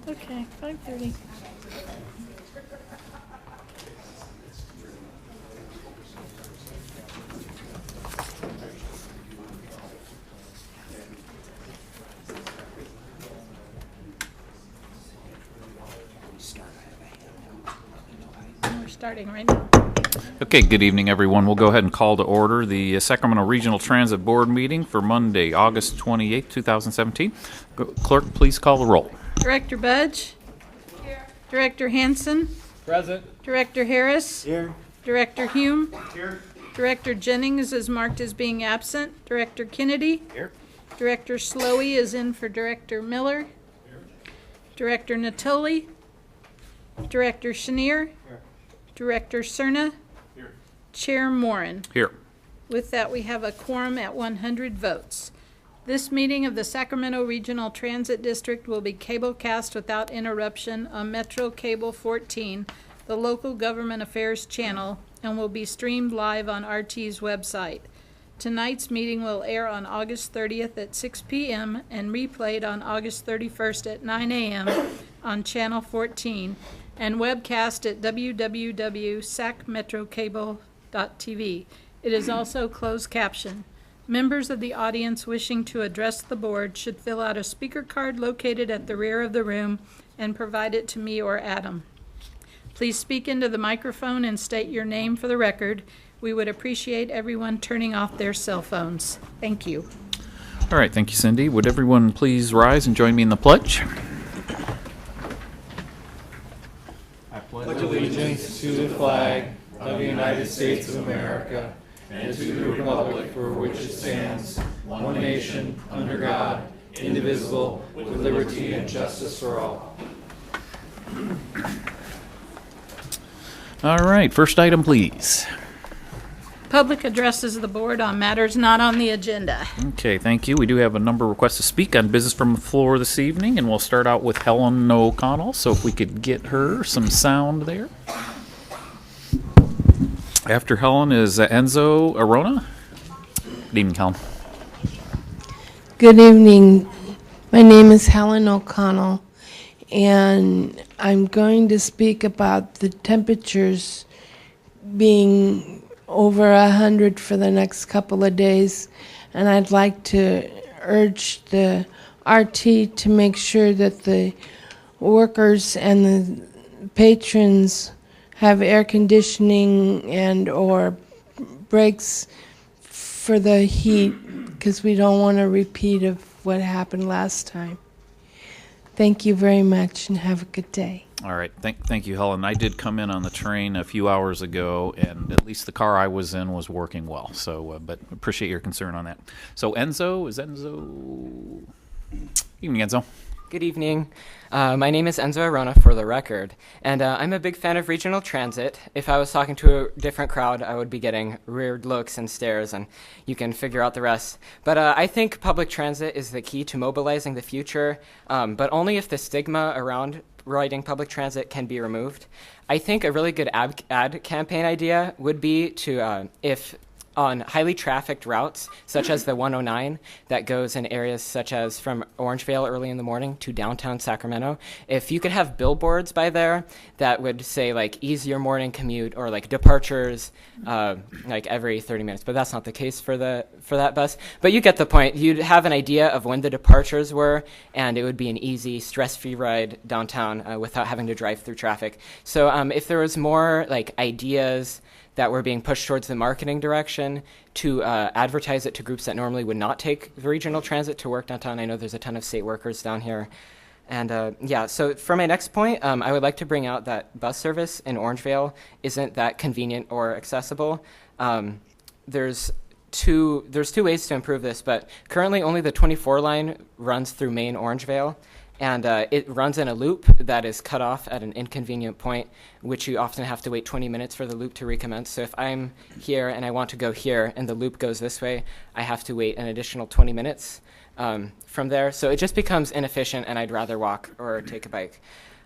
Okay, 5:30. We're starting right now. Okay, good evening, everyone. We'll go ahead and call to order the Sacramento Regional Transit Board meeting for Monday, August 28, 2017. Clerk, please call the roll. Director Budge? Here. Director Hanson? Present. Director Harris? Here. Director Hume? Here. Director Jennings is marked as being absent. Director Kennedy? Here. Director Slowey is in for Director Miller. Here. Director Natoli? Director Chenier? Here. Director Cerna? Here. Chair Morin. Here. With that, we have a quorum at 100 votes. This meeting of the Sacramento Regional Transit District will be cablecast without interruption on Metro Cable 14, the local government affairs channel, and will be streamed live on RT's website. Tonight's meeting will air on August 30th at 6 p.m. and replayed on August 31st at 9 a.m. on Channel 14 and webcast at www.sacmetrocable.tv. It is also closed caption. Members of the audience wishing to address the board should fill out a speaker card located at the rear of the room and provide it to me or Adam. Please speak into the microphone and state your name for the record. We would appreciate everyone turning off their cell phones. Thank you. All right, thank you, Cindy. Would everyone please rise and join me in the pledge? I pledge allegiance to the flag of the United States of America and to the republic for which it stands, one nation, under God, indivisible, with liberty and justice for all. All right, first item, please. Public addresses of the board on matters not on the agenda. Okay, thank you. We do have a number of requests to speak on business from the floor this evening, and we'll start out with Helen O'Connell, so if we could get her some sound there. After Helen is Enzo Arona. Good evening, Helen. Good evening. My name is Helen O'Connell, and I'm going to speak about the temperatures being over 100 for the next couple of days, and I'd like to urge the RT to make sure that the workers and the patrons have air conditioning and or breaks for the heat, because we don't want a repeat of what happened last time. Thank you very much and have a good day. All right, thank you, Helen. I did come in on the train a few hours ago, and at least the car I was in was working well. So, but appreciate your concern on that. So, Enzo, is Enzo? Evening, Enzo. Good evening. My name is Enzo Arona, for the record, and I'm a big fan of regional transit. If I was talking to a different crowd, I would be getting weird looks and stares, and you can figure out the rest. But I think public transit is the key to mobilizing the future, but only if the stigma around riding public transit can be removed. I think a really good ad campaign idea would be to, if on highly trafficked routes, such as the 109 that goes in areas such as from Orangevale early in the morning to downtown Sacramento, if you could have billboards by there that would say like ease your morning commute or like departures like every 30 minutes, but that's not the case for that bus. But you get the point. You'd have an idea of when the departures were, and it would be an easy, stress-free ride downtown without having to drive through traffic. So if there was more like ideas that were being pushed towards the marketing direction to advertise it to groups that normally would not take the regional transit to work downtown. I know there's a ton of state workers down here. And yeah, so for my next point, I would like to bring out that bus service in Orangevale isn't that convenient or accessible. There's two ways to improve this, but currently only the 24 line runs through main Orangevale. And it runs in a loop that is cut off at an inconvenient point, which you often have to wait 20 minutes for the loop to recommence. So if I'm here and I want to go here and the loop goes this way, I have to wait an additional 20 minutes from there. So it just becomes inefficient, and I'd rather walk or take a bike.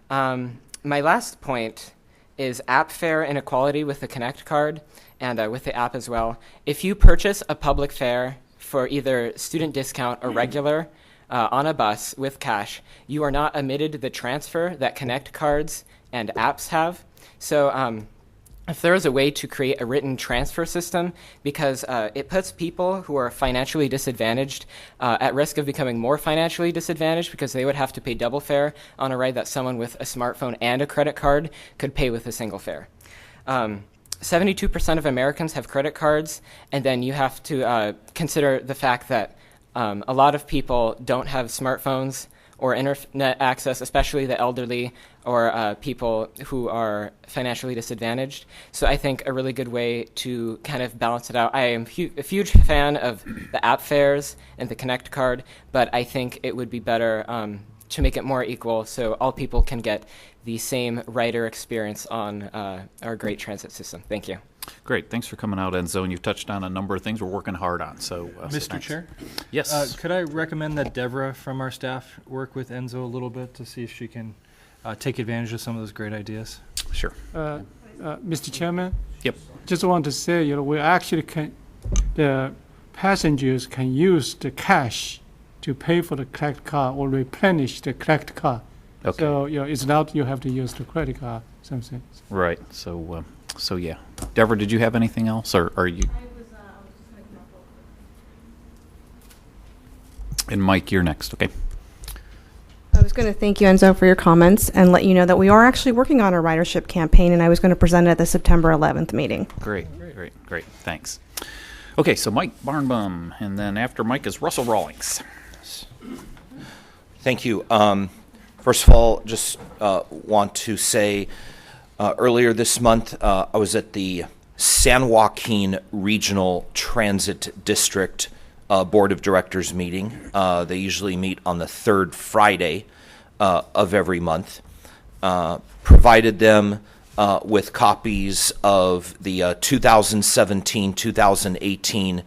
My last point is app fare inequality with the Connect card and with the app as well. If you purchase a public fare for either student discount or regular on a bus with cash, you are not omitted the transfer that Connect cards and apps have. So if there is a way to create a written transfer system, because it puts people who are financially disadvantaged at risk of becoming more financially disadvantaged, because they would have to pay double fare on a ride that someone with a smartphone and a credit card could pay with a single fare. 72% of Americans have credit cards, and then you have to consider the fact that a lot of people don't have smartphones or internet access, especially the elderly or people who are financially disadvantaged. So I think a really good way to kind of balance it out. I am a huge fan of the app fares and the Connect card, but I think it would be better to make it more equal so all people can get the same rider experience on our great transit system. Thank you. Great. Thanks for coming out, Enzo. And you've touched on a number of things we're working hard on. So, Mr. thanks. Chair? Yes. Could I recommend that Deborah from our staff work with Enzo a little bit to see if she can take advantage of some of those great ideas? Sure. Mr. Chairman, Yep. just want to say, we actually the passengers can use the cash to pay for the Connect card or replenish the Connect card. Okay. So, it's not you have to use the credit card, something. Right. So yeah. Deborah, did you have anything else, or are you? And Mike, you're next. Okay. I was going to thank you, Enzo, for your comments and let you know that we are actually working on a ridership campaign, and I was going to present it at the September 11th meeting. Great. Thanks. Okay, so Mike Barnbum, and then after Mike is Russell Rawlings. Thank you. First of all, just want to say earlier this month, I was at the San Joaquin Regional Transit District Board of Directors meeting. They usually meet on the third Friday of every month. Provided them with copies of the 2017-2018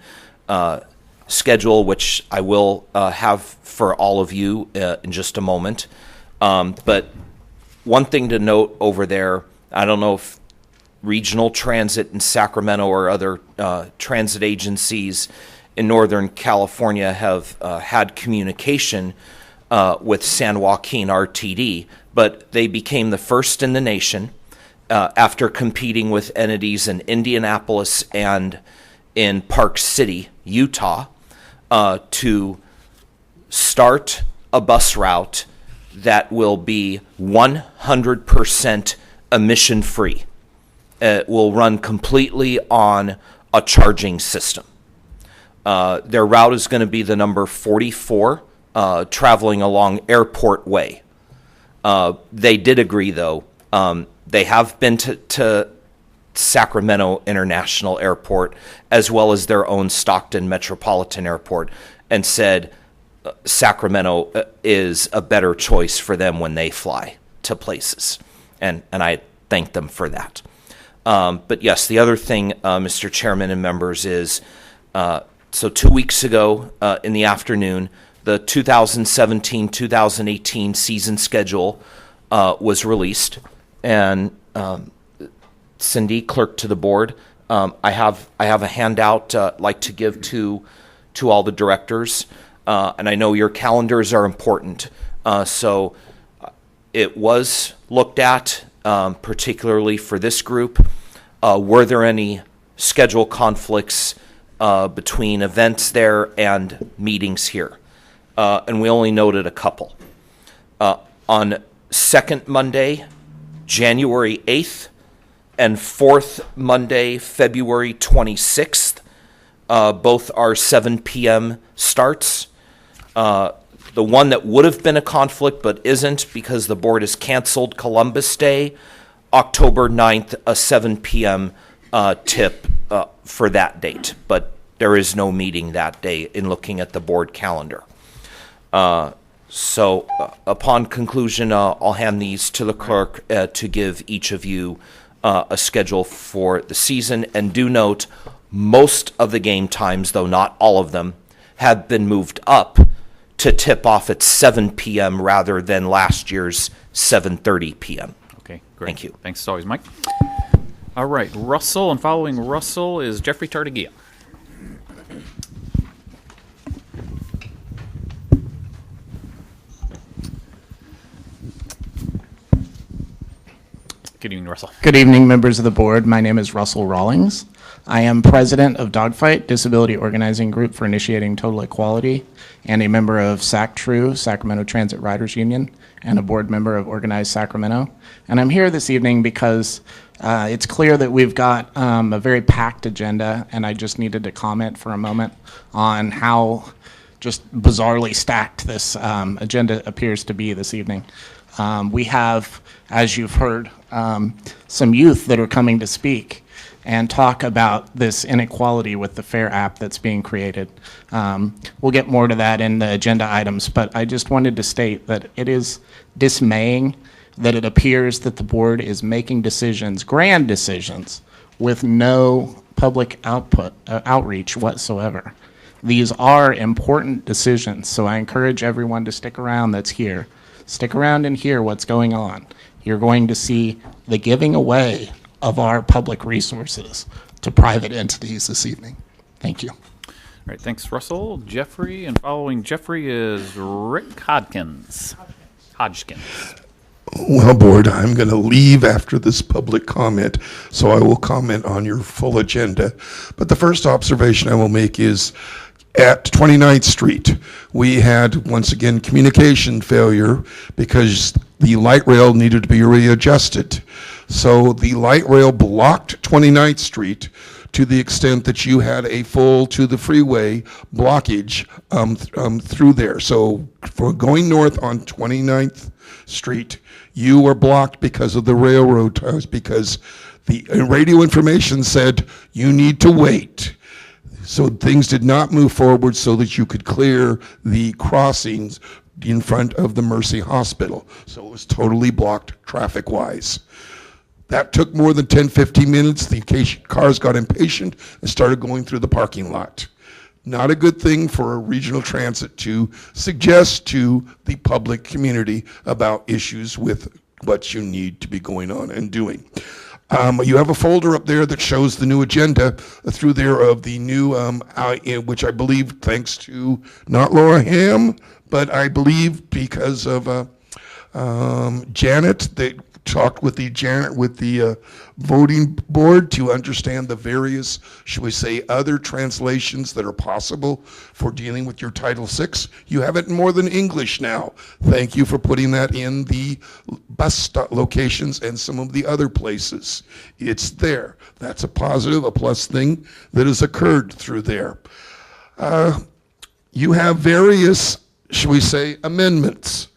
schedule, which I will have for all of you in just a moment. But one thing to note over there, I don't know if regional transit in Sacramento or other transit agencies in Northern California have had communication with San Joaquin RTD, but they became the first in the nation after competing with entities in Indianapolis and in Park City, Utah, to start a bus route that will be 100% emission-free. It will run completely on a charging system. Their route is going to be the number 44, traveling along Airport Way. They did agree, though. They have been to Sacramento International Airport, as well as their own Stockton Metropolitan Airport, and said Sacramento is a better choice for them when they fly to places. And I thank them for that. But yes, the other thing, Mr. Chairman and members, is so 2 weeks ago in the afternoon, the 2017-2018 season schedule was released, and Cindy, clerk to the board, I have a handout I'd like to give to all the directors, and I know your calendars are important, so it was looked at, particularly for this group. Were there any schedule conflicts between events there and meetings here? And we only noted a couple. On second Monday, January 8th, and fourth Monday, February 26th, both are 7 p.m. starts. The one that would have been a conflict but isn't because the board has canceled Columbus Day, October 9th, a 7 p.m. Tip for that date. But there is no meeting that day in looking at the board calendar. So upon conclusion, I'll hand these to the clerk to give each of you a schedule for the season. And do note, most of the game times, though not all of them, have been moved up to tip off at 7 p.m. rather than last year's 7:30 p.m. Okay, great. Thank you. Thanks as always, Mike. All right, Russell, and following Russell is Jeffrey Tartagia. Good evening, Russell. Good evening, members of the board. My name is Russell Rawlings. I am president of Dogfight, Disability Organizing Group for Initiating Total Equality, and a member of SAC-TRU, Sacramento Transit Riders Union, and a board member of Organized Sacramento. And I'm here this evening because it's clear that we've got a very packed agenda, and I just needed to comment for a moment on how just bizarrely stacked this agenda appears to be this evening. We have, as you've heard, some youth that are coming to speak and talk about this inequality with the FAIR app that's being created. We'll get more to that in the agenda items, but I just wanted to state that it is dismaying that it appears that the board is making decisions, grand decisions, with no public outreach whatsoever. These are important decisions, so I encourage everyone to stick around that's here. Stick around and hear what's going on. You're going to see the giving away of our public resources to private entities this evening. Thank you. All right, thanks, Russell. Jeffrey, and following Jeffrey is Rick Hodgkins. Well, board, I'm going to leave after this public comment, so I will comment on your full agenda. But the first observation I will make is at 29th Street, we had, once again, communication failure because the light rail needed to be readjusted. So the light rail blocked 29th Street to the extent that you had a full to the freeway blockage through there. So for going north on 29th Street, you were blocked because of the railroad ties, because the radio information said you need to wait. So things did not move forward so that you could clear the crossings in front of the Mercy Hospital. So it was totally blocked traffic-wise. That took more than 10, 15 minutes. The cars got impatient and started going through the parking lot. Not a good thing for a regional transit to suggest to the public community about issues with what you need to be going on and doing. You have a folder up there that shows the new agenda through there of the new, which I believe, thanks to not Laura Ham, but I believe because of Janet, they talked with the voting board to understand the various, should we say, other translations that are possible for dealing with your Title VI. You have it in more than English now. Thank you for putting that in the bus stop locations and some of the other places. It's there. That's a positive, a plus thing that has occurred through there. You have various, should we say, amendments.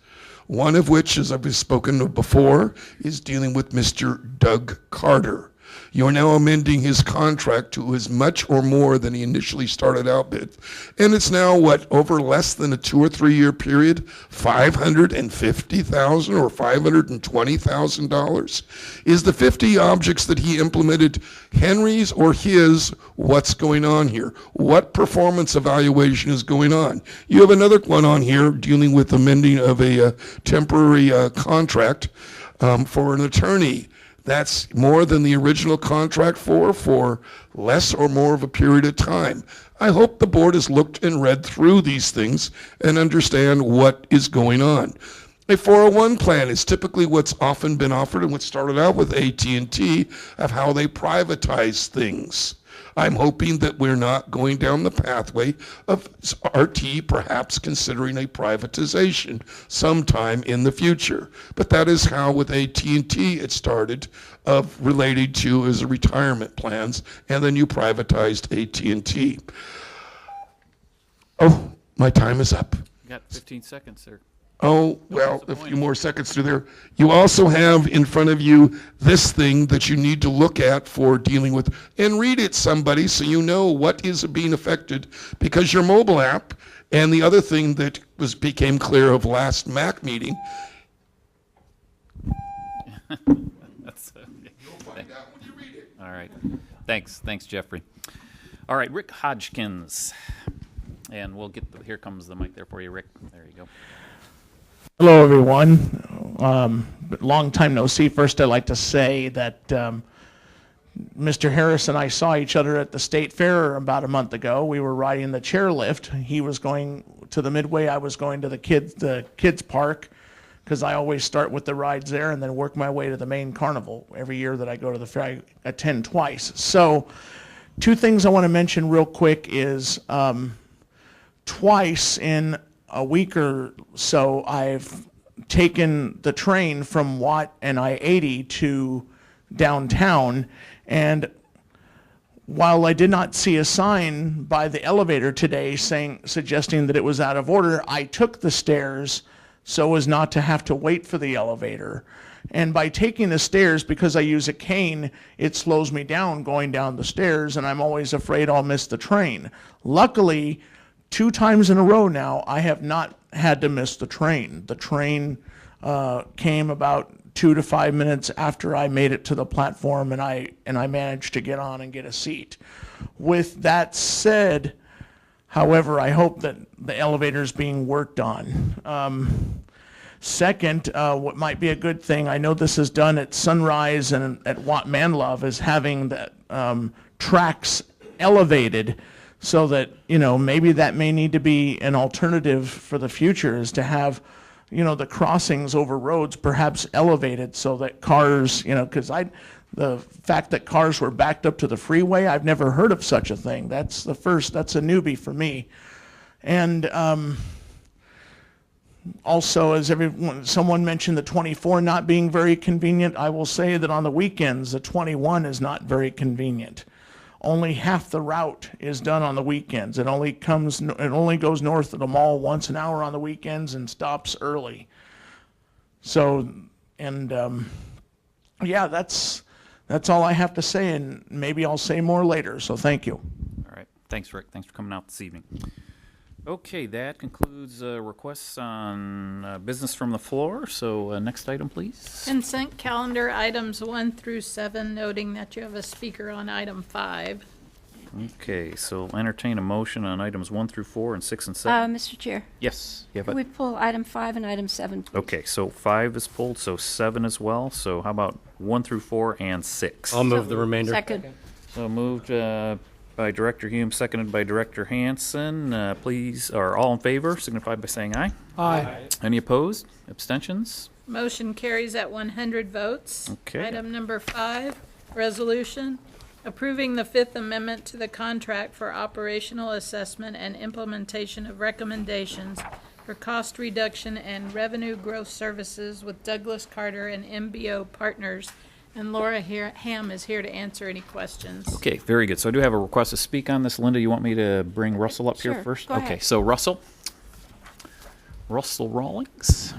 One of which, as I've spoken of before, is dealing with Mr. Doug Carter. You're now amending his contract to as much or more than he initially started out with. And it's now, over less than a 2 or 3 year period, $550,000 or $520,000? Is the 50 objects that he implemented Henry's or his? What's going on here? What performance evaluation is going on? You have another one on here dealing with amending of a temporary contract for an attorney. That's more than the original contract for less or more of a period of time. I hope the board has looked and read through these things and understand what is going on. A 401 plan is typically what's often been offered and what started out with AT&T of how they privatize things. I'm hoping that we're not going down the pathway of RT perhaps considering a privatization sometime in the future. But that is how with AT&T it started, of related to as retirement plans, and then you privatized AT&T. Oh, my time is up. You got 15 seconds, sir. Oh, well, a few more seconds through there. You also have in front of you this thing that you need to look at for dealing with, and read it, somebody, so you know what is being affected, because your mobile app, and the other thing that became clear of last MAC meeting. That's okay. You'll find out when you read it. All right. Thanks, Jeffrey. All right, Rick Hodgkins. And we'll get, here comes the mic there for you, Rick. There you go. Hello, everyone. Long time no see. First, I'd like to say that Mr. Harris and I saw each other at the state fair about a month ago. We were riding the chairlift. He was going to the Midway. I was going to the kids park, because I always start with the rides there and then work my way to the main carnival. Every year that I go to the fair, I attend twice. So, two things I want to mention real quick is twice in a week or so, I've taken the train from Watt and I-80 to downtown, and while I did not see a sign by the elevator today suggesting that it was out of order, I took the stairs so as not to have to wait for the elevator. And by taking the stairs, because I use a cane, it slows me down going down the stairs, and I'm always afraid I'll miss the train. Luckily, 2 times in a row now, I have not had to miss the train. The train came about 2 to 5 minutes after I made it to the platform, and I managed to get on and get a seat. With that said, however, I hope that the elevator is being worked on. Second, what might be a good thing, I know this is done at Sunrise and at Watt Manlove, is having the tracks elevated, so that, maybe that may need to be an alternative for the future, is to have, the crossings over roads perhaps elevated so that cars, because the fact that cars were backed up to the freeway, I've never heard of such a thing. That's a newbie for me. And also, as someone mentioned the 24 not being very convenient, I will say that on the weekends, the 21 is not very convenient. Only half the route is done on the weekends. It only goes north of the mall once an hour on the weekends and stops early. So, and yeah, that's all I have to say, and maybe I'll say more later. So thank you. All right. Thanks, Rick. Thanks for coming out this evening. Okay, that concludes requests on business from the floor. So next item, please. Consent calendar items 1 through 7, noting that you have a speaker on item 5. Okay, so entertain a motion on items 1 through 4 and 6 and 7. Mr. Chair, Yes, you have can we a, pull item 5 and item 7, please? okay, so 5 is pulled, so 7 as well. So how about 1 through 4 and 6? I'll move the remainder. Second. So moved by Director Hume, seconded by Director Hansen. Please, or all in favor, signify by saying aye. Aye. Any opposed? Abstentions? Motion carries at 100 votes. Okay. Item number 5, resolution approving the Fifth Amendment to the contract for operational assessment and implementation of recommendations for cost reduction and revenue growth services with Douglas Carter and MBO Partners. And Laura Ham is here to answer any questions. Okay, very good. So I do have a request to speak on this. Linda, you want me to bring Russell up here Sure, first? go Okay, ahead. so Russell Rawlings.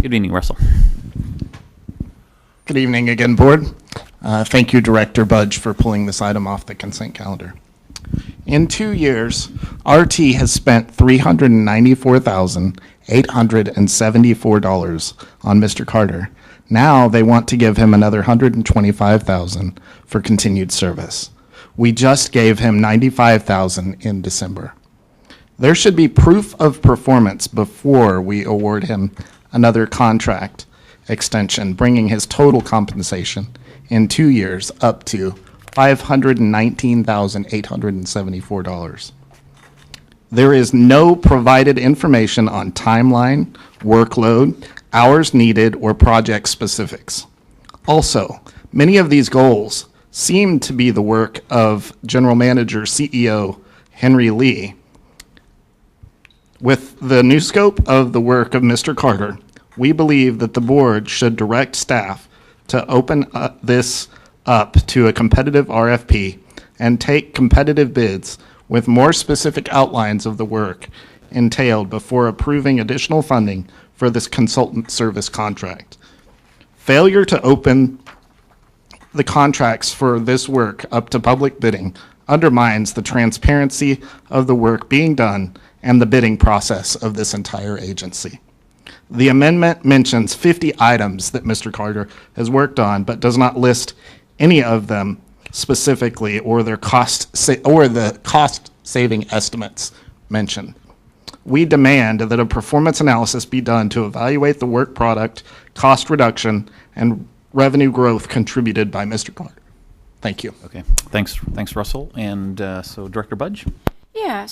Good evening, Russell. Good evening again, Board. Thank you, Director Budge, for pulling this item off the consent calendar. In 2 years, RT has spent $394,874 on Mr. Carter. Now they want to give him another $125,000 for continued service. We just gave him $95,000 in December. There should be proof of performance before we award him another contract extension, bringing his total compensation in 2 years up to $519,874. There is no provided information on timeline, workload, hours needed, or project specifics. Also, many of these goals seem to be the work of General Manager CEO Henry Lee. With the new scope of the work of Mr. Carter, we believe that the board should direct staff to open this up to a competitive RFP and take competitive bids with more specific outlines of the work entailed before approving additional funding for this consultant service contract. Failure to open the contracts for this work up to public bidding undermines the transparency of the work being done and the bidding process of this entire agency. The amendment mentions 50 items that Mr. Carter has worked on, but does not list any of them specifically, or their or the cost saving estimates mentioned. We demand that a performance analysis be done to evaluate the work product, cost reduction, and revenue growth contributed by Mr. Carter. Thank you. Okay, thanks, Russell. And so Director Budge? Yeah,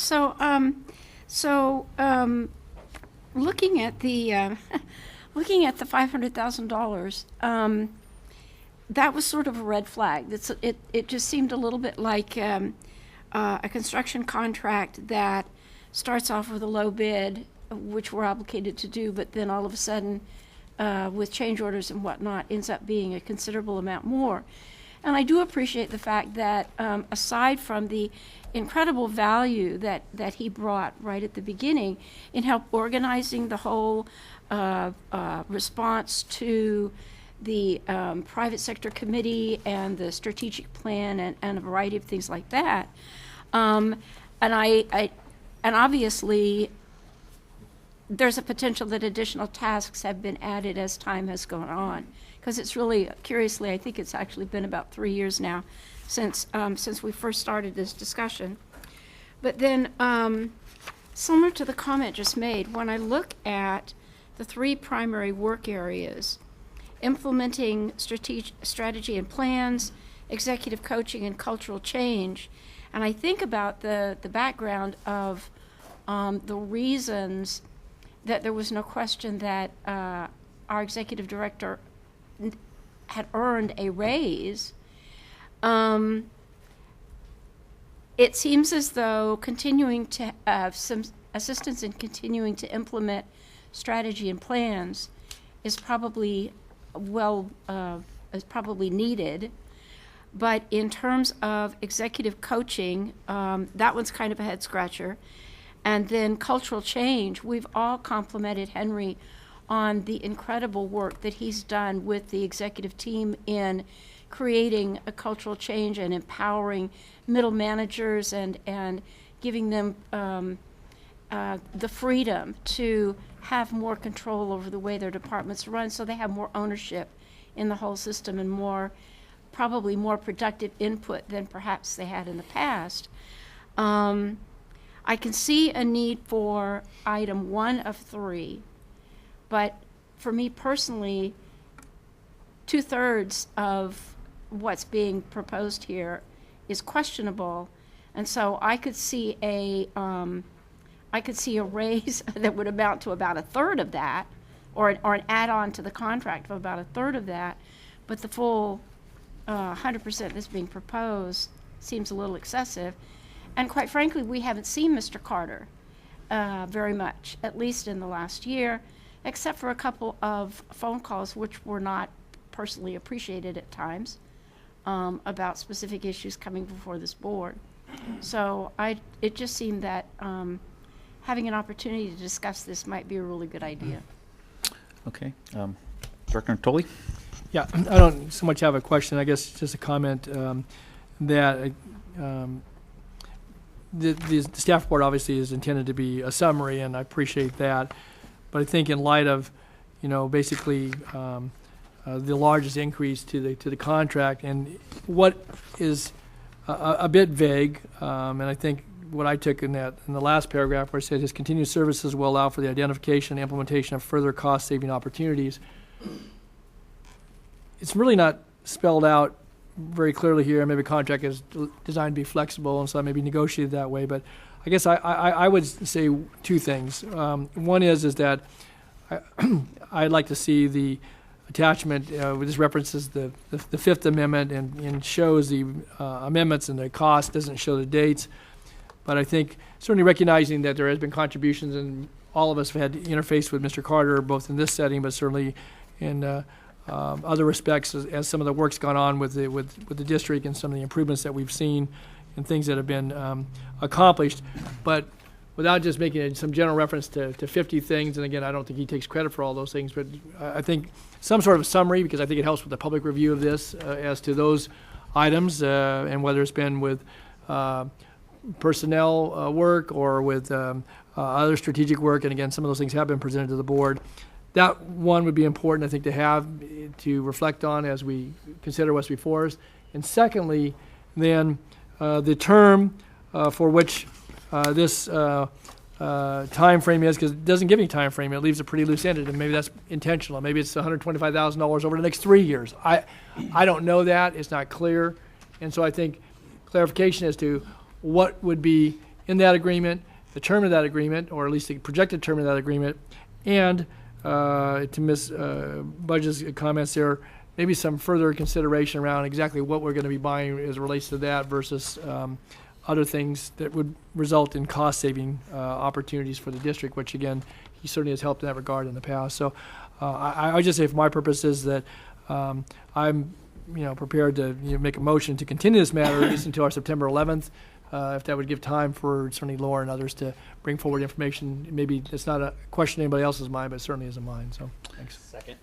looking at the looking at the $500,000, that was sort of a red flag. It just seemed a little bit like a construction contract that starts off with a low bid, which we're obligated to do, but then all of a sudden, with change orders and whatnot, ends up being a considerable amount more. And I do appreciate the fact that aside from the incredible value that he brought right at the beginning in help organizing the whole response to the private sector committee and the strategic plan and a variety of things like that, and obviously, there's a potential that additional tasks have been added as time has gone on. Because it's really, curiously, I think it's actually been about 3 years now since we first started this discussion. But then, similar to the comment just made, when I look at the 3 primary work areas, implementing strategy and plans, executive coaching, and cultural change, and I think about the background of the reasons that there was no question that our executive director had earned a raise, it seems as though continuing to have some assistance in continuing to implement strategy and plans is probably needed. But in terms of executive coaching, that one's kind of a head scratcher. And then cultural change, we've all complimented Henry on the incredible work that he's done with the executive team in creating a cultural change and empowering middle managers and giving them the freedom to have more control over the way their departments run, so they have more ownership in the whole system and probably more productive input than perhaps they had in the past. I can see a need for item 1 of 3, but for me personally, 2/3 of what's being proposed here is questionable, and so I could see a raise that would amount to about 1/3 of that, or an add-on to the contract of about 1/3 of that, but the full 100% that's being proposed seems a little excessive. And quite frankly, we haven't seen Mr. Carter very much, at least in the last year, except for a couple of phone calls which were not personally appreciated at times about specific issues coming before this board. So it just seemed that having an opportunity to discuss this might be a really good idea. Okay. Director Natoli? Yeah, I don't so much have a question. I guess just a comment that the staff report obviously is intended to be a summary, and I appreciate that. But I think in light of, basically the largest increase to the contract, and what is a bit vague, and I think what I took in the last paragraph where it said his continued services will allow for the identification and implementation of further cost-saving opportunities. It's really not spelled out very clearly here. Maybe contract is designed to be flexible, and so that may be negotiated that way. But I guess I would say 2 things. One is that I'd like to see the attachment. This references the Fifth Amendment and shows the amendments and the cost, doesn't show the dates. But I think certainly recognizing that there has been contributions, and all of us have had interface with Mr. Carter, both in this setting, but certainly in other respects as some of the work's gone on with the district and some of the improvements that we've seen and things that have been accomplished. But without just making some general reference to 50 things, and again, I don't think he takes credit for all those things, but I think some sort of summary, because I think it helps with the public review of this as to those items, and whether it's been with personnel work or with other strategic work, and again, some of those things have been presented to the board. That one would be important, I think, to have to reflect on as we consider what's before us. And secondly, then the term for which this time frame is, because it doesn't give any time frame. It leaves it pretty loose-ended, and maybe that's intentional. Maybe it's $125,000 over the next 3 years. I don't know that. It's not clear. And so I think clarification as to what would be in that agreement, the term of that agreement, or at least the projected term of that agreement, and to Ms. Budge's comments there, maybe some further consideration around exactly what we're going to be buying as it relates to that versus other things that would result in cost-saving opportunities for the district, which, again, he certainly has helped in that regard in the past. So I would just say for my purposes that I'm prepared to make a motion to continue this matter at least until our September 11th, if that would give time for certainly Laura and others to bring forward information. Maybe it's not a question in anybody else's mind, but it certainly isn't mine. So thanks. Second.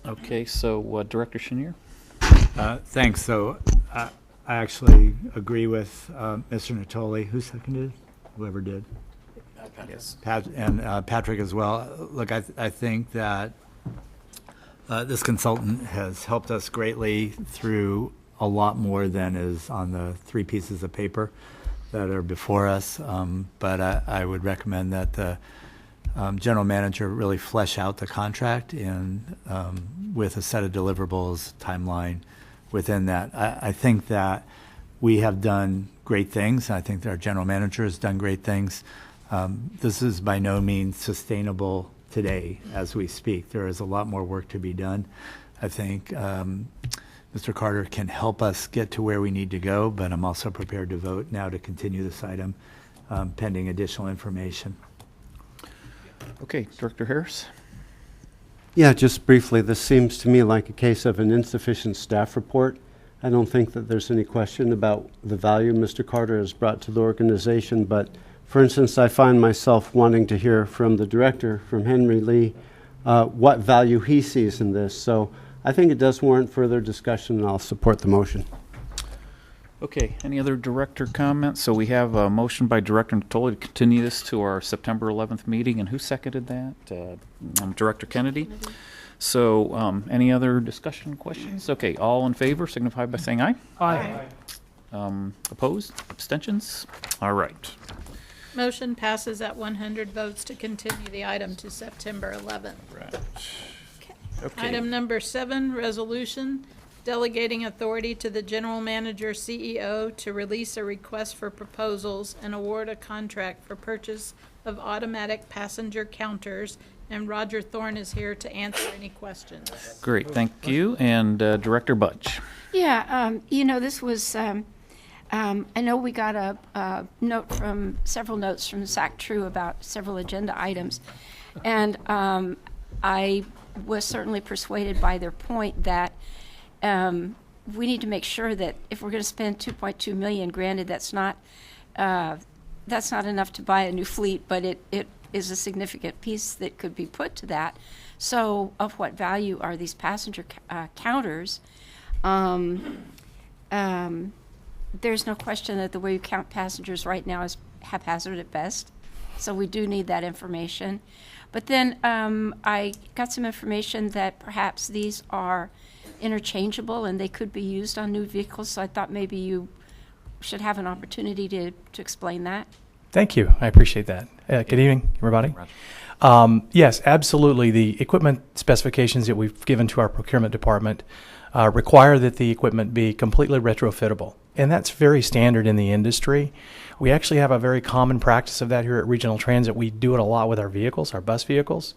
Okay, so Director Chenier. Thanks. So I actually agree with Mr. Natoli. Who seconded? Whoever did. Yes. Patrick as well. Look, I think that this consultant has helped us greatly through a lot more than is on the 3 pieces of paper that are before us. But I would recommend that the general manager really flesh out the contract and with a set of deliverables timeline within that. I think that we have done great things. I think that our general manager has done great things. This is by no means sustainable today as we speak. There is a lot more work to be done. I think Mr. Carter can help us get to where we need to go, but I'm also prepared to vote now to continue this item pending additional information. Okay, Director Harris. Yeah, just briefly, this seems to me like a case of an insufficient staff report. I don't think that there's any question about the value Mr. Carter has brought to the organization, but for instance, I find myself wanting to hear from the director, from Henry Lee, what value he sees in this. So I think it does warrant further discussion, and I'll support the motion. Okay, any other director comments? So we have a motion by Director Natoli to continue this to our September 11th meeting, and who seconded that? Director Kennedy. So any other discussion, questions? Okay, all in favor signify by saying aye. Aye. Opposed? Abstentions? All right. Motion passes at 100 votes to continue the item to September 11th. Right. Okay. Item number 7, resolution delegating authority to the general manager CEO to release a request for proposals and award a contract for purchase of automatic passenger counters. And Roger Thorne is here to answer any questions. Great, thank you. And Director Budge. Yeah, this was, I know we got a note from, several notes from Sac True about several agenda items. And I was certainly persuaded by their point that we need to make sure that if we're going to spend $2.2 million, granted that's not enough to buy a new fleet, but it is a significant piece that could be put to that. So of what value are these passenger counters? There's no question that the way you count passengers right now is haphazard at best. So we do need that information. But then I got some information that perhaps these are interchangeable and they could be used on new vehicles. So I thought maybe you should have an opportunity to explain that. Thank you. I appreciate that. Good evening, everybody. Yes, absolutely. The equipment specifications that we've given to our procurement department require that the equipment be completely retrofittable. And that's very standard in the industry. We actually have a very common practice of that here at Regional Transit. We do it a lot with our vehicles, our bus vehicles.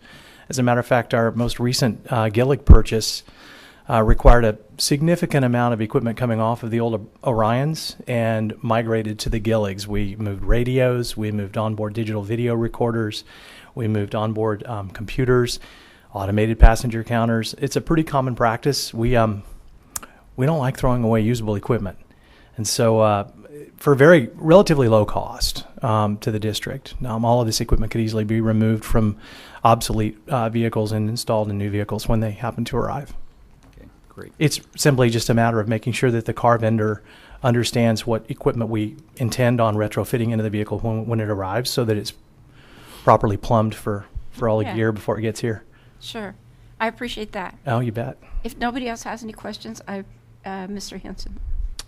As a matter of fact, our most recent Gillig purchase required a significant amount of equipment coming off of the old Orions and migrated to the Gilligs. We moved radios, we moved onboard digital video recorders, we moved onboard computers, automated passenger counters. It's a pretty common practice. We don't like throwing away usable equipment. And so for very relatively low cost to the district, all of this equipment could easily be removed from obsolete vehicles and installed in new vehicles when they happen to arrive. Great. It's simply just a matter of making sure that the car vendor understands what equipment we intend on retrofitting into the vehicle when it arrives so that it's properly plumbed for all the gear before it gets here. Sure. I appreciate that. Oh, you bet. If nobody else has any questions, I Mr. Hanson?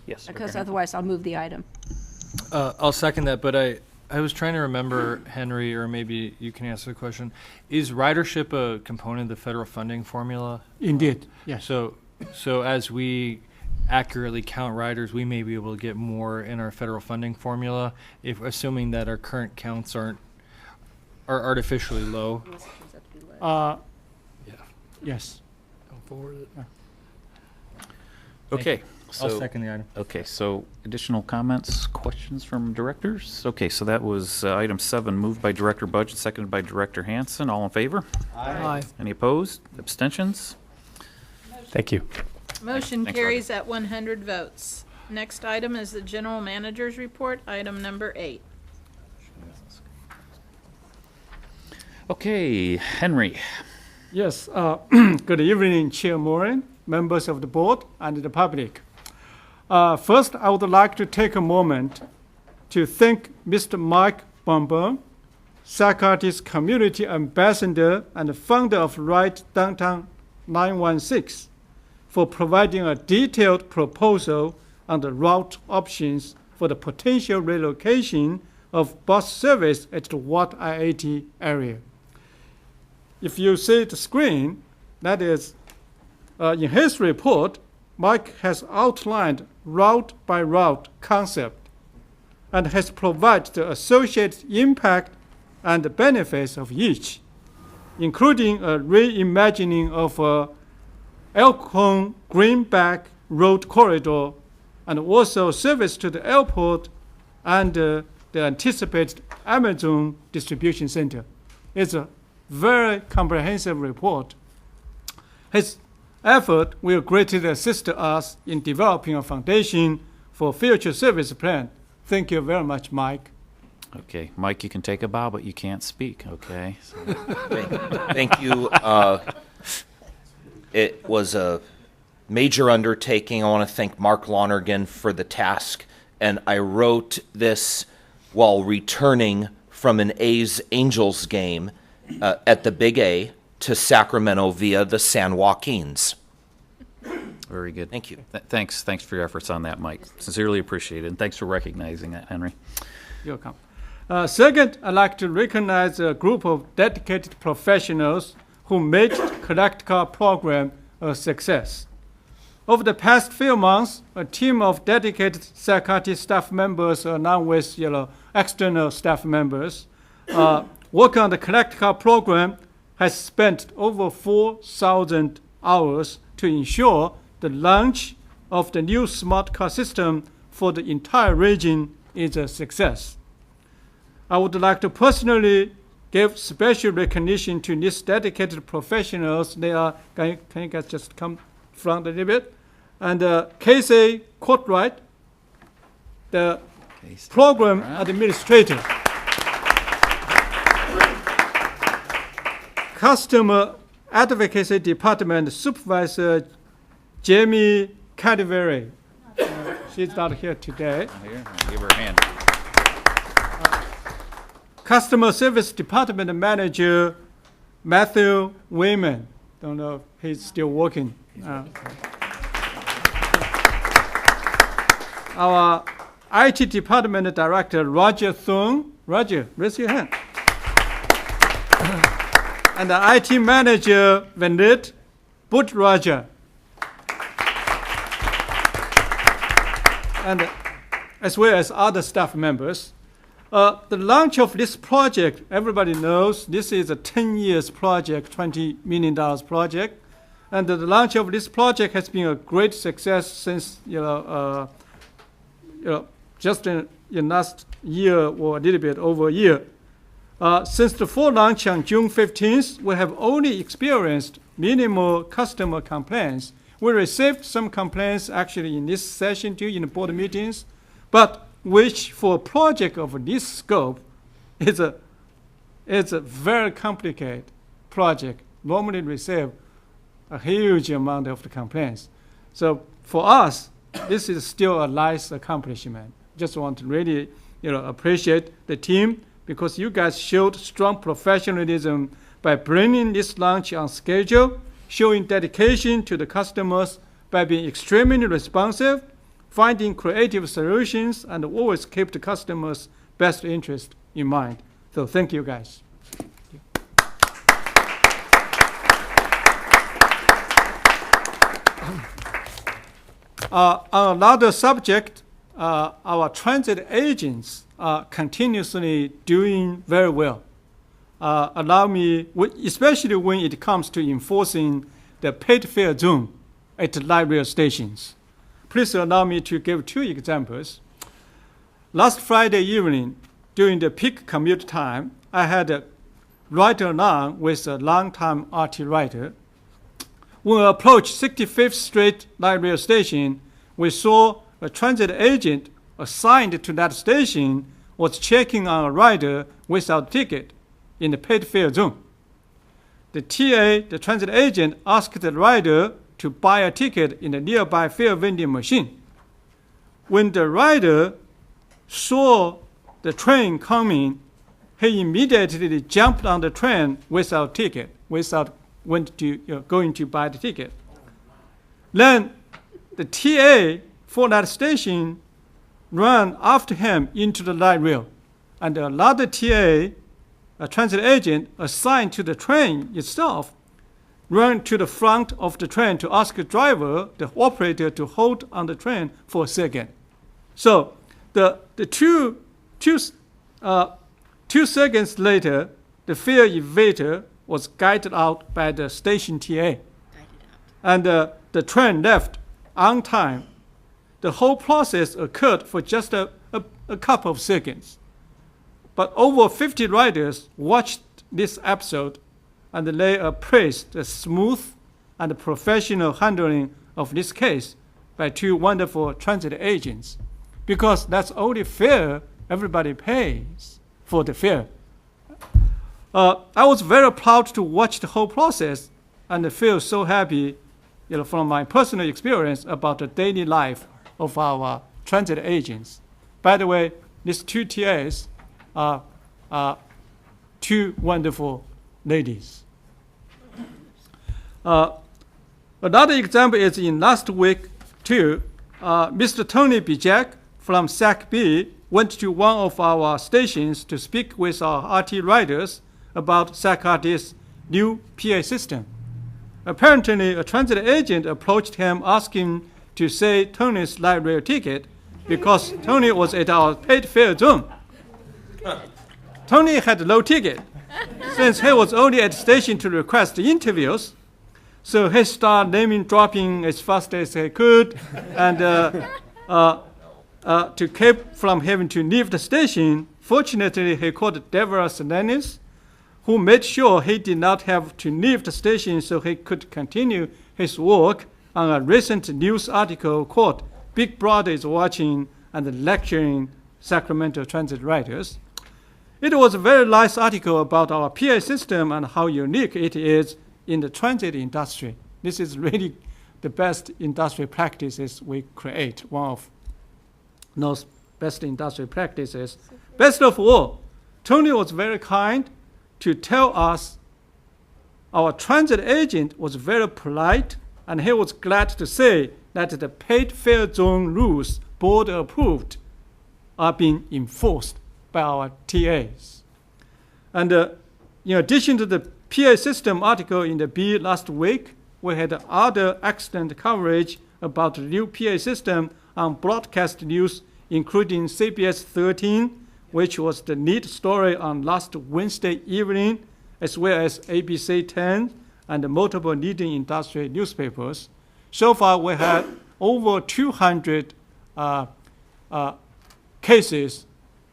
Yes. Because otherwise I'll move the item. I'll second that, but I was trying to remember, Henry, or maybe you can answer the question. Is ridership a component of the federal funding formula? Indeed, yes. So as we accurately count riders, we may be able to get more in our federal funding formula, if assuming that our current counts are artificially low. Yes. Don't forward it. Okay. I'll So, second the item. okay, so additional comments, questions from directors? Okay, so that was item 7, moved by Director Budget, seconded by Director Hanson. All in favor? Aye. Any opposed? Abstentions? Thank you. Motion Thanks, carries at 100 votes. Next item is the General Manager's Report, item number 8. Okay, Henry. Yes. Good evening, Chair Moran, members of the board, and the public. First, I would like to take a moment to thank Mr. Mike Bonbon, Socrates Community Ambassador and founder of Right Downtown 916, for providing a detailed proposal on the route options for the potential relocation of bus service at the Watt I-80 area. If you see the screen, that is, in his report, Mike has outlined route-by-route concept and has provided the associated impact and the benefits of each, including a reimagining of Elkhorn Greenback Road corridor and also service to the airport and the anticipated Amazon distribution center. It's a very comprehensive report. His effort will greatly assist us in developing a foundation for future service plan. Thank you very much, Mike. Okay, Mike, you can take a bow, but you can't speak, okay? So. Thank you. It was a major undertaking. I want to thank Mark Lonergan for the task. And I wrote this while returning from an A's-Angels game at the Big A to Sacramento via the San Joaquins. Very good. Thank you. Thanks for your efforts on that, Mike. Sincerely appreciated, and thanks for recognizing that, Henry. You're welcome. Second, I'd like to recognize a group of dedicated professionals who made the Collect Car program a success. Over the past few months, a team of dedicated Socrates staff members, along with external staff members, working on the Collect Car program, has spent over 4,000 hours to ensure the launch of the new smart car system for the entire region is a success. I would like to personally give special recognition to these dedicated professionals. They are, can you guys just come front a little bit? And Casey Courtwright, the program administrator. Customer Advocacy Department Supervisor Jamie Cadbury. She's not here today. Here, I'll give her a hand. Customer Service Department Manager Matthew Wayman. Don't know if he's still working. Our IT Department Director Roger Thune. Roger, raise your hand. And the IT Manager Vendit Buttraja. And as well as other staff members. The launch of this project, everybody knows this is a 10 years project, $20 million project. And the launch of this project has been a great success since, just in last year or a little bit over a year. Since the full launch on June 15th, we have only experienced minimal customer complaints. We received some complaints actually in this session too, in the board meetings, but which for a project of this scope is a very complicated project. Normally receive a huge amount of the complaints. So for us, this is still a nice accomplishment. Just want to really appreciate the team because you guys showed strong professionalism by bringing this launch on schedule, showing dedication to the customers, by being extremely responsive, finding creative solutions, and always keep the customer's best interest in mind. So thank you, guys. On another subject, our transit agents are continuously doing very well. Allow me, especially when it comes to enforcing the paid fare zone at light rail stations. Please allow me to give 2 examples. Last Friday evening, during the peak commute time, I had a ride-along with a long-time RT rider. When we approached 65th Street light rail station, we saw a transit agent assigned to that station was checking on a rider without ticket in the paid fare zone. The TA, the transit agent, asked the rider to buy a ticket in the nearby fare vending machine. When the rider saw the train coming, he immediately jumped on the train without ticket, without going to buy the ticket. Then the TA for that station ran after him into the light rail, and another TA, a transit agent assigned to the train itself, ran to the front of the train to ask the driver, the operator, to hold on the train for a second. So the 2 seconds later, the fare evader was guided out by the station TA, and the train left on time. The whole process occurred for just a couple of seconds. But over 50 riders watched this episode, and they appraised the smooth and professional handling of this case by 2 wonderful transit agents, because that's only fair. Everybody pays for the fare. I was very proud to watch the whole process and feel so happy, from my personal experience about the daily life of our transit agents. By the way, these 2 TAs are 2 wonderful ladies. Another example is in last week, too. Mr. Tony Bijak from SAC-B went to one of our stations to speak with our RT riders about SAC-RT's new PA system. Apparently, a transit agent approached him asking to say Tony's light rail ticket because Tony was at our paid fare zone. Tony had no ticket since he was only at the station to request interviews. So he started dropping as fast as he could, and to keep from having to leave the station, fortunately he called Deborah Selenis, who made sure he did not have to leave the station so he could continue his work on a recent news article called Big Brother is Watching and Lecturing Sacramento Transit Riders. It was a very nice article about our PA system and how unique it is in the transit industry. This is really the best industry practices we create, one of those best industry practices. Best of all, Tony was very kind to tell us our transit agent was very polite, and he was glad to say that the paid fare zone rules board approved are being enforced by our TAs. And in addition to the PA system article in the B last week, we had other excellent coverage about the new PA system on broadcast news, including CBS 13, which was the lead story on last Wednesday evening, as well as ABC 10 and multiple leading industry newspapers. So far, we had over 200 cases,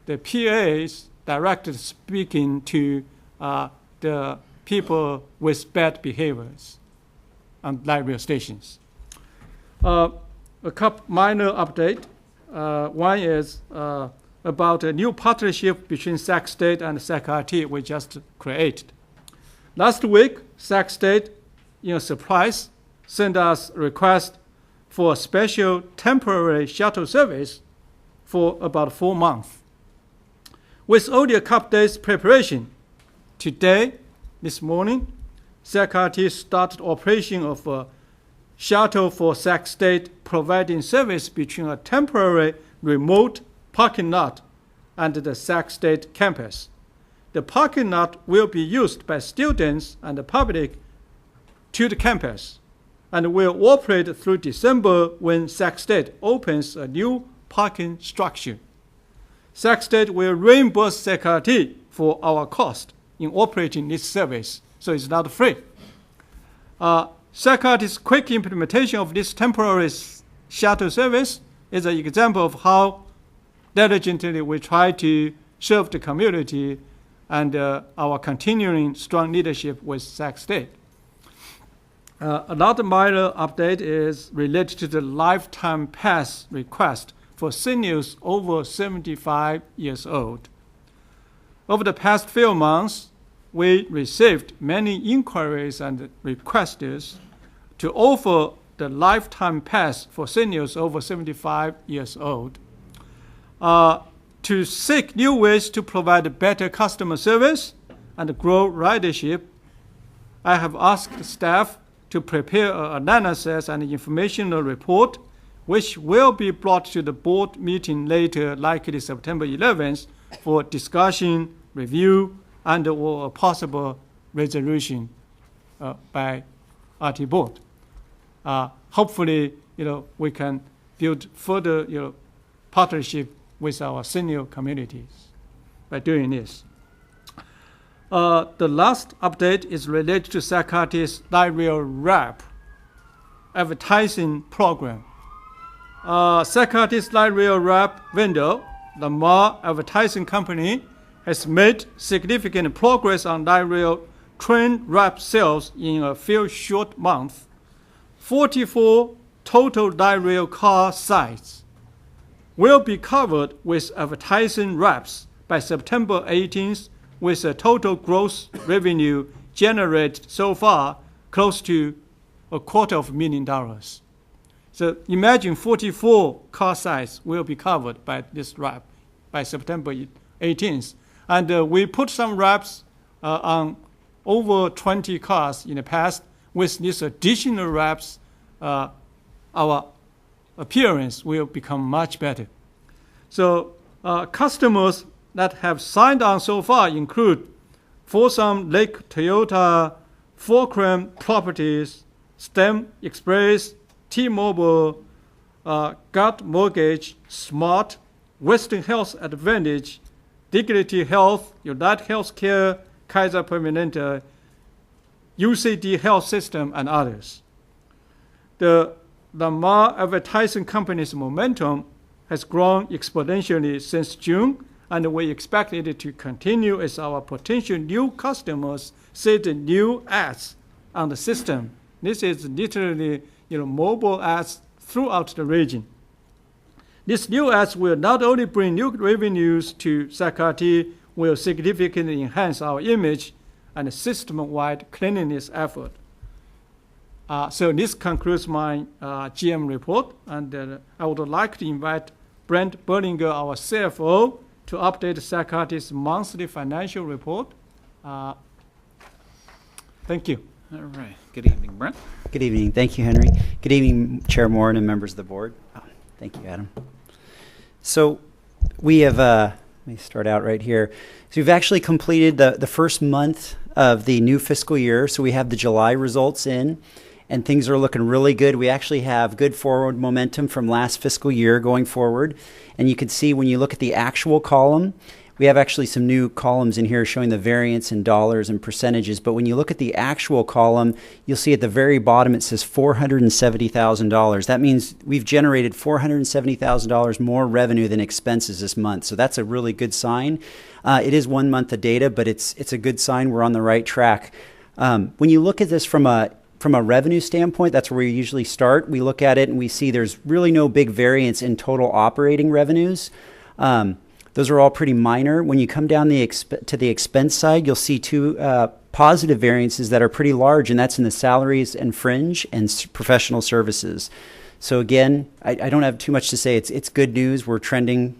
the PAs directed speaking to the people with bad behaviors on light rail stations. A couple minor update. One is about a new partnership between Sac State and SAC-RT we just created. Last week, Sac State, in a surprise, sent us a request for a special temporary shuttle service for about 4 months. With only a couple days preparation, today, this morning, SAC-RT started operation of a shuttle for Sac State providing service between a temporary remote parking lot and the Sac State campus. The parking lot will be used by students and the public to the campus and will operate through December when Sac State opens a new parking structure. Sac State will reimburse SACRT for our cost in operating this service, so it's not free. SACRT's quick implementation of this temporary shuttle service is an example of how diligently we try to serve the community and our continuing strong leadership with Sac State. Another minor update is related to the lifetime pass request for seniors over 75 years old. Over the past few months, we received many inquiries and requests to offer the lifetime pass for seniors over 75 years old. To seek new ways to provide better customer service and grow ridership, I have asked staff to prepare an analysis and informational report, which will be brought to the board meeting later, likely September 11th, for discussion, review, and or a possible resolution by RT board. Hopefully, we can build further, partnership with our senior communities by doing this. The last update is related to SACRT's Light Rail Wrap advertising program. SACRT's Light Rail Wrap vendor, the Lamar Advertising Company, has made significant progress on light rail train wrap sales in a few short months. 44 total light rail car sites will be covered with advertising wraps by September 18th, with a total gross revenue generated so far close to $250,000. So imagine 44 car sites will be covered by this wrap by September 18th. And we put some wraps on over 20 cars in the past. With these additional wraps, our appearance will become much better. So customers that have signed on so far include Folsom Lake Toyota, Fulcrum Properties, STEM Express, T-Mobile, Gut Mortgage, Smart, Western Health Advantage, Dignity Health, United Healthcare, Kaiser Permanente, UCD Health System, and others. The Lamar Advertising Company's momentum has grown exponentially since June, and we expect it to continue as our potential new customers see the new ads on the system. This is literally, mobile ads throughout the region. These new ads will not only bring new revenues to SACRT, will significantly enhance our image and system-wide cleanliness effort. So this concludes my GM report, and I would like to invite Brent Berlinger, our CFO, to update SACRT's monthly financial report. Thank you. All right. Good evening, Brent. Good evening. Thank you, Henry. Good evening, Chair Moran and members of the board. Thank you, Adam. So we have, let me start out right here. So we've actually completed the first month of the new fiscal year. So we have the July results in, and things are looking really good. We actually have good forward momentum from last fiscal year going forward. And you can see when you look at the actual column, we have actually some new columns in here showing the variance in dollars and percentages. But when you look at the actual column, you'll see at the very bottom it says $470,000. That means we've generated $470,000 more revenue than expenses this month. So that's a really good sign. It is 1 month of data, but it's a good sign we're on the right track. When you look at this from a revenue standpoint, that's where we usually start. We look at it and we see there's really no big variance in total operating revenues. Those are all pretty minor. When you come down to the expense side, you'll see two positive variances that are pretty large, and that's in the salaries and fringe and professional services. So again, I don't have too much to say. It's good news. We're trending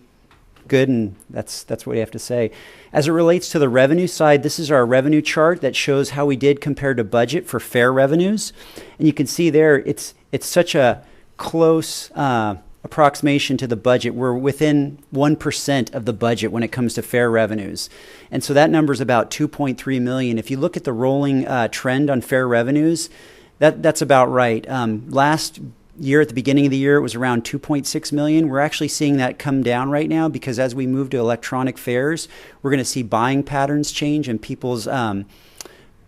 good, and that's what we have to say. As it relates to the revenue side, this is our revenue chart that shows how we did compared to budget for fare revenues. And you can see there, it's such a close approximation to the budget. We're within 1% of the budget when it comes to fare revenues. And so that number is about 2.3 million. If you look at the rolling trend on fare revenues, that's about right. Last year, at the beginning of the year, it was around 2.6 million. We're actually seeing that come down right now because as we move to electronic fares, we're going to see buying patterns change and people's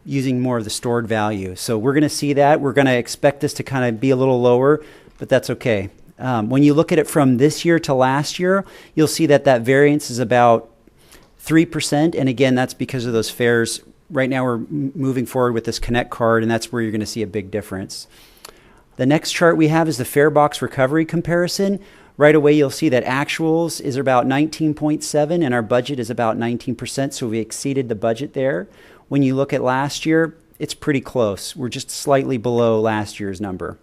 using more of the stored value. So we're going to see that. We're going to expect this to kind of be a little lower, but that's okay. When you look at it from this year to last year, you'll see that variance is about 3%. And again, that's because of those fares. Right now, we're moving forward with this Connect card, and that's where you're going to see a big difference. The next chart we have is the fare box recovery comparison. Right away, you'll see that actuals is about 19.7 and our budget is about 19%, so we exceeded the budget there. When you look at last year, it's pretty close. We're just slightly below last year's number.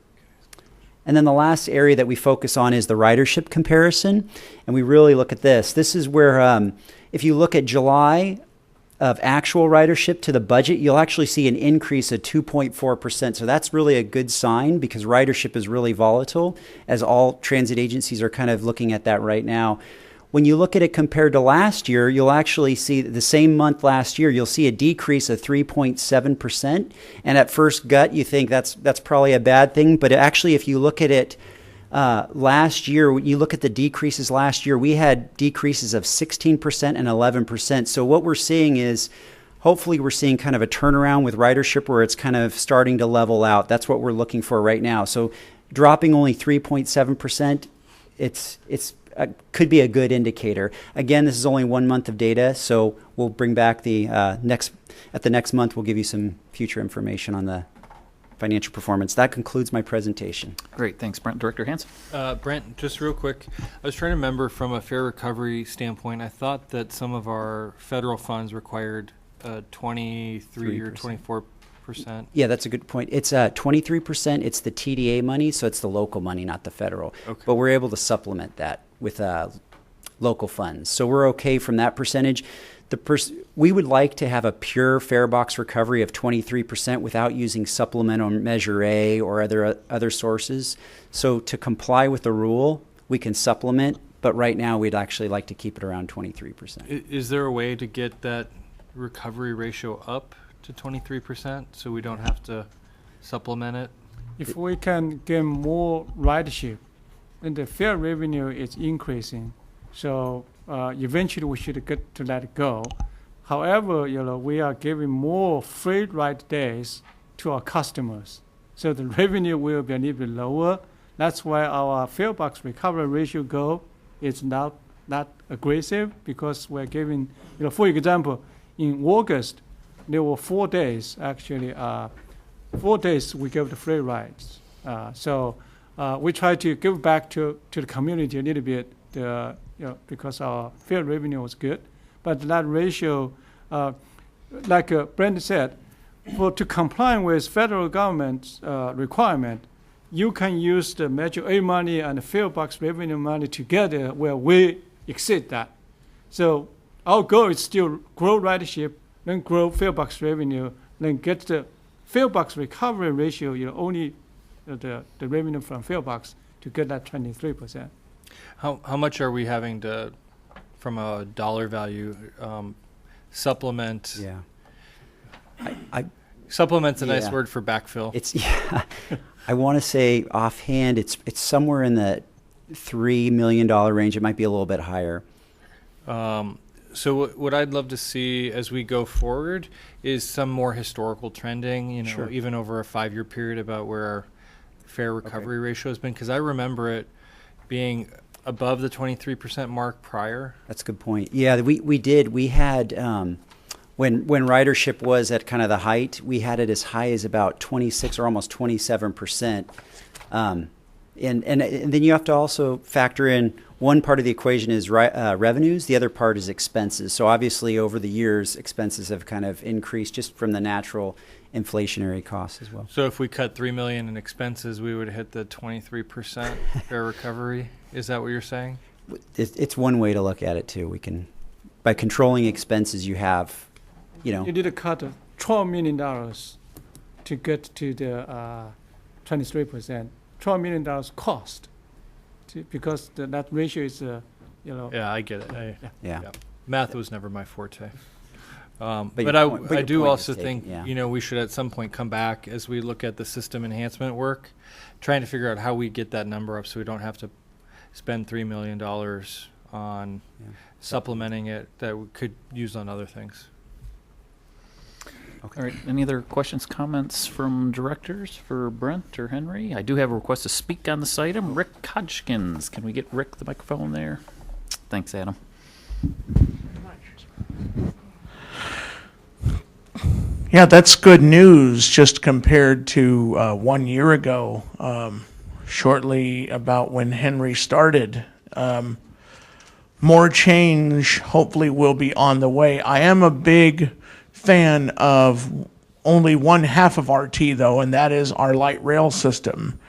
And then the last area that we focus on is the ridership comparison, and we really look at this. This is where, if you look at July of actual ridership to the budget, you'll actually see an increase of 2.4%. So that's really a good sign because ridership is really volatile, as all transit agencies are kind of looking at that right now. When you look at it compared to last year, you'll actually see the same month last year, you'll see a decrease of 3.7%. And at first gut, you think that's probably a bad thing. But actually, if you look at it last year, you look at the decreases last year, we had decreases of 16% and 11%. So what we're seeing is, hopefully we're seeing kind of a turnaround with ridership where it's kind of starting to level out. That's what we're looking for right now. So dropping only 3.7%, it's could be a good indicator. Again, this is only 1 month of data, so we'll bring back the next month, we'll give you some future information on the financial performance. That concludes my presentation. Great, thanks, Brent. Director Hanson. Brent, just real quick, I was trying to remember from a fare recovery standpoint, I thought that some of our federal funds required 23 or 24%. Yeah, that's a good point. It's 23%. It's the TDA money, so it's the local money, not the federal. Okay. But we're able to supplement that with local funds. So we're okay from that percentage. We would like to have a pure fare box recovery of 23% without using supplemental Measure A or other sources. So to comply with the rule, we can supplement, but right now we'd actually like to keep it around 23%. Is there a way to get that recovery ratio up to 23% so we don't have to supplement it? If we can get more ridership, then the fare revenue is increasing. So eventually we should get to let it go. However, we are giving more free ride days to our customers. So the revenue will be a little bit lower. That's why our fare box recovery ratio goal is not that aggressive because we're giving, for example, in August, there were 4 days, actually, 4 days we gave the free rides. So we try to give back to the community a little bit because our fare revenue was good. But that ratio, like Brent said, to comply with federal government's requirement, you can use the Measure A money and the fare box revenue money together where we exceed that. So our goal is still grow ridership, then grow fare box revenue, then get the fare box recovery ratio, only the revenue from fare box to get that 23%. How much are we having to, from a dollar value, supplement? Yeah. Supplement's a nice word for backfill. I want to say offhand, it's somewhere in the $3 million range. It might be a little bit higher. So what I'd love to see as we go forward is some more historical trending, Sure. even over a 5-year period about where our fare recovery ratio has been, because I remember it being above the 23% mark prior. That's a good point. Yeah, we did. We had, when ridership was at kind of the height, we had it as high as about 26 or almost 27%. And then you have to also factor in one part of the equation is revenues, the other part is expenses. So obviously over the years, expenses have kind of increased just from the natural inflationary costs as well. So if we cut $3 million in expenses, we would hit the 23% fare recovery. Is that what you're saying? it's one way to look at it too. We can, by controlling expenses, you have, You did cut $12 million to get to the 23%. $12 million cost because that ratio is, Yeah, I get it. Yeah. Math was never my forte. But your I do point also is taken, think, yeah. we should at some point come back as we look at the system enhancement work, trying to figure out how we get that number up so we don't have to spend $3 million on supplementing it that we could use on other things. All right. Any other questions, comments from directors for Brent or Henry? I do have a request to speak on this item. Rick Hodgkins. Can we get Rick the microphone there? Thanks, Adam. Yeah, that's good news just compared to 1 year ago, shortly about when Henry started. More change hopefully will be on the way. I am a big fan of only one half of RT though, and that is our light rail system,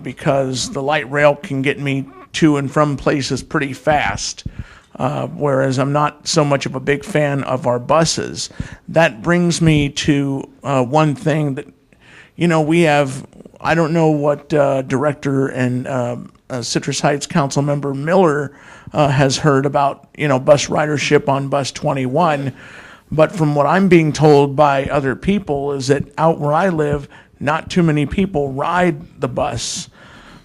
because the light rail can get me to and from places pretty fast. Whereas I'm not so much of a big fan of our buses. That brings me to one thing that, we have, I don't know what Director and Citrus Heights Council Member Miller has heard about, bus ridership on Bus 21. But from what I'm being told by other people is that out where I live, not too many people ride the bus.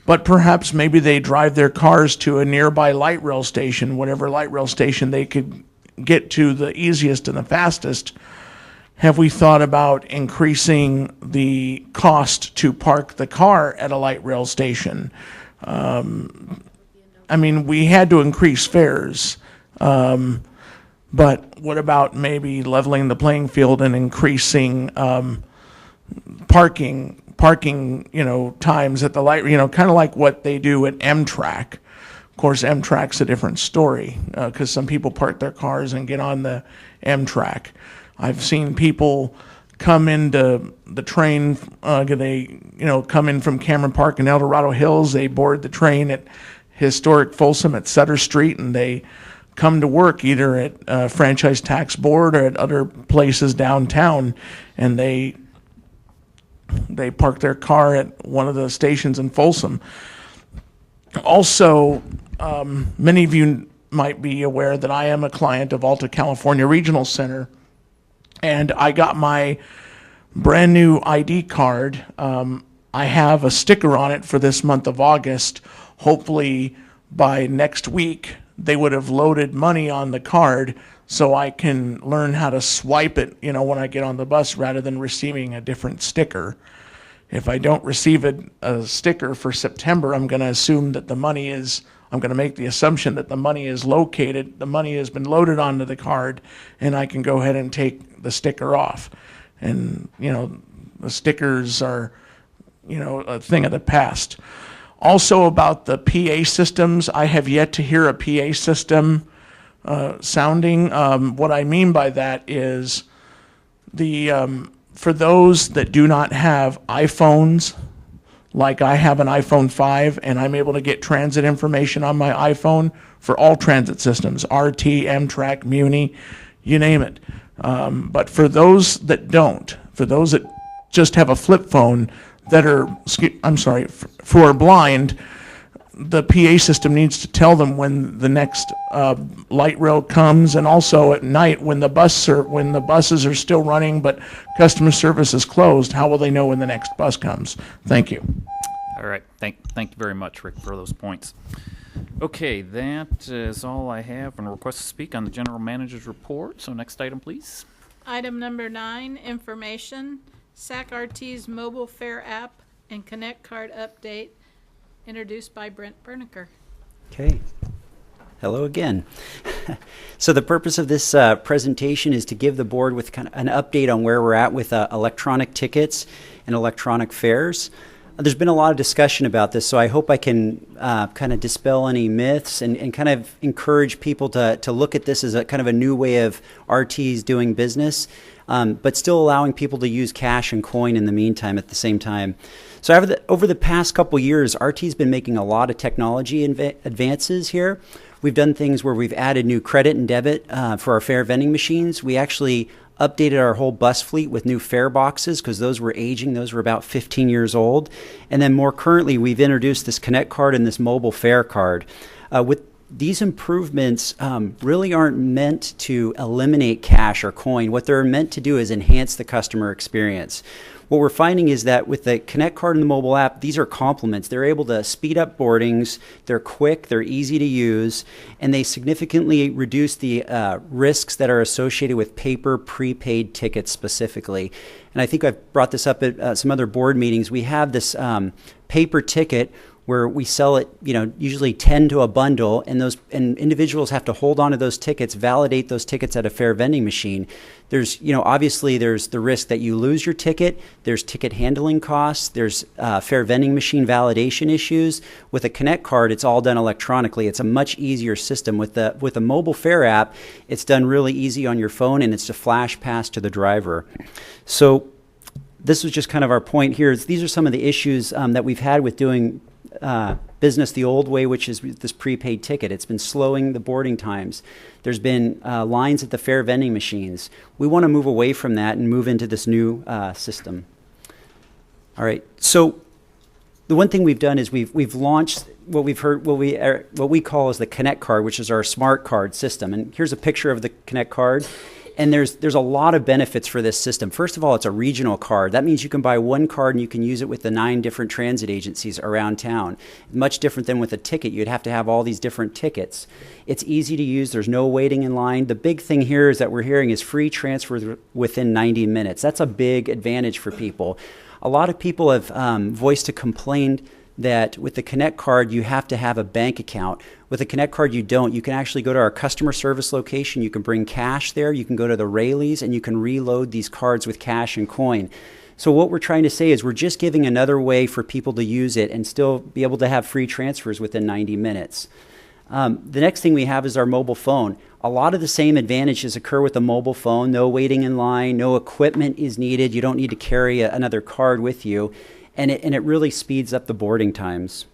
But perhaps maybe they drive their cars to a nearby light rail station, whatever light rail station they could get to the easiest and the fastest. Have we thought about increasing the cost to park the car at a light rail station? We had to increase fares. But what about maybe leveling the playing field and increasing parking, times at the light, kind of like what they do at Amtrak. Of course, Amtrak's a different story because some people park their cars and get on the Amtrak. I've seen people come into the train, they come in from Cameron Park and El Dorado Hills, they board the train at historic Folsom at Sutter Street, and they come to work either at Franchise Tax Board or at other places downtown, and they park their car at one of the stations in Folsom. Also, many of you might be aware that I am a client of Alta California Regional Center, and I got my brand new ID card. I have a sticker on it for this month of August. Hopefully by next week, they would have loaded money on the card so I can learn how to swipe it, when I get on the bus rather than receiving a different sticker. If I don't receive a sticker for September, I'm going to assume that I'm going to make the assumption that the money is located, the money has been loaded onto the card, and I can go ahead and take the sticker off. And, the stickers are, a thing of the past. Also about the PA systems, I have yet to hear a PA system sounding. What I mean by that is for those that do not have iPhones, like I have an iPhone 5 and I'm able to get transit information on my iPhone for all transit systems, RT, Amtrak, Muni, you name it. But for those that don't, for those that just have a flip phone that are, who are blind, the PA system needs to tell them when the next light rail comes, and also at night when the buses are still running but customer service is closed. How will they know when the next bus comes? Thank you. All right. Thank you very much, Rick, for those points. Okay, that is all I have on a request to speak on the general manager's report. So next item, please. Item number 9, information, SAC-RT's mobile fare app and Connect Card update, introduced by Brent Berniker. Okay. Hello again. So the purpose of this presentation is to give the board with kind of an update on where we're at with electronic tickets and electronic fares. There's been a lot of discussion about this, so I hope I can kind of dispel any myths and kind of encourage people to look at this as a kind of a new way of RTs doing business, but still allowing people to use cash and coin in the meantime at the same time. So over the past couple years, RT's been making a lot of technology advances here. We've done things where we've added new credit and debit for our fare vending machines. We actually updated our whole bus fleet with new fare boxes because those were aging. Those were about 15 years old. And then more currently, we've introduced this Connect card and this mobile fare card. With these improvements really aren't meant to eliminate cash or coin. What they're meant to do is enhance the customer experience. What we're finding is that with the Connect card and the mobile app, these are complements. They're able to speed up boardings, they're quick, they're easy to use, and they significantly reduce the risks that are associated with paper prepaid tickets specifically. And I think I've brought this up at some other board meetings. We have this paper ticket where we sell it, usually 10 to a bundle, and individuals have to hold on to those tickets, validate those tickets at a fare vending machine. There's, obviously there's the risk that you lose your ticket. There's ticket handling costs. There's fare vending machine validation issues. With a Connect card, it's all done electronically. It's a much easier system. With a mobile fare app, it's done really easy on your phone, and it's a flash pass to the driver. So this was just kind of our point here. These are some of the issues that we've had with doing business the old way, which is this prepaid ticket. It's been slowing the boarding times. There's been lines at the fare vending machines. We want to move away from that and move into this new system. All right. So the one thing we've done is we've launched what we call as the Connect card, which is our smart card system. And here's a picture of the Connect card. And there's a lot of benefits for this system. First of all, it's a regional card. That means you can buy one card and you can use it with the 9 different transit agencies around town. Much different than with a ticket. You'd have to have all these different tickets. It's easy to use. There's no waiting in line. The big thing here is that we're hearing is free transfers within 90 minutes. That's a big advantage for people. A lot of people have voiced a complaint that with the Connect card, you have to have a bank account. With a Connect card, you don't. You can actually go to our customer service location. You can bring cash there. You can go to the Rayleighs, and you can reload these cards with cash and coin. So what we're trying to say is we're just giving another way for people to use it and still be able to have free transfers within 90 minutes. The next thing we have is our mobile phone. A lot of the same advantages occur with a mobile phone. No waiting in line. No equipment is needed. You don't need to carry another card with you. And it really speeds up the boarding times.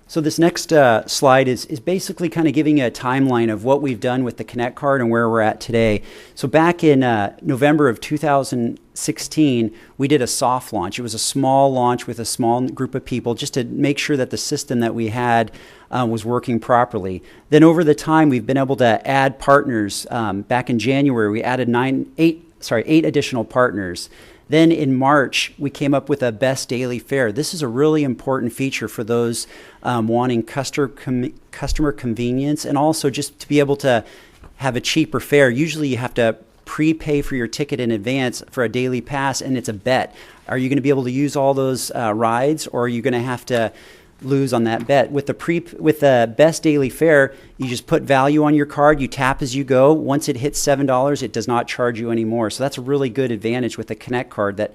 So this next slide is basically kind of giving you a timeline of what we've done with the Connect card and where we're at today. So back in November of 2016, we did a soft launch. It was a small launch with a small group of people just to make sure that the system that we had was working properly. Then over the time, we've been able to add partners. Back in January, we added 8 additional partners. Then in March, we came up with a best daily fare. This is a really important feature for those wanting customer convenience and also just to be able to have a cheaper fare. Usually you have to prepay for your ticket in advance for a daily pass, and it's a bet. Are you going to be able to use all those rides, or are you going to have to lose on that bet? With the best daily fare, you just put value on your card, you tap as you go. Once it hits $7, it does not charge you anymore. So that's a really good advantage with the Connect card that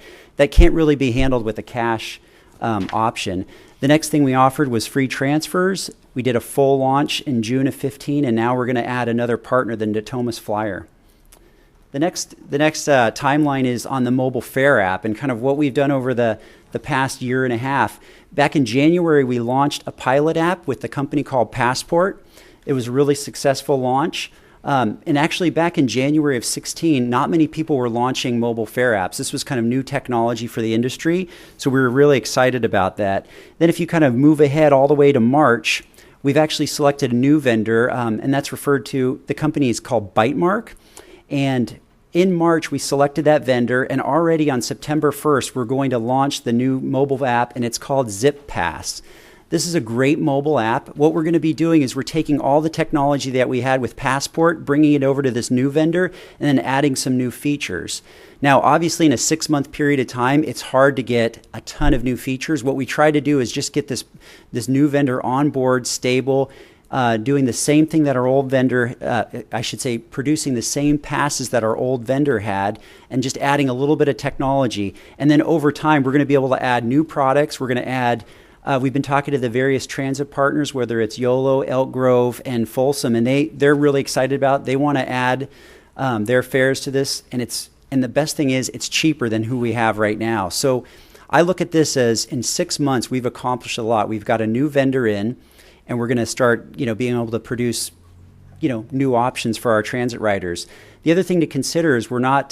can't really be handled with a cash option. The next thing we offered was free transfers. We did a full launch in June of 15, and now we're going to add another partner, the Natomas Flyer. The next timeline is on the mobile fare app and kind of what we've done over the past year and a half. Back in January, we launched a pilot app with a company called Passport. It was a really successful launch. And actually, back in January of 16, not many people were launching mobile fare apps. This was kind of new technology for the industry, so we were really excited about that. Then if you kind of move ahead all the way to March, we've actually selected a new vendor, and that's referred to, the company is called Bytemark. And in March, we selected that vendor, and already on September 1st, we're going to launch the new mobile app, and it's called Zip Pass. This is a great mobile app. What we're going to be doing is we're taking all the technology that we had with Passport, bringing it over to this new vendor, and then adding some new features. Now, obviously, in a 6-month period of time, it's hard to get a ton of new features. What we try to do is just get this new vendor on board, stable, doing the same thing that our old vendor, I should say, producing the same passes that our old vendor had, and just adding a little bit of technology. And then over time, we're going to be able to add new products. We're going to add, we've been talking to the various transit partners, whether it's YOLO, Elk Grove, and Folsom, and they're really excited about it. They want to add their fares to this, and the best thing is it's cheaper than who we have right now. So I look at this as in 6 months, we've accomplished a lot. We've got a new vendor in, and we're going to start, being able to produce, new options for our transit riders. The other thing to consider is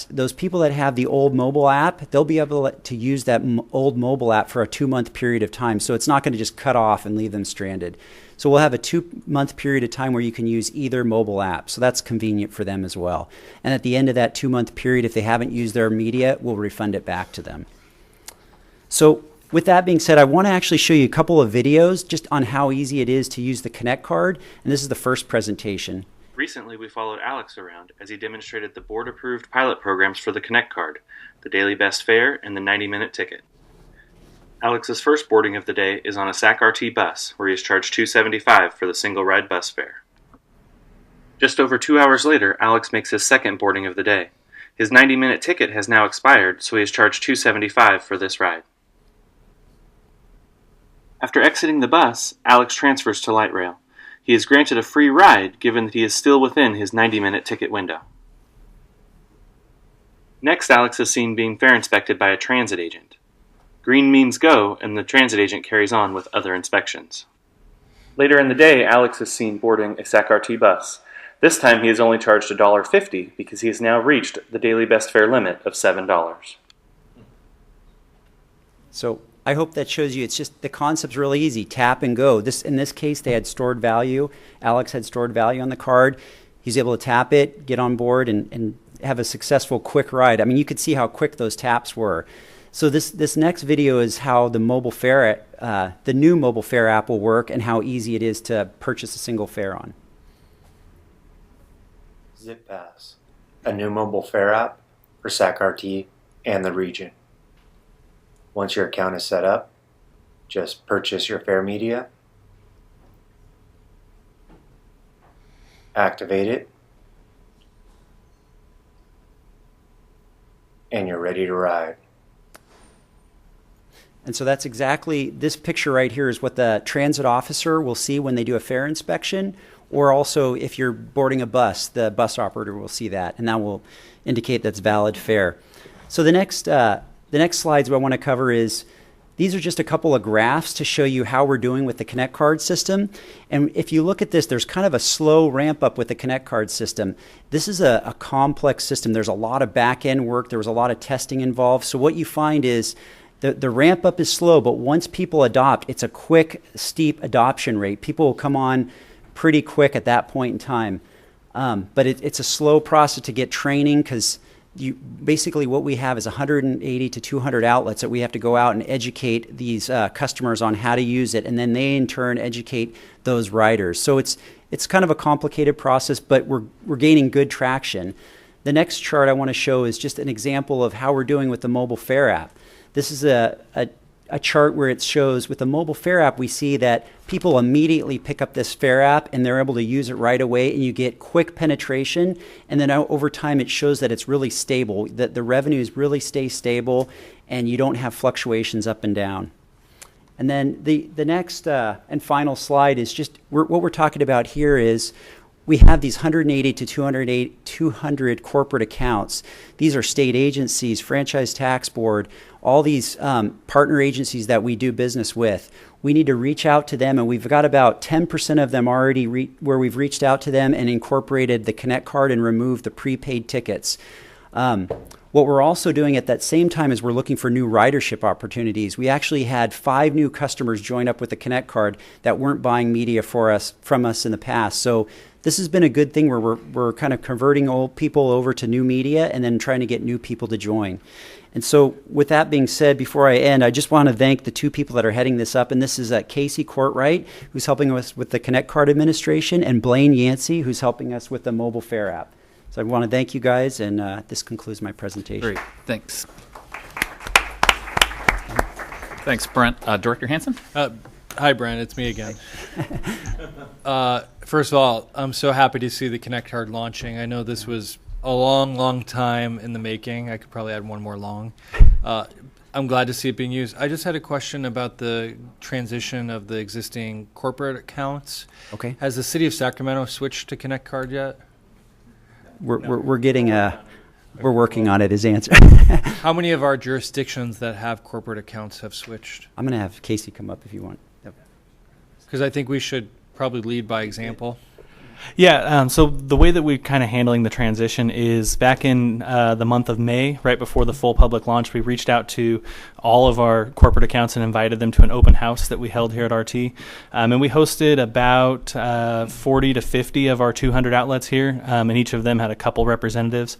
those people that have the old mobile app, they'll be able to use that old mobile app for a 2-month period of time. So it's not going to just cut off and leave them stranded. So we'll have a 2-month period of time where you can use either mobile app. So that's convenient for them as well. And at the end of that 2-month period, if they haven't used their media, we'll refund it back to them. So with that being said, I want to actually show you a couple of videos just on how easy it is to use the Connect card. And this is the first presentation. Recently, we followed Alex around as he demonstrated the board-approved pilot programs for the Connect card, the daily best fare, and the 90-minute ticket. Alex's first boarding of the day is on a SAC-RT bus, where he is charged $275 for the single-ride bus fare. Just over 2 hours later, Alex makes his second boarding of the day. His 90-minute ticket has now expired, so he is charged $275 for this ride. After exiting the bus, Alex transfers to light rail. He is granted a free ride, given that he is still within his 90-minute ticket window. Next, Alex is seen being fare inspected by a transit agent. Green means go, and the transit agent carries on with other inspections. Later in the day, Alex is seen boarding a SAC-RT bus. This time he is only charged $1.50 because he has now reached the daily best fare limit of $7. So I hope that shows you, it's just, the concept's really easy. Tap and go. In this case, they had stored value. Alex had stored value on the card. He's able to tap it, get on board, and have a successful quick ride. I mean, you could see how quick those taps were. So this next video is how the mobile fare, the new mobile fare app will work, and how easy it is to purchase a single fare on. ZipPass, a new mobile fare app for SAC-RT and the region. Once your account is set up, just purchase your fare media, activate it, and you're ready to ride. And so that's exactly, this picture right here is what the transit officer will see when they do a fare inspection, or also if you're boarding a bus, the bus operator will see that, and that will indicate that's valid fare. So the next slides I want to cover is, these are just a couple of graphs to show you how we're doing with the Connect card system. And if you look at this, there's kind of a slow ramp up with the Connect card system. This is a complex system. There's a lot of back end work. There was a lot of testing involved. So what you find is the ramp up is slow, but once people adopt, it's a quick, steep adoption rate. People will come on pretty quick at that point in time. But it's a slow process to get training, because basically what we have is 180 to 200 outlets that we have to go out and educate these customers on how to use it, and then they in turn educate those riders. So it's kind of a complicated process, but we're gaining good traction. The next chart I want to show is just an example of how we're doing with the mobile fare app. This is a chart where it shows with the mobile fare app, we see that people immediately pick up this fare app and they're able to use it right away, and you get quick penetration, and then over time it shows that it's really stable, that the revenues really stay stable and you don't have fluctuations up and down. And then the next and final slide is just what we're talking about here is we have these 180 to 200 corporate accounts. These are state agencies, franchise tax board, all these partner agencies that we do business with. We need to reach out to them, and we've got about 10% of them already where we've reached out to them and incorporated the Connect card and removed the prepaid tickets. What we're also doing at that same time is we're looking for new ridership opportunities. We actually had 5 new customers join up with the Connect card that weren't buying media from us in the past. So this has been a good thing where we're kind of converting old people over to new media and then trying to get new people to join. And so with that being said, before I end, I just want to thank the 2 people that are heading this up. And this is Casey Courtwright, who's helping us with the Connect card administration, and Blaine Yancey, who's helping us with the mobile fare app. So I want to thank you guys, and this concludes my presentation. Great, thanks. Thanks, Brent. Director Hansen? Hi, Brent. It's me again. First of all, I'm so happy to see the Connect card launching. I know this was a long, long time in the making. I could probably add one more long. I'm glad to see it being used. I just had a question about the transition of the existing corporate accounts. Okay. Has the city of Sacramento switched to Connect card yet? We're getting we're working on it, is the answer. How many of our jurisdictions that have corporate accounts have switched? I'm going to have Casey come up if you want. Because I think we should probably lead by example. Yeah, so the way that we're kind of handling the transition is back in the month of May, right before the full public launch, we reached out to all of our corporate accounts and invited them to an open house that we held here at RT. And we hosted about 40 to 50 of our 200 outlets here, and each of them had a couple representatives.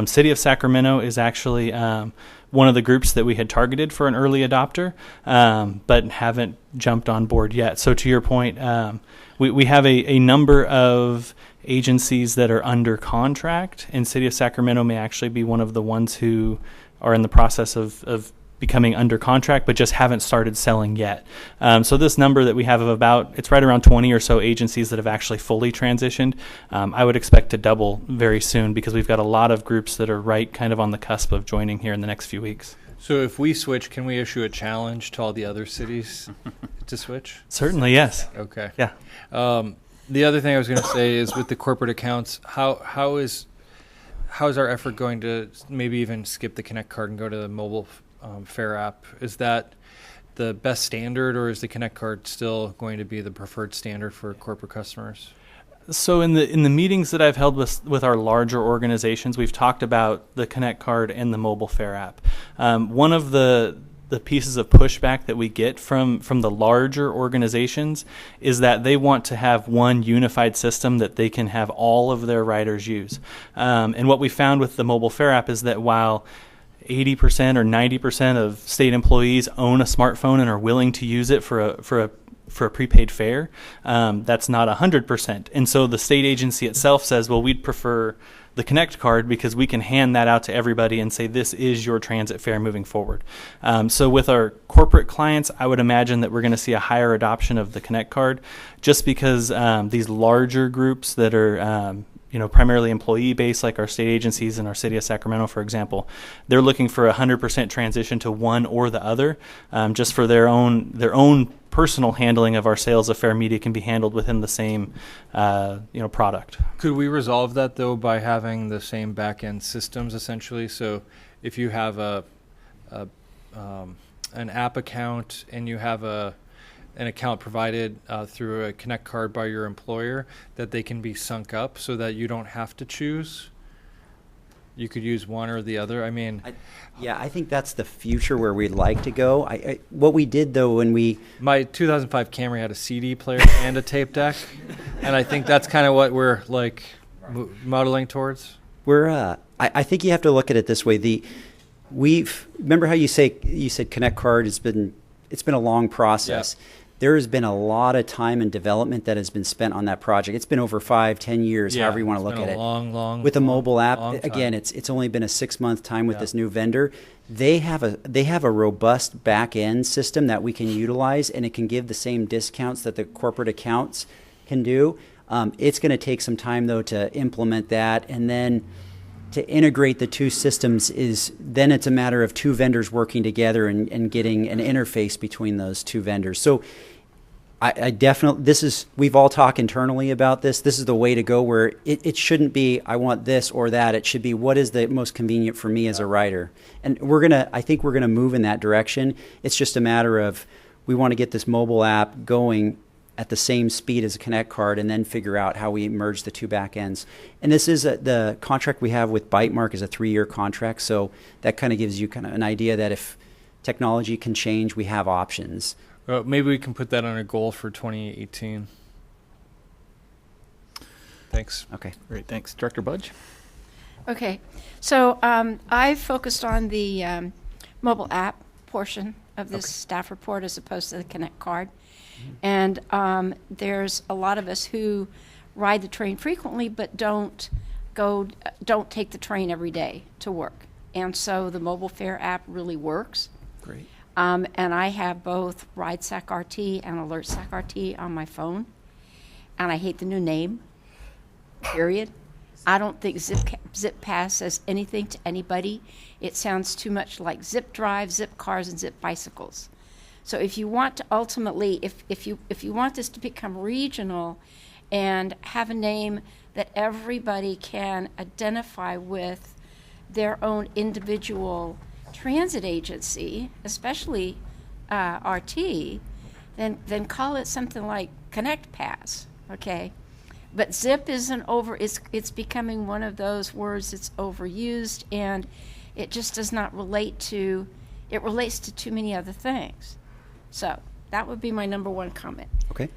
City of Sacramento is actually one of the groups that we had targeted for an early adopter, but haven't jumped on board yet. So to your point, we have a number of agencies that are under contract, and City of Sacramento may actually be one of the ones who are in the process of becoming under contract, but just haven't started selling yet. So this number that we have of it's right around 20 or so agencies that have actually fully transitioned. I would expect to double very soon because we've got a lot of groups that are right kind of on the cusp of joining here in the next few weeks. So if we switch, can we issue a challenge to all the other cities to switch? Certainly, yes. Okay. Yeah. The other thing I was going to say is with the corporate accounts, how is our effort going to maybe even skip the Connect card and go to the mobile Fare app? Is that the best standard, or is the Connect card still going to be the preferred standard for corporate customers? So in the meetings that I've held with our larger organizations, we've talked about the Connect card and the mobile Fare app. One of the pieces of pushback that we get from the larger organizations is that they want to have one unified system that they can have all of their riders use. And what we found with the mobile Fare app is that while 80% or 90% of state employees own a smartphone and are willing to use it for a prepaid fare, that's not 100%. And so the state agency itself says, well, we'd prefer the Connect card because we can hand that out to everybody and say this is your transit fare moving forward. So with our corporate clients, I would imagine that we're going to see a higher adoption of the Connect card just because these larger groups that are primarily employee-based, like our state agencies and our City of Sacramento, for example, they're looking for a 100% transition to one or the other, just for their own personal handling of our sales of fare media can be handled within the same product. Could we resolve that though by having the same back-end systems essentially? So if you have an app account and you have an account provided through a Connect card by your employer, that they can be sunk up so that you don't have to choose? You could use one or the other. I mean, I think that's the future where we'd like to go. What we did though when my 2005 Camry had a CD player and a tape deck, and I think that's kind of what we're like modeling towards. I think you have to look at it this way. Remember how you said Connect card it's been a long process. Yeah. There has been a lot of time and development that has been spent on that project. It's been over 5-10 years, however you want to look at it. With a mobile app, again, it's only been a 6-month time with this new vendor. They have a robust back end system that we can utilize, and it can give the same discounts that the corporate accounts can do. It's going to take some time though to implement that, and then to integrate the two systems then it's a matter of two vendors working together and getting an interface between those two vendors. So I definitely, we've all talked internally about this. This is the way to go, where it shouldn't be, I want this or that. It should be, what is the most convenient for me as a rider? And I think we're going to move in that direction. It's just a matter of, we want to get this mobile app going at the same speed as a Connect card and then figure out how we merge the two back ends. And this is the contract we have with Bytemark is a 3-year contract. So that kind of gives you kind of an idea that if technology can change, we have options. Well, maybe we can put that on a goal for 2018. Thanks. Okay. Great. Thanks. Director Budge? Okay. So I focused on the mobile app portion of this staff report as opposed to the Connect card. And there's a lot of us who ride the train frequently but don't take the train every day to work. And so the mobile fare app really works. Great. And I have both Ride Sac RT and Alert Sac RT on my phone. And I hate the new name, period. I don't think Zip Pass says anything to anybody. It sounds too much like Zip Drive, Zip Cars, and Zip Bicycles. So if you want to ultimately, if you want this to become regional and have a name that everybody can identify with their own individual transit agency, especially RT, then call it something like Connect Pass, okay? But Zip isn't it's becoming one of those words that's overused, and it just does not relate to, it relates to too many other things. So that would be my number one comment. Okay.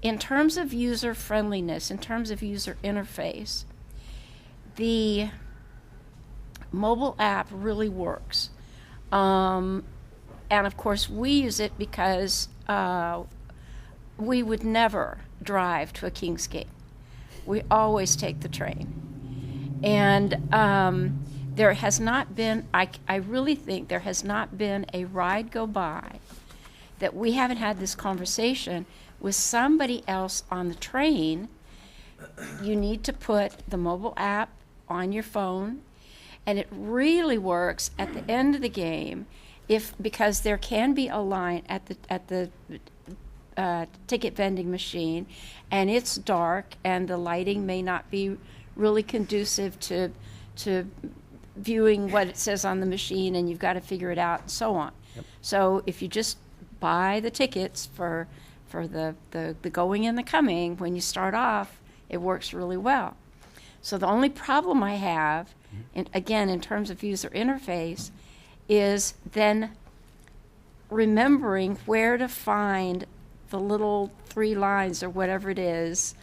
In terms of user friendliness, in terms of user interface, the mobile app really works. And of course, we use it because we would never drive to a King's Gate. We always take the train. And there has not been, I really think there has not been a ride go by that we haven't had this conversation with somebody else on the train. You need to put the mobile app on your phone, and it really works at the end of the game, because there can be a line at the ticket vending machine, and it's dark, and the lighting may not be really conducive to viewing what it says on the machine, and you've got to figure it out, and so on. Yep. So if you just buy the tickets for the going and the coming, when you start off, it works really well. So the only problem I have, and again, in terms of user interface, is then remembering where to find the little 3 lines or whatever it is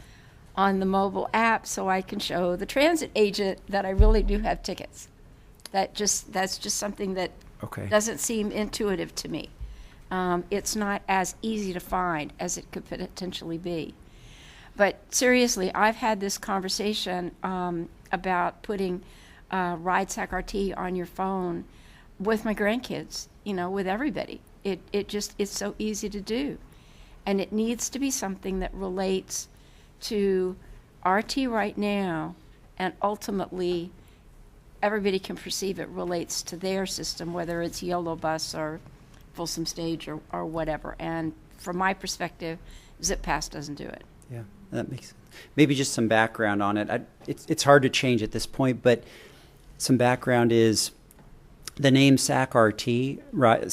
on the mobile app so I can show the transit agent that I really do have tickets. That's just something that doesn't seem intuitive to me. It's not as easy to find as it could potentially be. But seriously, I've had this conversation about putting Ride Sac RT on your phone with my grandkids, with everybody. It's so easy to do. And it needs to be something that relates to RT right now, and ultimately everybody can perceive it relates to their system, whether it's YOLO Bus or Folsom Stage or whatever. And from my perspective, Zip Pass doesn't do it. Yeah, that makes sense. Maybe just some background on it. It's hard to change at this point, but some background is the name Sac RT Ride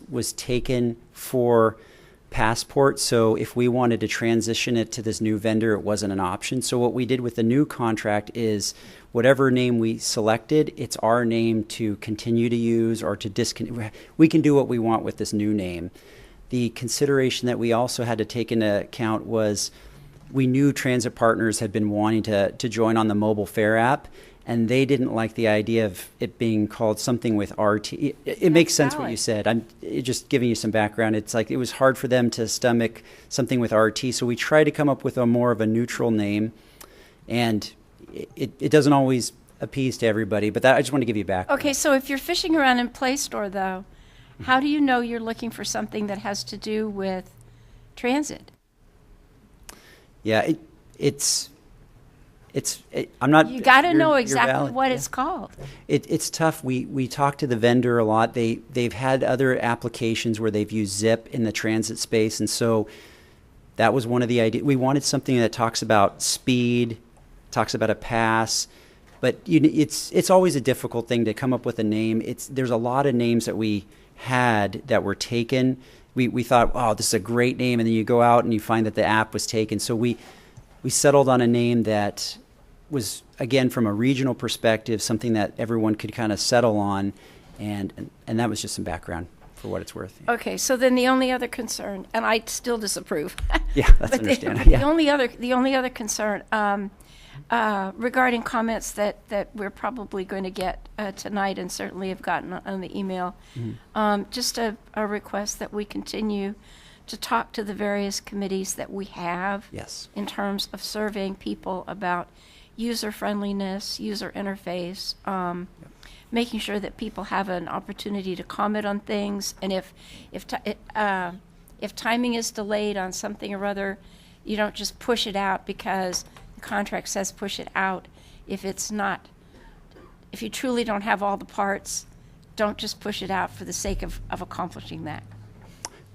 was taken for Passport. So if we wanted to transition it to this new vendor, it wasn't an option. So what we did with the new contract is whatever name we selected, it's our name to continue to use or to discontinue. We can do what we want with this new name. The consideration that we also had to take into account was we knew transit partners had been wanting to join on the mobile fare app, and they didn't like the idea of it being called something with RT. It makes sense what you said. I'm just giving you some background. It's like it was hard for them to stomach something with RT, so we tried to come up with a more of a neutral name, and it doesn't always appease to everybody, but I just want to give you background. Okay, so if you're fishing around in Play Store, though, how do you know you're looking for something that has to do with transit? Yeah, I'm not. You got to know you're exactly valid. what Yeah. it's called. It's tough. We talk to the vendor a lot. They've had other applications where they've used Zip in the transit space, and so that was one of the ideas. We wanted something that talks about speed, talks about a pass, but it's always a difficult thing to come up with a name. There's a lot of names that we had that were taken. We thought, oh, this is a great name, and then you go out and you find that the app was taken. So we settled on a name that was, again, from a regional perspective, something that everyone could kind of settle on, and that was just some background for what it's worth. Okay, so then the only other concern, and I still disapprove. Yeah, that's understandable. The only other concern regarding comments that we're probably going to get tonight, and certainly have gotten on the email, just a request that we continue to talk to the various committees that we have in terms of surveying people about user friendliness, user interface, making sure that people have an opportunity to comment on things, and if timing is delayed on something or other, you don't just push it out because the contract says push it out. If you truly don't have all the parts, don't just push it out for the sake of accomplishing that.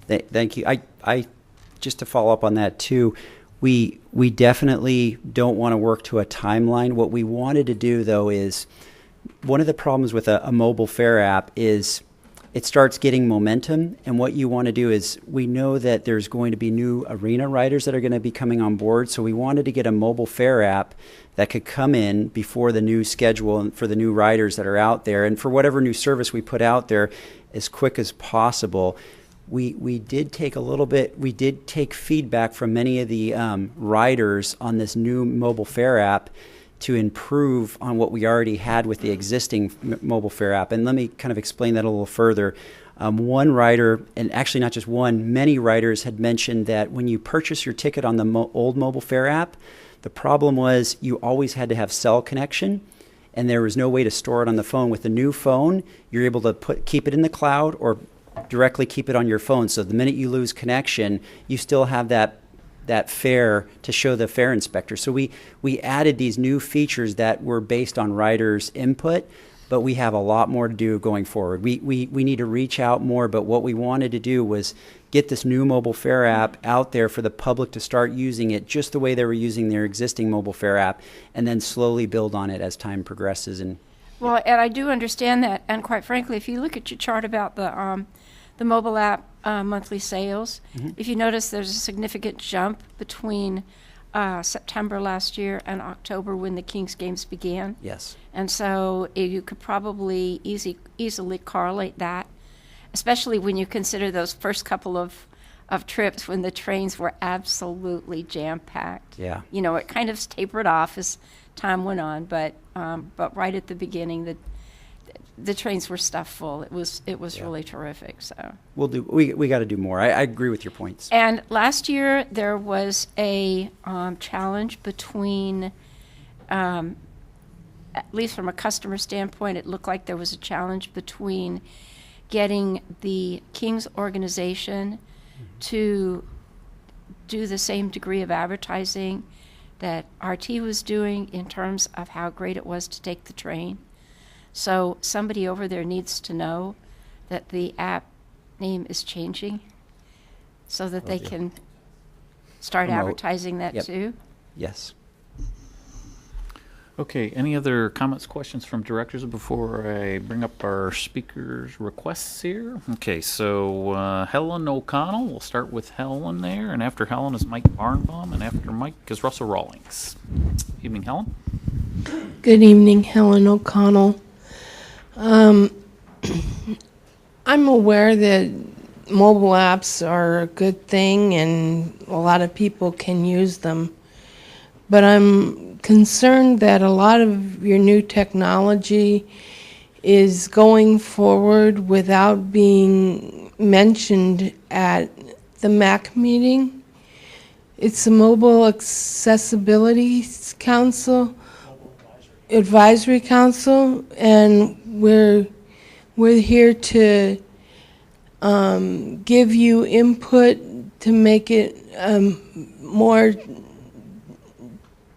Thank you. I just to follow up on that too, we definitely don't want to work to a timeline. What we wanted to do though is, one of the problems with a mobile fare app is it starts getting momentum, and what you want to do is, we know that there's going to be new arena riders that are going to be coming on board, so we wanted to get a mobile fare app that could come in before the new schedule and for the new riders that are out there, and for whatever new service we put out there as quick as possible. We did take feedback from many of the riders on this new mobile fare app to improve on what we already had with the existing mobile fare app. And let me kind of explain that a little further. One rider, and actually not just one, many riders had mentioned that when you purchase your ticket on the old mobile fare app, the problem was you always had to have cell connection, and there was no way to store it on the phone. With the new phone, you're able to keep it in the cloud or directly keep it on your phone. So the minute you lose connection, you still have that fare to show the fare inspector. So we added these new features that were based on riders' input, but we have a lot more to do going forward. We need to reach out more, but what we wanted to do was get this new mobile fare app out there for the public to start using it just the way they were using their existing mobile fare app, and then slowly build on it as time progresses. Well, and I do understand that, and quite frankly, if you look at your chart about the mobile app monthly sales, if you notice there's a significant jump between September last year and October when the Kings games began. Yes. And so you could probably easily correlate that, especially when you consider those first couple of trips when the trains were absolutely jam-packed. Yeah. You know, it kind of tapered off as time went on, but right at the beginning, the trains were stuffed full. It was really terrific. So we got to do more. I agree with your points. And last year there was a challenge between, at least from a customer standpoint, it looked like there was a challenge between getting the Kings organization to do the same degree of advertising that RT was doing in terms of how great it was to take the train. So somebody over there needs to know that the app name is changing so that they can start advertising that too. Yes. Okay, any other comments, questions from directors before I bring up our speakers' requests here? Okay, so Helen O'Connell, we'll start with Helen there, and after Helen is Mike Barnbaum, and after Mike is Russell Rawlings. Evening, Helen. Good evening, Helen O'Connell. I'm aware that mobile apps are a good thing and a lot of people can use them, but I'm concerned that a lot of your new technology is going forward without being mentioned at the MAC meeting. It's the Mobile Accessibility Council, Advisory Council, and we're here to give you input to make it more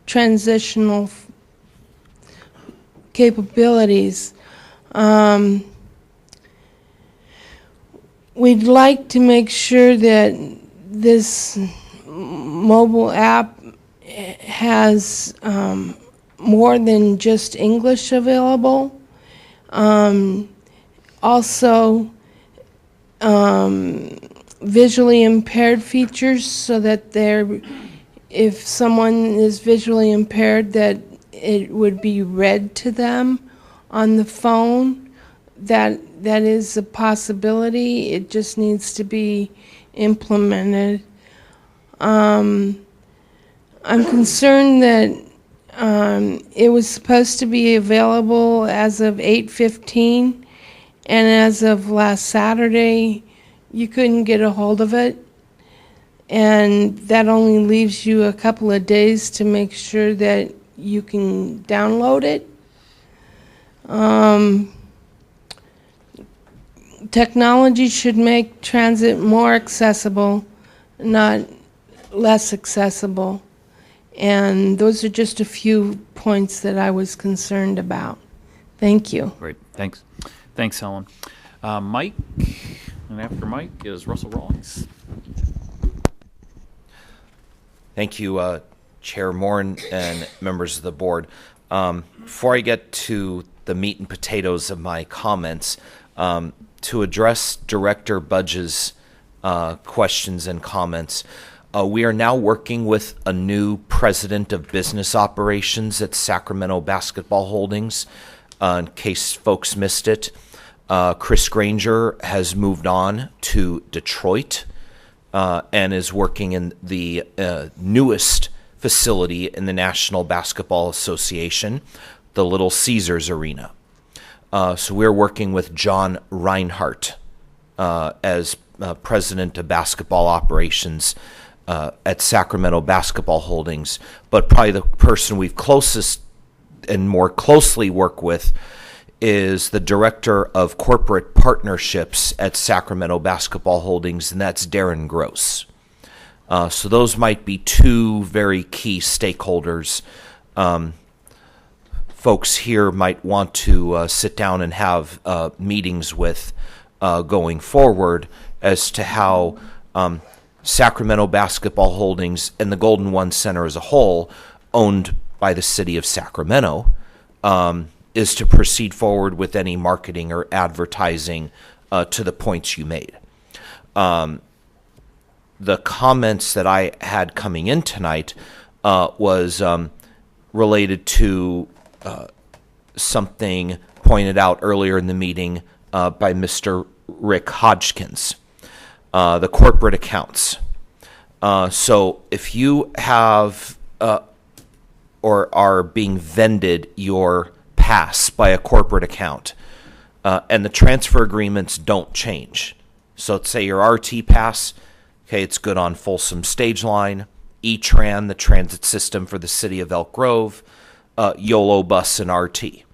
transitional capabilities. We'd like to make sure that this mobile app has more than just English available. Also, visually impaired features so that if someone is visually impaired, that it would be read to them on the phone. That is a possibility. It just needs to be implemented. I'm concerned that it was supposed to be available as of 8:15, and as of last Saturday, you couldn't get a hold of it. And that only leaves you a couple of days to make sure that you can download it. technology should make transit more accessible, not less accessible. And those are just a few points that I was concerned about. Thank you. Great, thanks. Thanks, Helen. Mike, and after Mike is Russell Rawlings. Thank you, Chair Moran and members of the board. Before I get to the meat and potatoes of my comments, to address Director Budge's questions and comments, we are now working with a new president of business operations at Sacramento Basketball Holdings. In case folks missed it, Chris Granger has moved on to Detroit and is working in the newest facility in the National Basketball Association, the Little Caesars Arena. So we're working with John Reinhart as president of basketball operations at Sacramento Basketball Holdings. But probably the person we've closest and more closely work with is the director of corporate partnerships at Sacramento Basketball Holdings, and that's Darren Gross. So those might be two very key stakeholders folks here might want to sit down and have meetings with going forward as to how Sacramento Basketball Holdings and the Golden One Center as a whole, owned by the city of Sacramento, is to proceed forward with any marketing or advertising to the points you made. The comments that I had coming in tonight was related to something pointed out earlier in the meeting by Mr. Rick Hodgkins, the corporate accounts. So if you have or are being vended your pass by a corporate account and the transfer agreements don't change, so let's say your RT pass, okay, it's good on Folsom Stage Line, E-Tran, the transit system for the city of Elk Grove, YOLO Bus, and RT.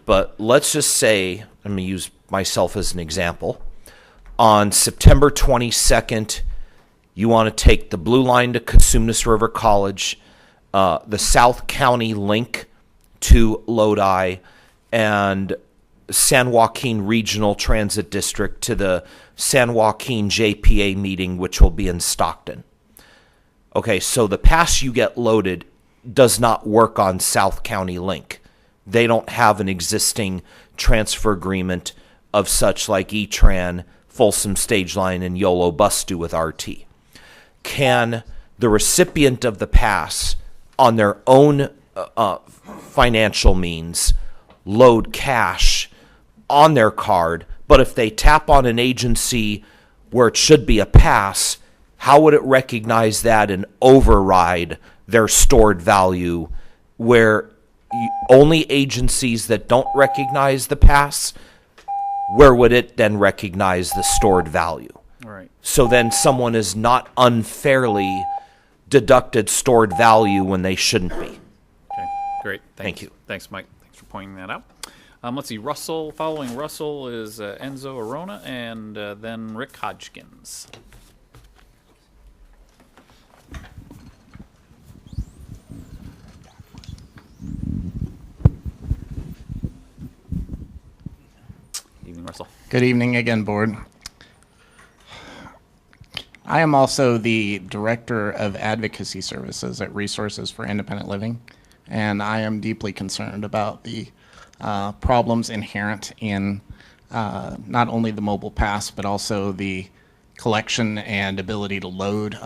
But let's just say, I'm going to use myself as an example. On September 22nd, you want to take the Blue Line to Cosumnes River College, the South County Link to Lodi, and San Joaquin Regional Transit District to the San Joaquin JPA meeting, which will be in Stockton. Okay, so the pass you get loaded does not work on South County Link. They don't have an existing transfer agreement of such like E-Tran, Folsom Stage Line, and YOLO Bus do with RT. Can the recipient of the pass on their own financial means load cash on their card, but if they tap on an agency where it should be a pass, how would it recognize that and override their stored value, where only agencies that don't recognize the pass, where would it then recognize the stored value? Right. So then someone is not unfairly deducted stored value when they shouldn't be. Okay, great. Thank you. Thanks, Mike. Thanks for pointing that out. Let's see, Russell, following Russell is Enzo Arona, and then Rick Hodgkins. Evening, Russell. Good evening again, board. I am also the Director of Advocacy Services at Resources for Independent Living, and I am deeply concerned about the problems inherent in not only the mobile pass, but also the collection and ability to load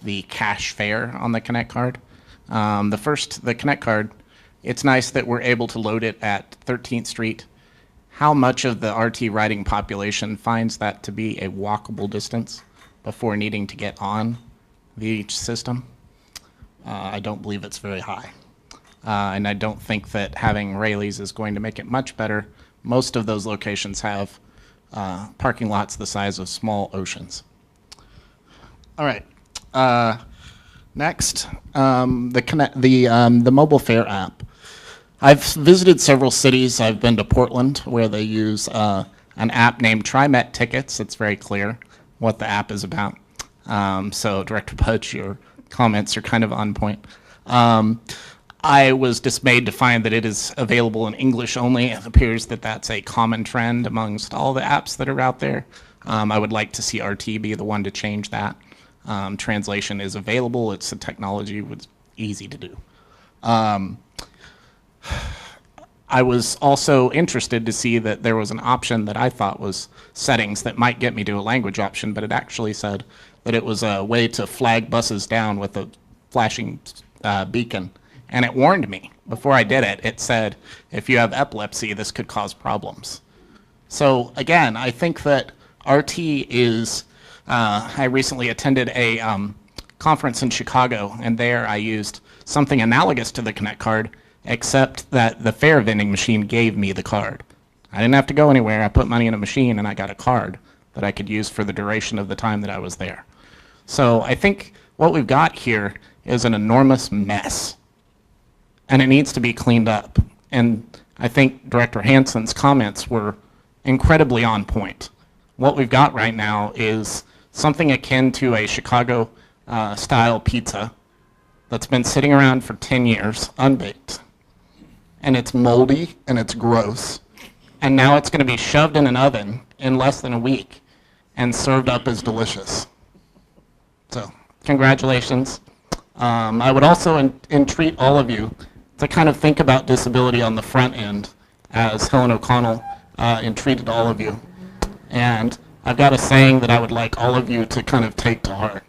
the cash fare on the Connect card. The Connect card, it's nice that we're able to load it at 13th Street. How much of the RT riding population finds that to be a walkable distance before needing to get on the system? I don't believe it's very high. And I don't think that having Rayleigh's is going to make it much better. Most of those locations have parking lots the size of small oceans. All right. Next, the mobile fare app. I've visited several cities. I've been to Portland, where they use a an app named TriMet Tickets. It's very clear what the app is about. So Director Pudge, your comments are kind of on point. I was dismayed to find that it is available in English only. It appears that that's a common trend amongst all the apps that are out there. I would like to see RT be the one to change that. Translation is available. It's a technology that's easy to do. I was also interested to see that there was an option that I thought was settings that might get me to a language option, but it actually said that it was a way to flag buses down with a flashing beacon. And it warned me before I did it. It said, if you have epilepsy, this could cause problems. So again, I think that RT is, I recently attended a conference in Chicago, and there I used something analogous to the Connect card, except that the fare vending machine gave me the card. I didn't have to go anywhere. I put money in a machine and I got a card that I could use for the duration of the time that I was there. So I think what we've got here is an enormous mess, and it needs to be cleaned up. And I think Director Hansen's comments were incredibly on point. What we've got right now is something akin to a Chicago style pizza that's been sitting around for 10 years, unbaked. And it's moldy and it's gross. And now it's going to be shoved in an oven in less than a week and served up as delicious. So, congratulations. I would also entreat all of you to kind of think about disability on the front end, as Helen O'Connell entreated all of you. And I've got a saying that I would like all of you to kind of take to heart.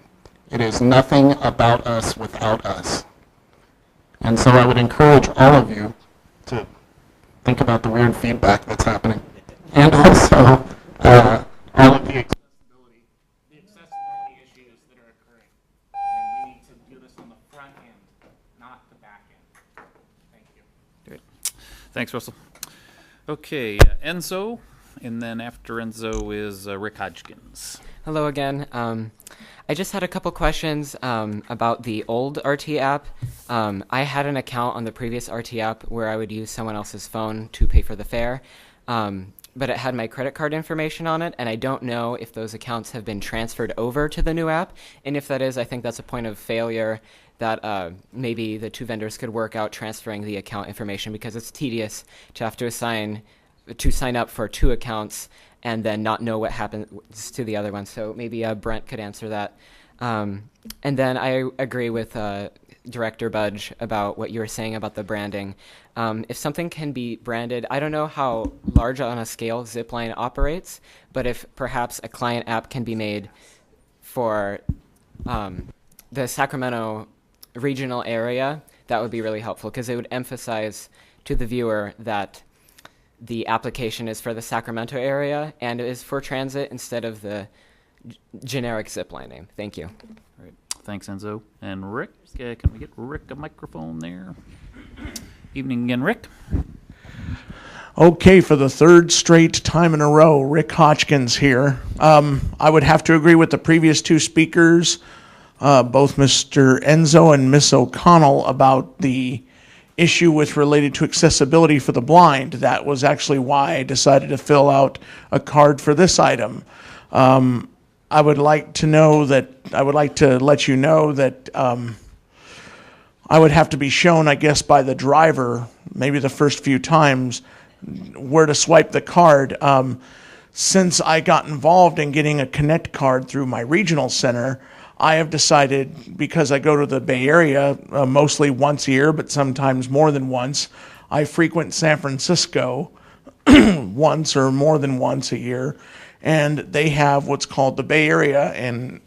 It is nothing about us without us. And so I would encourage all of you to think about the weird feedback that's happening. And also all of the accessibility issues that are occurring. And we need to do this on the front end, not the back end. Thank you. Great. Thanks, Russell. Okay, Enzo, and then after Enzo is Rick Hodgkins. Hello again. I just had a couple questions about the old RT app. I had an account on the previous RT app where I would use someone else's phone to pay for the fare, but it had my credit card information on it, and I don't know if those accounts have been transferred over to the new app. And if that is, I think that's a point of failure that maybe the two vendors could work out transferring the account information, because it's tedious to have to sign up for two accounts and then not know what happens to the other one. So maybe Brent could answer that. And then I agree with Director Budge about what you were saying about the branding. If something can be branded, I don't know how large on a scale Zipline operates, but if perhaps a client app can be made for the Sacramento regional area, that would be really helpful, because it would emphasize to the viewer that the application is for the Sacramento area and is for transit instead of the generic Zipline name. Thank you. All right. Thanks, Enzo. And Rick, can we get Rick a microphone there? Evening again, Rick. Okay, for the third straight time in a row, Rick Hodgkins here. I would have to agree with the previous two speakers, both Mr. Enzo and Ms. O'Connell, about the issue related to accessibility for the blind. That was actually why I decided to fill out a card for this item. I would like to let you know that I would have to be shown, I guess, by the driver, maybe the first few times, where to swipe the card. Since I got involved in getting a Connect card through my regional center, I have decided, because I go to the Bay Area mostly once a year, but sometimes more than once, I frequent San Francisco once or more than once a year, and they have what's called the Bay Area, and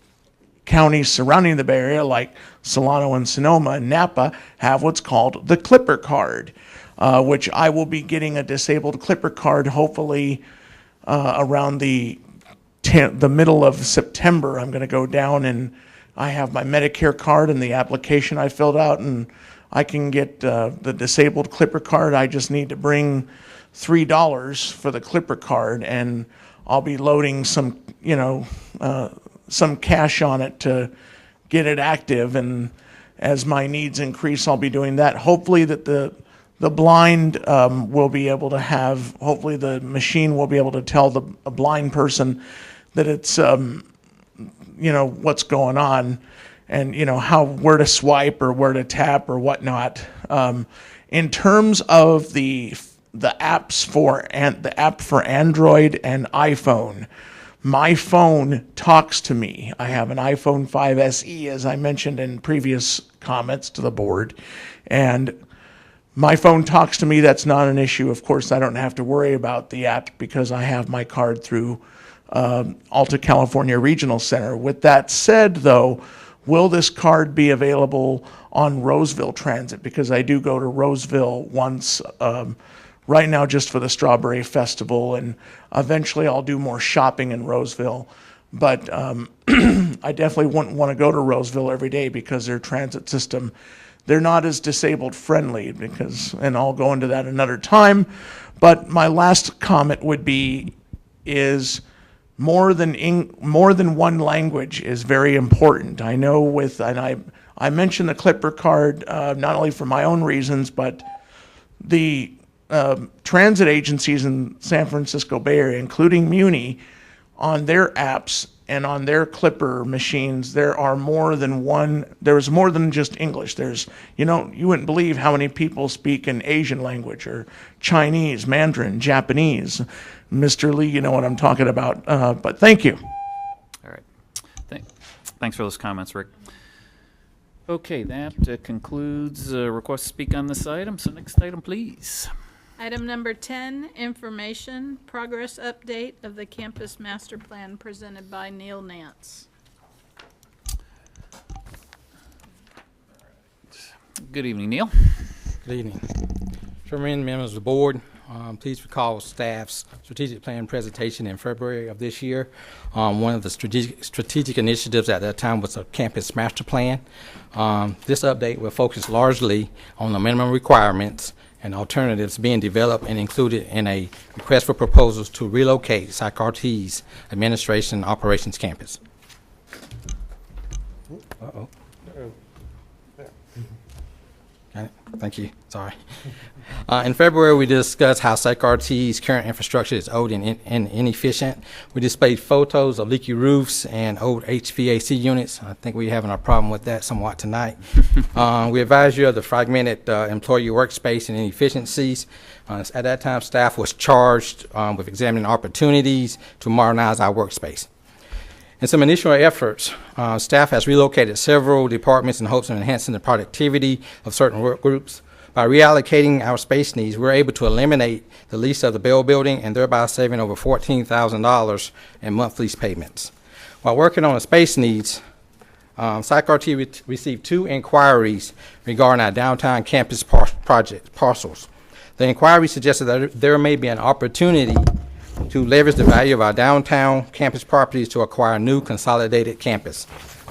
counties surrounding the Bay Area like Solano and Sonoma and Napa have what's called the Clipper card, which I will be getting a disabled Clipper card hopefully around the middle of September. I'm going to go down and I have my Medicare card and the application I filled out, and I can get the disabled Clipper card. I just need to bring $3 for the Clipper card, and I'll be loading some cash on it to get it active. And as my needs increase, I'll be doing that. Hopefully that the the blind will be able to have, hopefully the machine will be able to tell a blind person that it's, what's going on and, where to swipe or where to tap or whatnot. In terms of the apps the app for Android and iPhone, my phone talks to me. I have an iPhone 5 SE, as I mentioned in previous comments to the board, and my phone talks to me. That's not an issue. Of course, I don't have to worry about the app because I have my card through Alta California Regional Center. With that said, though, will this card be available on Roseville Transit? Because I do go to Roseville once right now just for the Strawberry Festival, and eventually I'll do more shopping in Roseville. But I definitely wouldn't want to go to Roseville every day because their transit system, they're not as disabled friendly and I'll go into that another time. But my last comment would be is more than one language is very important. I know I mentioned the Clipper card not only for my own reasons, but the transit agencies in San Francisco Bay Area, including Muni, on their apps and on their Clipper machines, there's more than just English. You wouldn't believe how many people speak an Asian language or Chinese, Mandarin, Japanese. Mr. Lee, you know what I'm talking about. But thank you. All right. Thanks for those comments, Rick. Okay, that concludes request to speak on this item. So next item, please. Item number 10, information, progress update of the campus master plan presented by Neil Nance. Good evening, Neil. Good evening. Chairman, members of the board, please recall staff's strategic plan presentation in February of this year. One of the strategic initiatives at that time was a campus master plan. This update will focus largely on the minimum requirements and alternatives being developed and included in a request for proposals to relocate SACRT's Administration Operations Campus. Uh-oh. Got it. Thank you. Sorry. In February, we discussed how SACRT's current infrastructure is old and inefficient. We displayed photos of leaky roofs and old HVAC units. I think we're having a problem with that somewhat tonight. We advised you of the fragmented employee workspace and inefficiencies. At that time, staff was charged with examining opportunities to modernize our workspace. In some initial efforts, staff has relocated several departments in hopes of enhancing the productivity of certain work groups. By reallocating our space needs, we're able to eliminate the lease of the Bell Building and thereby saving over $14,000 in monthly payments. While working on the space needs, SACRT received 2 inquiries regarding our downtown campus project parcels. The inquiry suggested that there may be an opportunity to leverage the value of our downtown campus properties to acquire a new consolidated campus.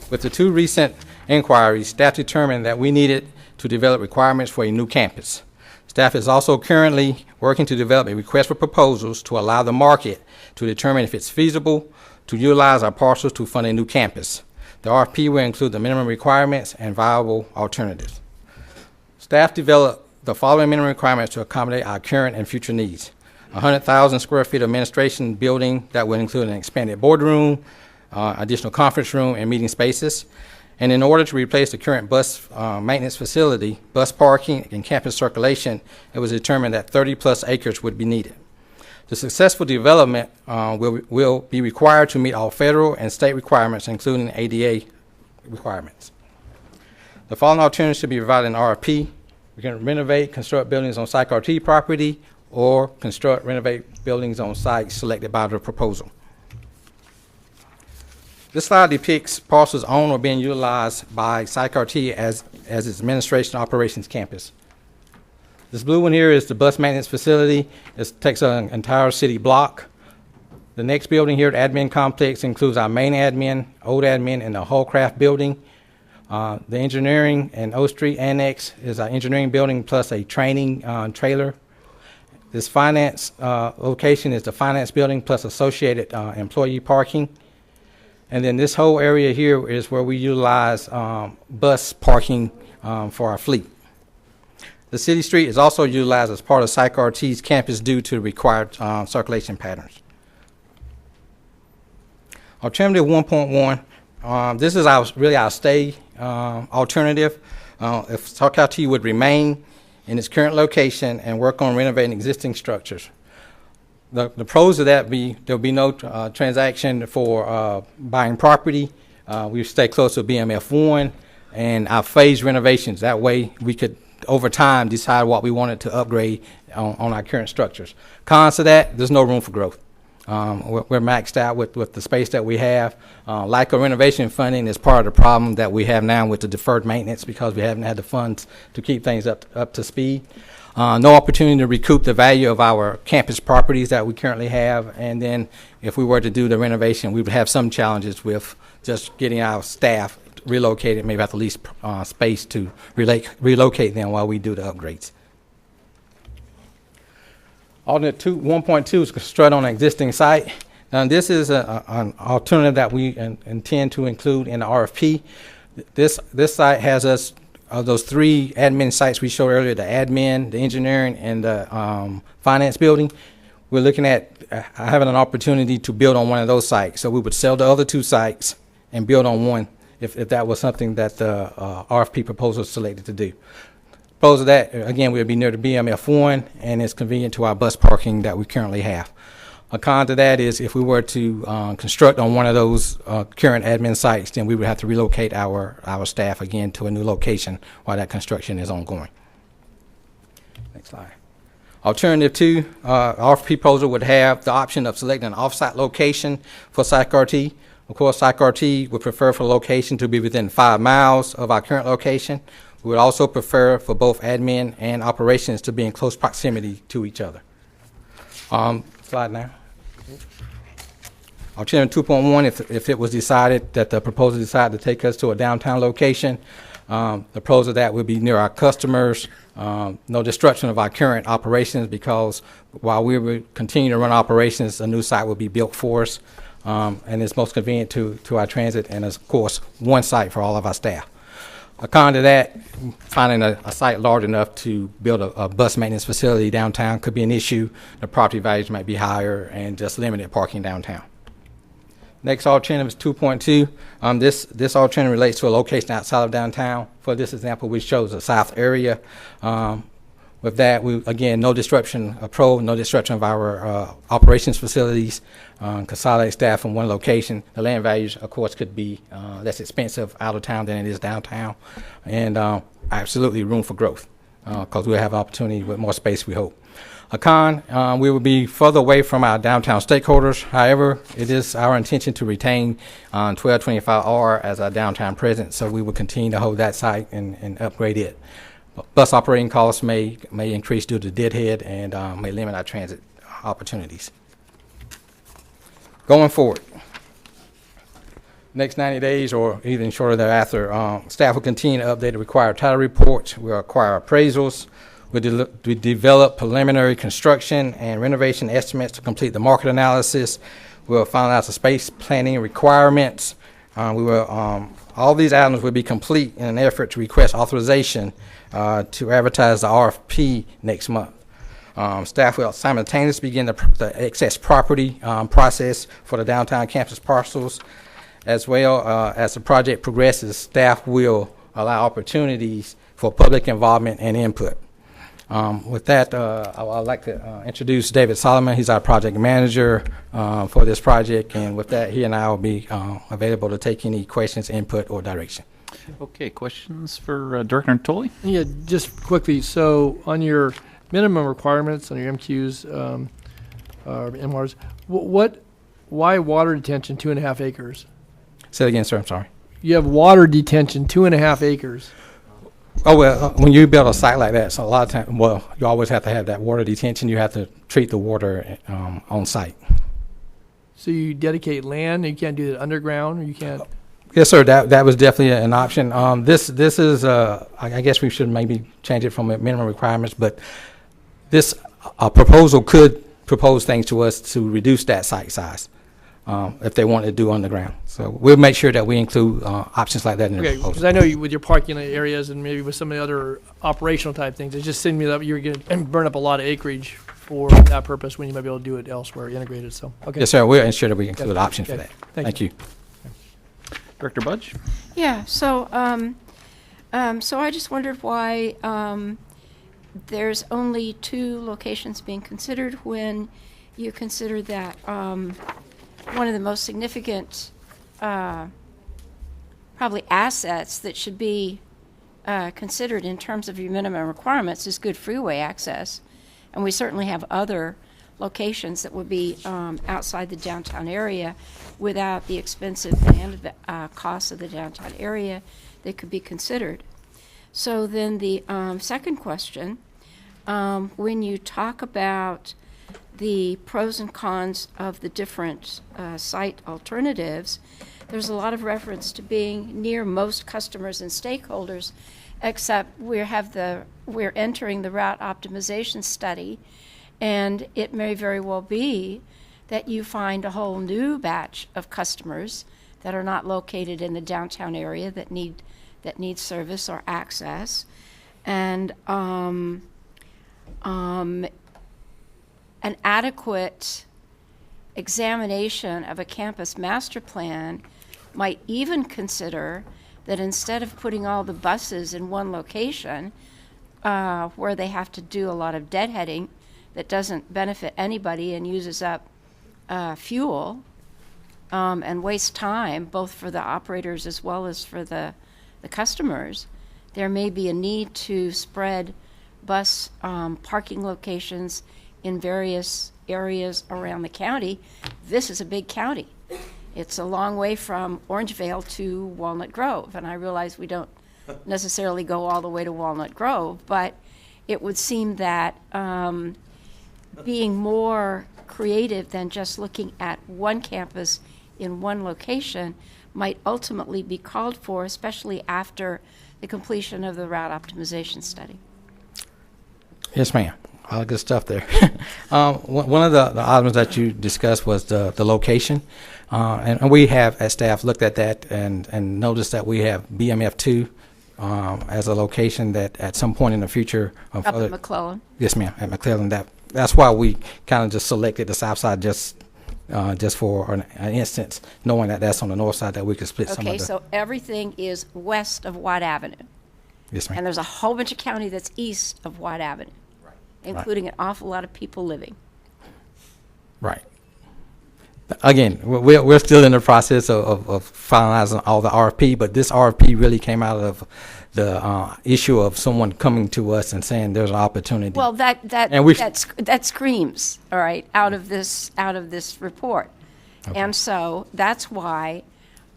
With the 2 recent inquiries, staff determined that we needed to develop requirements for a new campus. Staff is also currently working to develop a request for proposals to allow the market to determine if it's feasible to utilize our parcels to fund a new campus. The RFP will include the minimum requirements and viable alternatives. Staff developed the following minimum requirements to accommodate our current and future needs. 100,000 square feet of administration building that would include an expanded boardroom, additional conference room, and meeting spaces. And in order to replace the current bus maintenance facility, bus parking, and campus circulation, it was determined that 30-plus acres would be needed. The successful development will be required to meet all federal and state requirements, including ADA requirements. The following alternatives should be provided in RFP. We can renovate, construct buildings on SACRT property, or construct, renovate buildings on sites selected by the proposal. This slide depicts parcels owned or being utilized by SACRT as its administration operations campus. This blue one here is the bus maintenance facility. It takes an entire city block. The next building here, the admin complex, includes our main admin, old admin, and the Hullcraft building. The engineering and O Street Annex is our engineering building plus a training trailer. This finance location is the finance building plus associated employee parking. And then this whole area here is where we utilize bus parking for our fleet. The city street is also utilized as part of PsychRT's campus due to required circulation patterns. Alternative 1.1, this is really our stay alternative. If PsychRT would remain in its current location and work on renovating existing structures. The pros of that there'll be no transaction for buying property. We stay close to BMF1 and our phased renovations. That way we could, over time, decide what we wanted to upgrade on our current structures. Cons to that, there's no room for growth. We're maxed out with the space that we have. Lack of renovation funding is part of the problem that we have now with the deferred maintenance because we haven't had the funds to keep things up to speed. No opportunity to recoup the value of our campus properties that we currently have. And then if we were to do the renovation, we would have some challenges with just getting our staff relocated, maybe have to lease space to relocate them while we do the upgrades. Alternate 1.2 is construct on an existing site. Now this is an alternative that we intend to include in the RFP. This site has us those 3 admin sites we showed earlier, the admin, the engineering, and the finance building. We're looking at having an opportunity to build on one of those sites. So we would sell the other 2 sites and build on one if that was something that the RFP proposal selected to do. Pros of that, again, we would be near the BMF1, and it's convenient to our bus parking that we currently have. A con to that is if we were to construct on one of those current admin sites, then we would have to relocate our staff again to a new location while that construction is ongoing. Next slide. Alternative 2, RFP proposal would have the option of selecting an off-site location for PsychRT. Of course, PsychRT would prefer for the location to be within 5 miles of our current location. We would also prefer for both admin and operations to be in close proximity to each other. Slide now. Alternative 2.1, if it was decided that the proposal decided to take us to a downtown location, the pros of that would be near our customers, no destruction of our current operations because while we would continue to run operations, a new site would be built for us, and it's most convenient to our transit and, of course, one site for all of our staff. A con to that, finding a site large enough to build a bus maintenance facility downtown could be an issue. The property values might be higher and just limited parking downtown. Next alternative is 2.2. This alternative relates to a location outside of downtown. For this example, we chose the south area. With that, again, no disruption of our operations facilities, consolidate staff from one location. The land values, of course, could be less expensive out of town than it is downtown, and absolutely room for growth because we'll have opportunity with more space, we hope. A con, we will be further away from our downtown stakeholders. However, it is our intention to retain 1225R as our downtown presence, so we will continue to hold that site and upgrade it. Bus operating costs may increase due to deadhead and may limit our transit opportunities. Going forward, next 90 days or even shorter thereafter, staff will continue to update the required title reports. We'll acquire appraisals. We develop preliminary construction and renovation estimates to complete the market analysis. We'll finalize the space planning requirements. All these items will be complete in an effort to request authorization to advertise the RFP next month. Staff will simultaneously begin the excess property process for the downtown campus parcels. As well as the project progresses, staff will allow opportunities for public involvement and input. With that, I'd like to introduce David Solomon. He's our project manager for this project, and with that, he and I will be available to take any questions, input, or direction. Okay, questions for Director Natoli? Yeah, just quickly. So on your minimum requirements, on your MQs, or MRs, why water detention 2.5 acres? Say it again, sir. I'm sorry. You have water detention 2.5 acres. Oh, well, when you build a site like that, so a lot of times, well, you always have to have that water detention. You have to treat the water on site. So you dedicate land, and you can't do that underground, or you can't? Yes, sir. That was definitely an option. This is, I guess we should maybe change it from minimum requirements, but this proposal could propose things to us to reduce that site size. if they want to do underground. So we'll make sure that we include options like that in the Okay, proposal. because I know you, with your parking areas and maybe with some of the other operational type things, it just seemed to me that you're going to burn up a lot of acreage for that purpose when you might be able to do it elsewhere, integrated, so, okay. Yes, sir. We'll ensure that we include options for Okay. that. Thank you. Director Budge? Yeah, so I just wondered why there's only 2 locations being considered when you consider that one of the most significant probably assets that should be considered in terms of your minimum requirements is good freeway access. And we certainly have other locations that would be outside the downtown area without the expensive and costs of the downtown area that could be considered. So then the second question, when you talk about the pros and cons of the different site alternatives, there's a lot of reference to being near most customers and stakeholders, except we're entering the route optimization study, and it may very well be that you find a whole new batch of customers that are not located in the downtown area that need service or access, and an adequate examination of a campus master plan might even consider that instead of putting all the buses in one location where they have to do a lot of deadheading that doesn't benefit anybody and uses up fuel and wastes time both for the operators as well as for the customers, there may be a need to spread bus parking locations in various areas around the county. This is a big county. It's a long way from Orangevale to Walnut Grove, and I realize we don't necessarily go all the way to Walnut Grove, but it would seem that being more creative than just looking at one campus in one location might ultimately be called for, especially after the completion of the route optimization study. Yes, ma'am. All good stuff there. One of the items that you discussed was the location. And we have, as staff, looked at that and noticed that we have BMF2 as a location that at some point in the future of Up at McClellan. Yes, ma'am, at McClellan. That's why we kind of just selected the south side just for an instance, knowing that that's on the north side that we could split some of the... Okay, so everything is west of Watt Avenue. Yes, ma'am. And there's a whole bunch of county that's east of Watt Avenue, including an awful lot of people living. Right. Again, we're still in the process of finalizing all the RFP, but this RFP really came out of the issue of someone coming to us and saying there's an opportunity. Well, that screams, all right, out of this report. Okay. And so that's why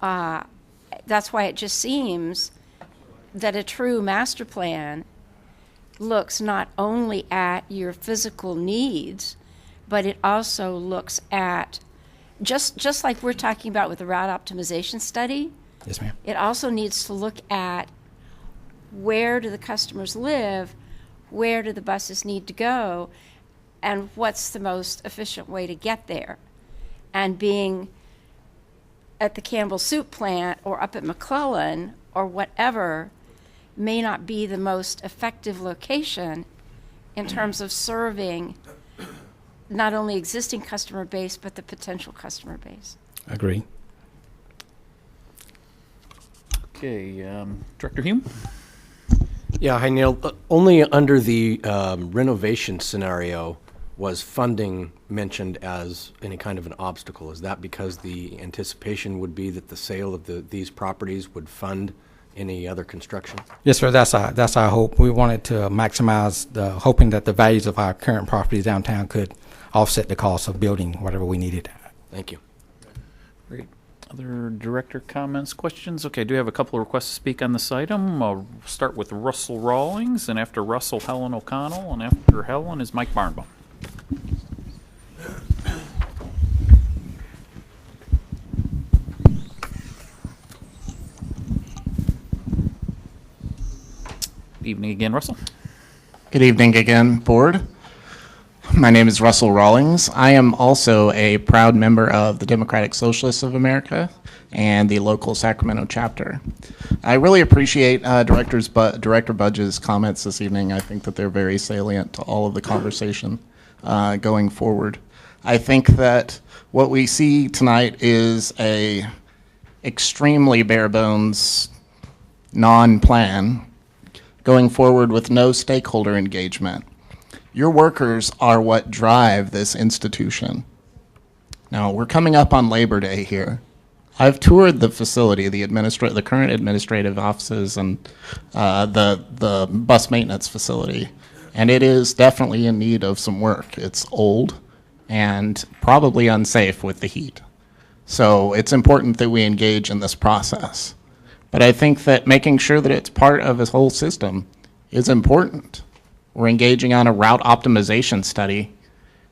it just seems that a true master plan looks not only at your physical needs, but it also looks at, just like we're talking about with the route optimization study. Yes, ma'am. It also needs to look at where do the customers live, where do the buses need to go, and what's the most efficient way to get there. And being at the Campbell Soup Plant or up at McClellan or whatever may not be the most effective location in terms of serving not only existing customer base, but the potential customer base. Agree. Okay, Director Hume? Yeah, hi Neil. Only under the renovation scenario was funding mentioned as any kind of an obstacle. Is that because the anticipation would be that the sale of these properties would fund any other construction? Yes, sir. That's our hope. We wanted to maximize hoping that the values of our current properties downtown could offset the cost of building whatever we needed. Thank you. Great. Other director comments, questions? Okay, do we have a couple of requests to speak on this item? I'll start with Russell Rawlings, and after Russell, Helen O'Connell, and after Helen is Mike Barnbaum. Good evening again, Russell. Good evening again, board. My name is Russell Rawlings. I am also a proud member of the Democratic Socialists of America and the local Sacramento chapter. I really appreciate Director Budge's comments this evening. I think that they're very salient to all of the conversation going forward. I think that what we see tonight is a extremely bare bones non-plan going forward with no stakeholder engagement. Your workers are what drive this institution. Now, we're coming up on Labor Day here. I've toured the facility, the current administrative offices and the bus maintenance facility, and it is definitely in need of some work. It's old and probably unsafe with the heat. So it's important that we engage in this process. But I think that making sure that it's part of this whole system is important. We're engaging on a route optimization study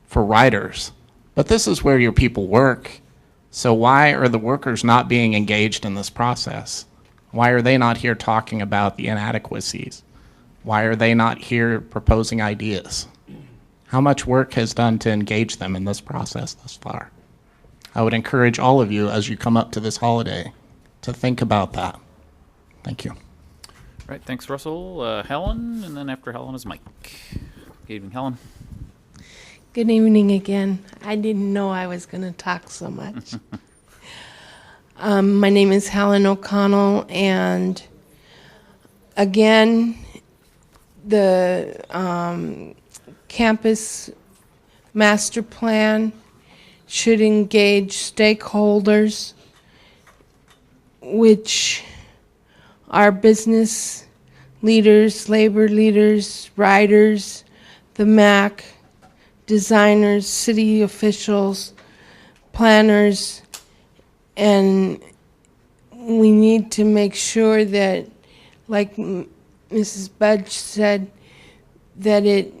for riders. But this is where your people work. So why are the workers not being engaged in this process? Why are they not here talking about the inadequacies? Why are they not here proposing ideas? How much work has done to engage them in this process thus far? I would encourage all of you as you come up to this holiday to think about that. Thank you. All right, thanks, Russell. Helen, and then after Helen is Mike. Good evening, Helen. Good evening again. I didn't know I was going to talk so much. My name is Helen O'Connell, and again, the campus master plan should engage stakeholders, which are business leaders, labor leaders, riders, the MAC, designers, city officials, planners, and we need to make sure that, like Mrs. Budge said, that it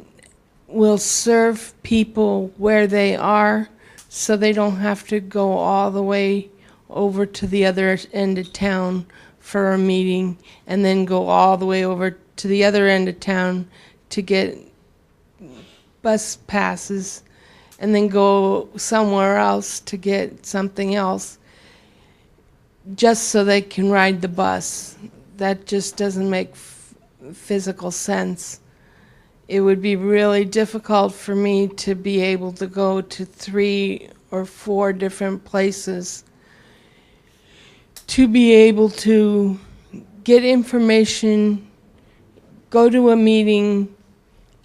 will serve people where they are so they don't have to go all the way over to the other end of town for a meeting and then go all the way over to the other end of town to get bus passes and then go somewhere else to get something else just so they can ride the bus. That just doesn't make physical sense. It would be really difficult for me to be able to go to 3 or 4 different places to be able to get information, go to a meeting,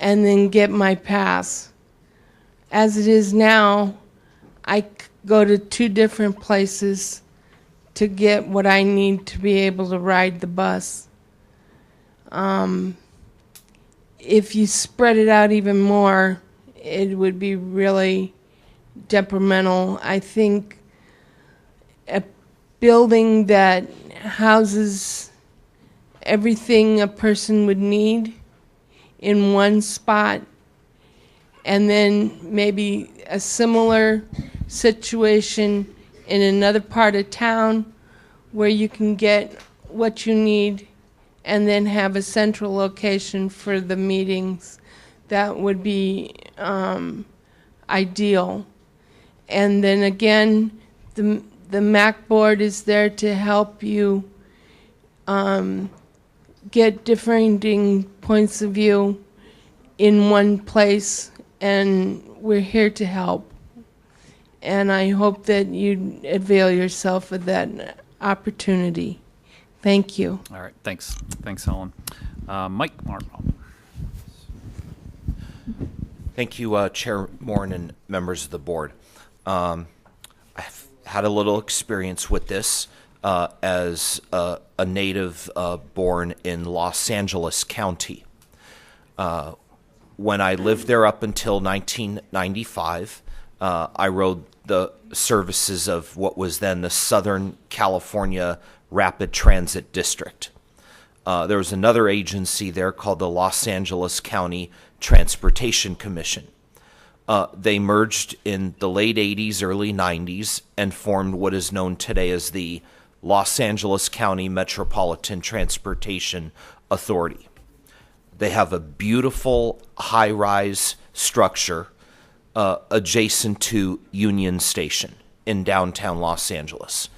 and then get my pass. As it is now, I go to 2 different places to get what I need to be able to ride the bus. If you spread it out even more, it would be really detrimental. I think a building that houses everything a person would need in one spot, and then maybe a similar situation in another part of town where you can get what you need and then have a central location for the meetings. That would be ideal. And then again, the MAC board is there to help you get differing points of view in one place, and we're here to help. And I hope that you avail yourself of that opportunity. Thank you. All right, thanks. Thanks, Helen. Mike Martell. Thank you, Chair Morin and members of the board. I've had a little experience with this as a native born in Los Angeles County. When I lived there up until 1995, I rode the services of what was then the Southern California Rapid Transit District. There was another agency there called the Los Angeles County Transportation Commission. They merged in the late 80s, early 90s, and formed what is known today as the Los Angeles County Metropolitan Transportation Authority. They have a beautiful high-rise structure adjacent to Union Station in downtown Los Angeles.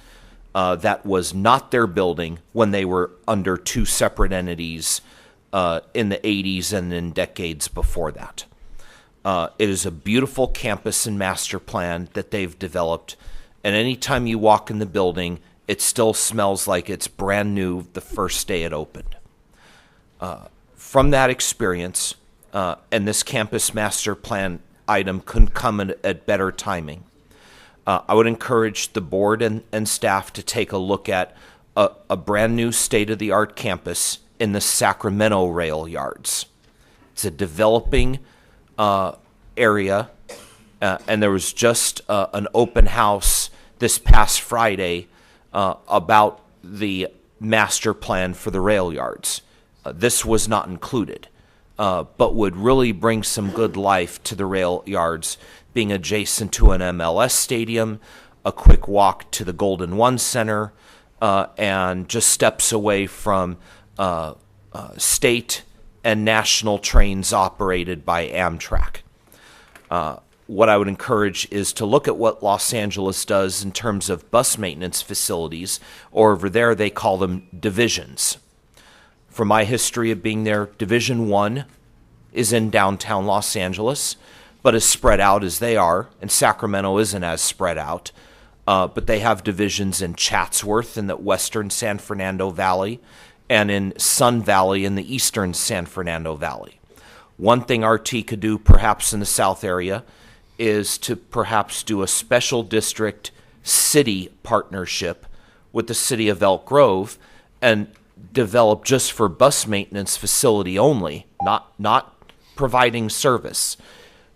That was not their building when they were under two separate entities in the 80s and in decades before that. It is a beautiful campus and master plan that they've developed, and anytime you walk in the building, it still smells like it's brand new the first day it opened. From that experience, and this campus master plan item couldn't come at better timing, I would encourage the board and staff to take a look at a brand new state-of-the-art campus in the Sacramento rail yards. It's a developing area, and there was just an open house this past Friday about the master plan for the rail yards. This was not included, but would really bring some good life to the rail yards, being adjacent to an MLS stadium, a quick walk to the Golden One Center, and just steps away from state and national trains operated by Amtrak. What I would encourage is to look at what Los Angeles does in terms of bus maintenance facilities, or over there they call them divisions. From my history of being there, Division 1 is in downtown Los Angeles, but as spread out as they are, and Sacramento isn't as spread out, but they have divisions in Chatsworth in the western San Fernando Valley, and in Sun Valley in the eastern San Fernando Valley. One thing RT could do perhaps in the south area is to perhaps do a special district city partnership with the city of Elk Grove and develop just for bus maintenance facility only, not providing service,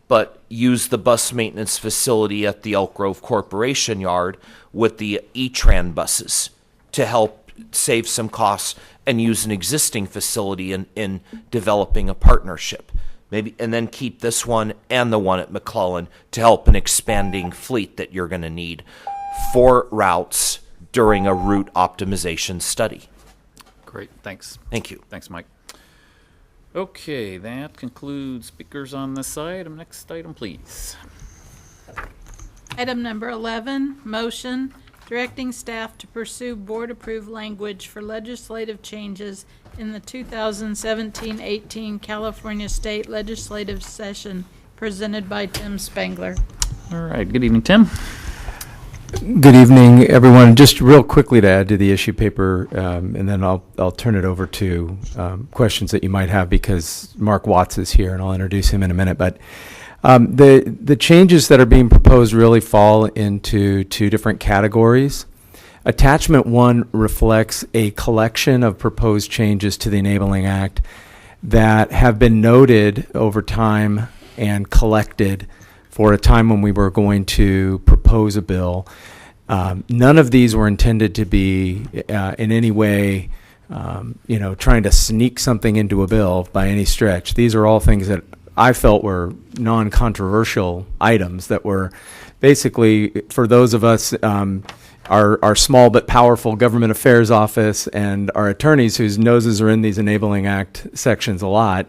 but use the bus maintenance facility at the Elk Grove Corporation yard with the E-Tran buses to help save some costs and use an existing facility in developing a partnership. Maybe, and then keep this one and the one at McClellan to help an expanding fleet that you're going to need for routes during a route optimization study. Great, thanks. Thank you. Thanks, Mike. Okay, that concludes speakers on this item. Next item, please. Item number 11, motion directing staff to pursue board-approved language for legislative changes in the 2017-18 California State Legislative Session, presented by Tim Spangler. All right, good evening, Tim. Good evening, everyone. Just real quickly to add to the issue paper, and then I'll turn it over to questions that you might have, because Mark Watts is here, and I'll introduce him in a minute. But the changes that are being proposed really fall into two different categories. Attachment 1 reflects a collection of proposed changes to the Enabling Act that have been noted over time and collected for a time when we were going to propose a bill. None of these were intended to be in any way, trying to sneak something into a bill by any stretch. These are all things that I felt were non-controversial items that were basically, for those of us, our small but powerful government affairs office and our attorneys whose noses are in these Enabling Act sections a lot.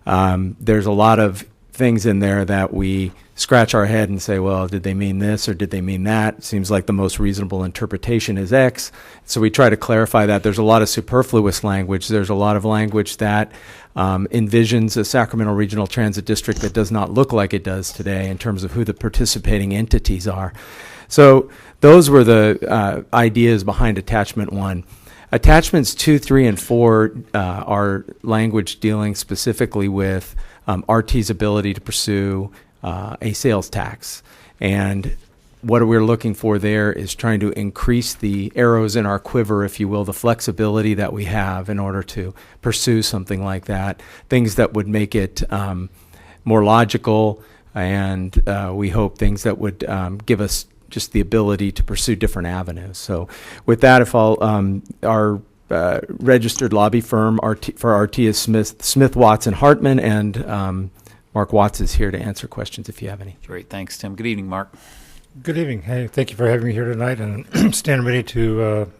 There's a lot of things in there that we scratch our head and say, well, did they mean this or did they mean that? It seems like the most reasonable interpretation is X. So we try to clarify that. There's a lot of superfluous language. There's a lot of language that envisions a Sacramento Regional Transit District that does not look like it does today in terms of who the participating entities are. So those were the ideas behind Attachment 1. Attachments 2, 3, and 4 are language dealing specifically with RT's ability to pursue a sales tax. And what we're looking for there is trying to increase the arrows in our quiver, if you will, the flexibility that we have in order to pursue something like that, things that would make it more logical, and we hope things that would give us just the ability to pursue different avenues. So with that, if our registered lobby firm for RT is Smith, Watson, Hartman, and Mark Watts is here to answer questions if you have any. Great, thanks, Tim. Good evening, Mark. Good evening. Hey, thank you for having me here tonight, and stand ready to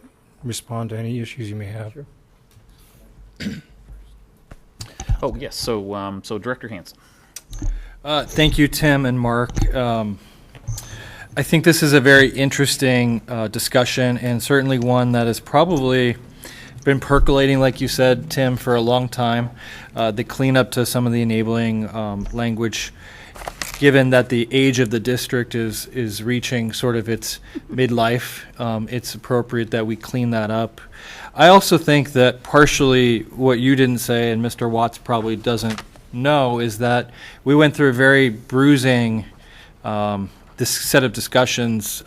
respond to any issues you may have. Sure. Oh, yes, so Director Hansen. Thank you, Tim and Mark. I think this is a very interesting discussion, and certainly one that has probably been percolating, like you said, Tim, for a long time. The cleanup to some of the enabling language, given that the age of the district is reaching sort of its midlife, it's appropriate that we clean that up. I also think that partially what you didn't say, and Mr. Watts probably doesn't know, is that we went through a very bruising this set of discussions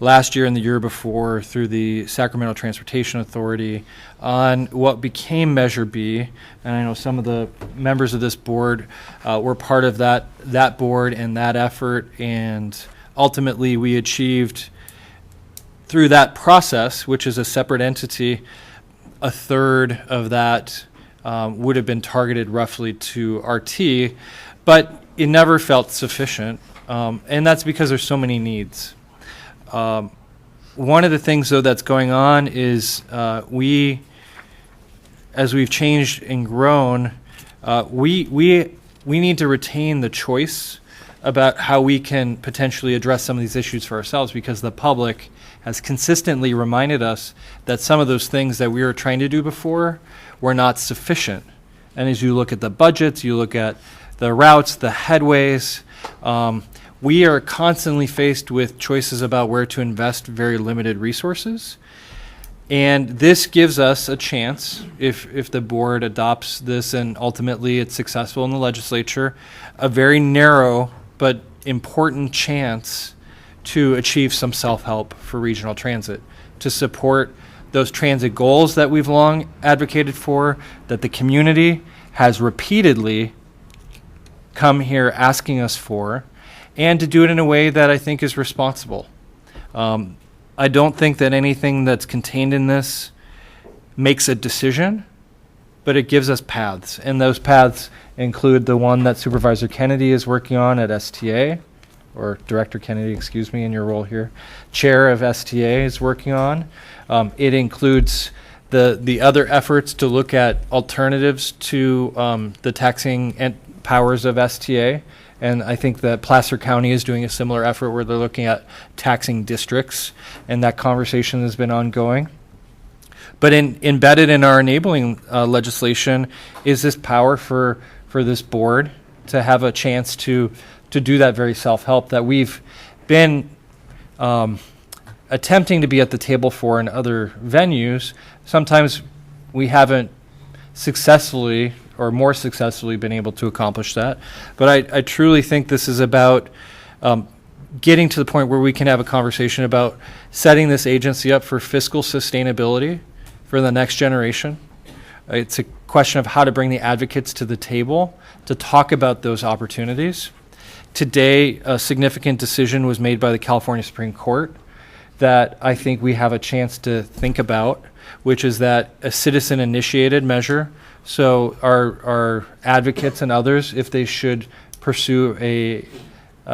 last year and the year before through the Sacramento Transportation Authority on what became Measure B. And I know some of the members of this board were part of that board and that effort. And ultimately we achieved through that process, which is a separate entity, a third of that would have been targeted roughly to RT, but it never felt sufficient. And that's because there's so many needs. One of the things, though, that's going on is as we've changed and grown, we need to retain the choice about how we can potentially address some of these issues for ourselves, because the public has consistently reminded us that some of those things that we were trying to do before were not sufficient. And as you look at the budgets, you look at the routes, the headways, we are constantly faced with choices about where to invest very limited resources. And this gives us a chance, if the board adopts this and ultimately it's successful in the legislature, a very narrow but important chance to achieve some self-help for regional transit, to support those transit goals that we've long advocated for, that the community has repeatedly come here asking us for, and to do it in a way that I think is responsible. I don't think that anything that's contained in this makes a decision, but it gives us paths. And those paths include the one that Supervisor Kennedy is working on at STA, or Director Kennedy, excuse me, in your role here. Chair of STA is working on. It includes the other efforts to look at alternatives to the taxing powers of STA. And I think that Placer County is doing a similar effort where they're looking at taxing districts, and that conversation has been ongoing. But embedded in our enabling legislation is this power for this board to have a chance to do that very self-help that we've been attempting to be at the table for in other venues. Sometimes we haven't successfully or more successfully been able to accomplish that. But I truly think this is about getting to the point where we can have a conversation about setting this agency up for fiscal sustainability for the next generation. It's a question of how to bring the advocates to the table to talk about those opportunities. Today, a significant decision was made by the California Supreme Court that I think we have a chance to think about, which is that a citizen-initiated measure. So our advocates and others, if they should pursue a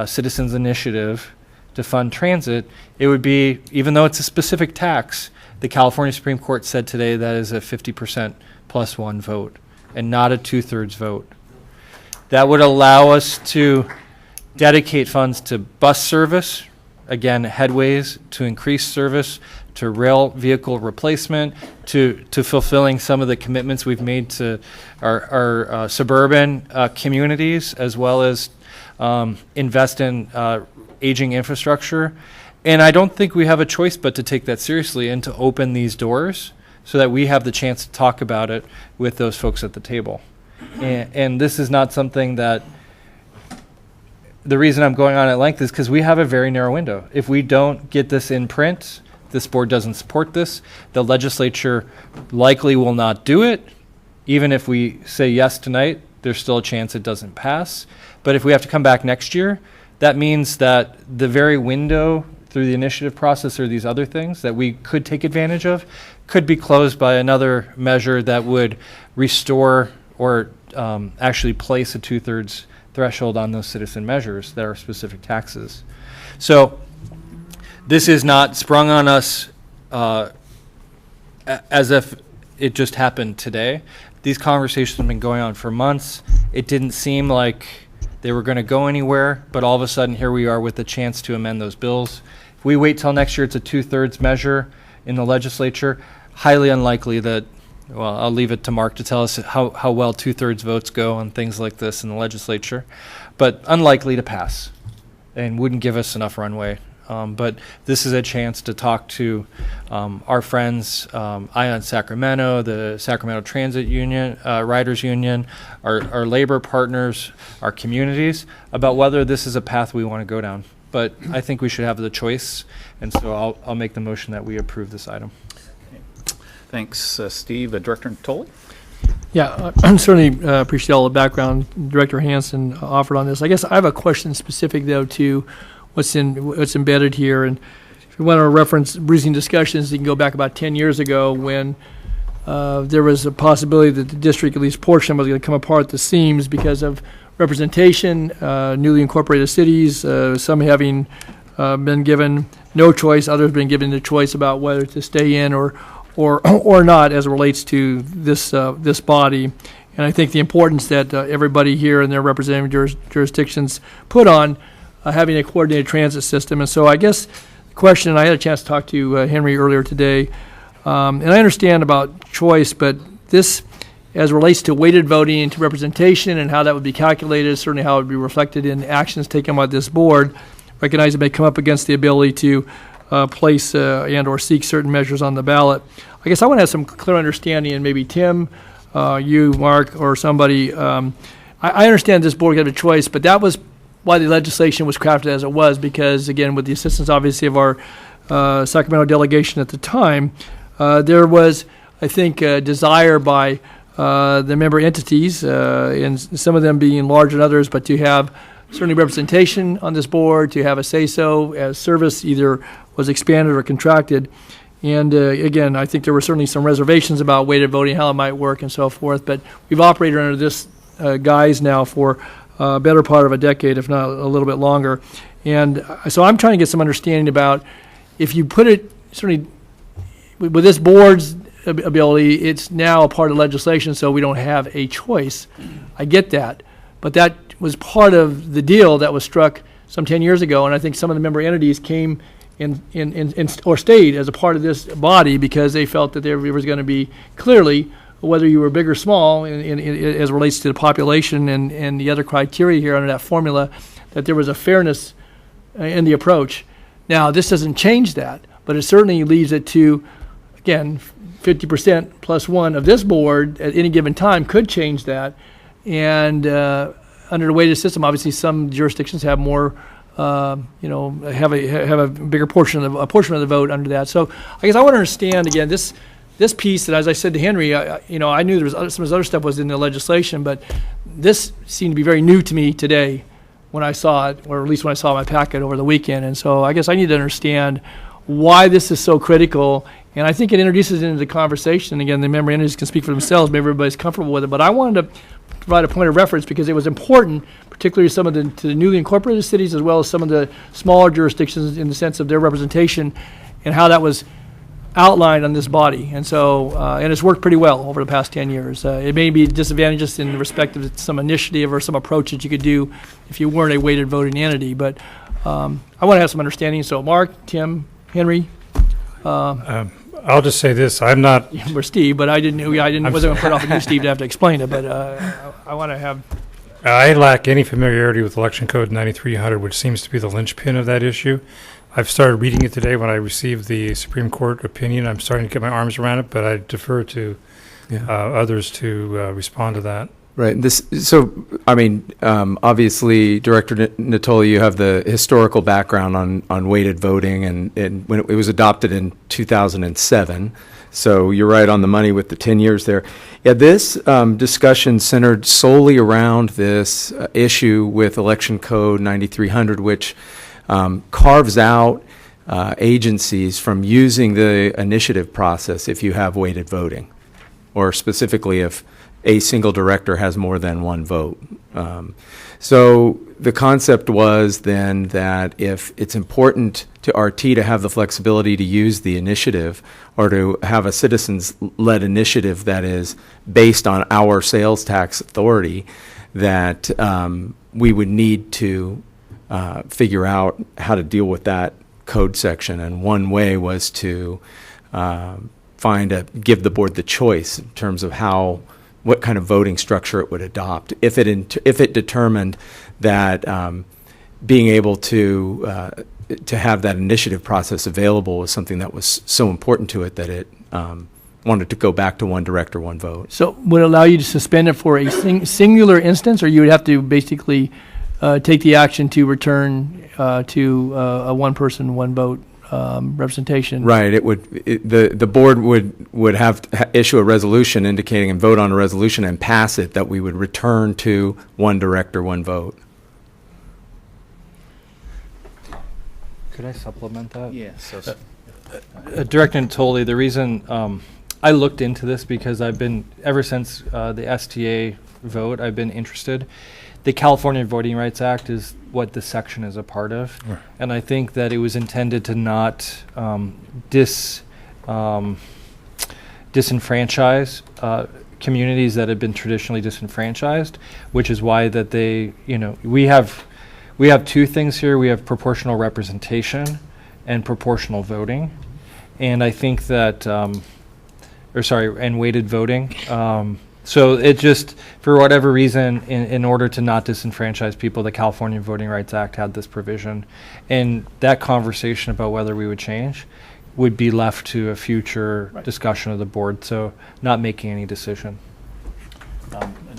citizens initiative to fund transit, it would be, even though it's a specific tax, the California Supreme Court said today that is a 50% plus one vote and not a 2/3 vote. That would allow us to dedicate funds to bus service, again, headways, to increase service, to rail vehicle replacement, to fulfilling some of the commitments we've made to our suburban communities, as well as invest in aging infrastructure. And I don't think we have a choice but to take that seriously and to open these doors so that we have the chance to talk about it with those folks at the table. And this is not something that, the reason I'm going on at length is because we have a very narrow window. If we don't get this in print, this board doesn't support this, the legislature likely will not do it. Even if we say yes tonight, there's still a chance it doesn't pass. But if we have to come back next year, that means that the very window through the initiative process or these other things that we could take advantage of could be closed by another measure that would restore or actually place a 2/3 threshold on those citizen measures that are specific taxes. So this is not sprung on us as if it just happened today. These conversations have been going on for months. It didn't seem like they were going to go anywhere, but all of a sudden here we are with the chance to amend those bills. If we wait till next year, it's a 2/3 measure in the legislature. Highly unlikely that, well, I'll leave it to Mark to tell us how well 2/3 votes go on things like this in the legislature, but unlikely to pass and wouldn't give us enough runway. But this is a chance to talk to our friends, Ion Sacramento, the Sacramento Transit Union, Riders Union, our labor partners, our communities, about whether this is a path we want to go down. But I think we should have the choice, and so I'll make the motion that we approve this item. Thanks, Steve. Director Natoli? Yeah, I certainly appreciate all the background Director Hansen offered on this. I guess I have a question specific, though, to what's embedded here. And if you want to reference recent discussions, you can go back about 10 years ago when there was a possibility that the district, at least portion, was going to come apart at the seams because of representation, newly incorporated cities, some having been given no choice, others been given the choice about whether to stay in or not as it relates to this body. And I think the importance that everybody here in their representative jurisdictions put on having a coordinated transit system. And so I guess the question, and I had a chance to talk to Henry earlier today, and I understand about choice, but this, as it relates to weighted voting and to representation and how that would be calculated, certainly how it would be reflected in actions taken by this board, recognize it may come up against the ability to place and or seek certain measures on the ballot. I guess I want to have some clear understanding, and maybe Tim, you, Mark, or somebody. I understand this board got a choice, but that was why the legislation was crafted as it was, because, again, with the assistance, obviously, of our Sacramento delegation at the time, there was, I think, a desire by the member entities, and some of them being larger than others, but to have certainly representation on this board, to have a say-so as service either was expanded or contracted. And again, I think there were certainly some reservations about weighted voting, how it might work and so forth, but we've operated under this guise now for a better part of a decade, if not a little bit longer. And so I'm trying to get some understanding about, if you put it, certainly with this board's ability, it's now a part of legislation, so we don't have a choice. I get that. But that was part of the deal that was struck some 10 years ago, and I think some of the member entities came in or stayed as a part of this body because they felt that there was going to be clearly, whether you were big or small, as it relates to the population and the other criteria here under that formula, that there was a fairness in the approach. Now, this doesn't change that, but it certainly leaves it to, again, 50% plus one of this board at any given time could change that. And under the weighted system, obviously, some jurisdictions have more, have a bigger portion of the vote under that. So I guess I want to understand again this piece that, as I said to Henry, I knew there was some of this other stuff was in the legislation, but this seemed to be very new to me today when I saw it, or at least when I saw my packet over the weekend. And so I guess I need to understand why this is so critical. And I think it introduces it into the conversation. Again, the member entities can speak for themselves. Maybe everybody's comfortable with it. But I wanted to provide a point of reference because it was important, particularly to the newly incorporated cities as well as some of the smaller jurisdictions in the sense of their representation and how that was outlined on this body. And so, and it's worked pretty well over the past 10 years. It may be disadvantageous in respect of some initiative or some approach that you could do if you weren't a weighted voting entity. But I want to have some understanding. So Mark, Tim, Henry. I'll just say this: I'm not. Or Steve, but wasn't going to put off on you, Steve, to have to explain it. But I want to have. I lack any familiarity with Election Code 9300, which seems to be the linchpin of that issue. I've started reading it today when I received the Supreme Court opinion. I'm starting to get my arms around it, but I defer to others to respond to that. Right. Obviously, Director Natoli, you have the historical background on weighted voting, and when it was adopted in 2007. So you're right on the money with the 10 years there. Yeah, this discussion centered solely around this issue with Election Code 9300, which carves out agencies from using the initiative process if you have weighted voting, or specifically if a single director has more than one vote. So the concept was then that if it's important to RT to have the flexibility to use the initiative or to have a citizens-led initiative that is based on our sales tax authority, that we would need to figure out how to deal with that code section. And one way was to give the board the choice in terms of what kind of voting structure it would adopt. If it determined that being able to have that initiative process available was something that was so important to it that it wanted to go back to one director, one vote. So would it allow you to suspend it for a singular instance, or you would have to basically take the action to return to a one person, one vote representation? Right. The board would have to issue a resolution indicating and vote on a resolution and pass it that we would return to one director, one vote. Could I supplement that? Yeah. So, Director Natoli, the reason I looked into this because I've been, ever since the STA vote, I've been interested. The California Voting Rights Act is what this section is a part of. Right. And I think that it was intended to not disenfranchise communities that have been traditionally disenfranchised, which is why that we have two things here. We have proportional representation and proportional voting. And I think that, and weighted voting. So it just, for whatever reason, in order to not disenfranchise people, the California Voting Rights Act had this provision. And that conversation about whether we would change would be left to a future discussion of the board, so not making any decision.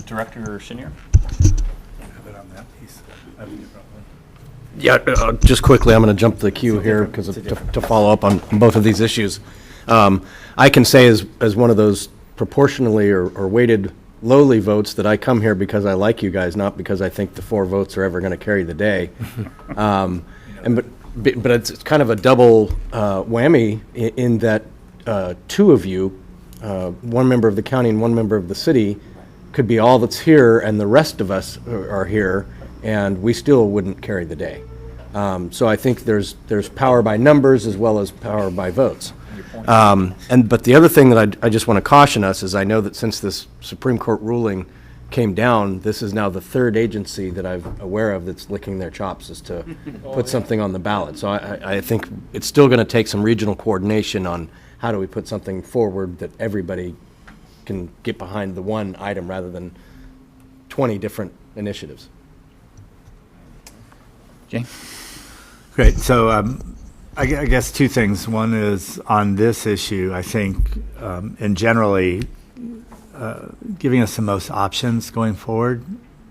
Director Chenier? Yeah, just quickly, I'm going to jump the queue here because to follow up on both of these issues. I can say as one of those proportionally or weighted lowly votes that I come here because I like you guys, not because I think the 4 votes are ever going to carry the day. But it's kind of a double whammy in that 2 of you, one member of the county and one member of the city, could be all that's here, and the rest of us are here, and we still wouldn't carry the day. So I think there's power by numbers as well as power by votes. But the other thing that I just want to caution us is I know that since this Supreme Court ruling came down, this is now the 3rd agency that I'm aware of that's licking their chops as to put something on the ballot. So I think it's still going to take some regional coordination on how do we put something forward that everybody can get behind the one item rather than 20 different initiatives. Jay? Great. So I guess 2 things. One is on this issue, I think, and generally, giving us the most options going forward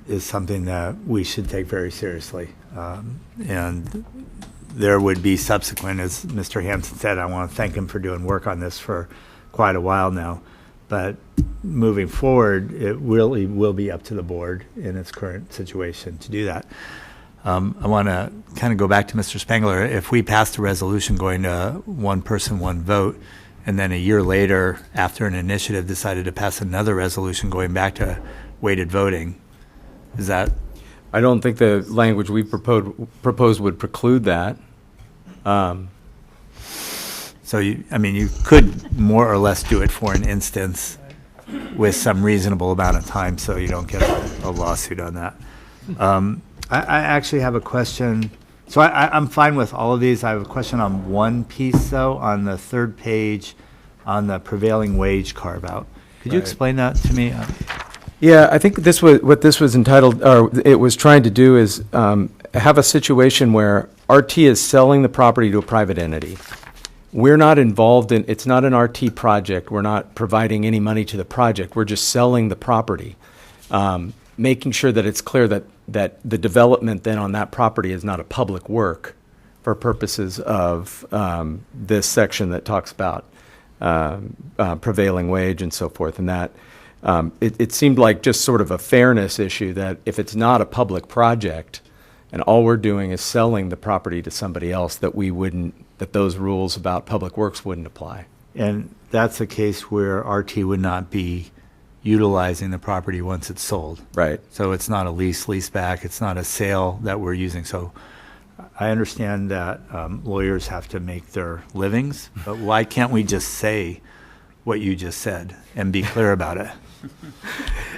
is something that we should take very seriously. And there would be subsequent, as Mr. Hansen said, I want to thank him for doing work on this for quite a while now. But moving forward, it really will be up to the board in its current situation to do that. I want to kind of go back to Mr. Spangler. If we passed a resolution going to one person, one vote, and then a year later, after an initiative decided to pass another resolution going back to weighted voting, is that? I don't think the language we proposed would preclude that. So you could more or less do it for an instance with some reasonable amount of time, so you don't get a lawsuit on that. I actually have a question. So I'm fine with all of these. I have a question on one piece, though, on the 3rd page on the prevailing wage carve-out. Could you explain that to me? Yeah, I think what this was entitled, or it was trying to do is have a situation where RT is selling the property to a private entity. We're not involved in, it's not an RT project. We're not providing any money to the project. We're just selling the property, making sure that it's clear that the development then on that property is not a public work for purposes of this section that talks about prevailing wage and so forth. And that it seemed like just sort of a fairness issue that if it's not a public project and all we're doing is selling the property to somebody else, that those rules about public works wouldn't apply. And that's a case where RT would not be utilizing the property once it's sold. Right. So it's not a lease back. It's not a sale that we're using. So I understand that lawyers have to make their livings, but why can't we just say what you just said and be clear about it?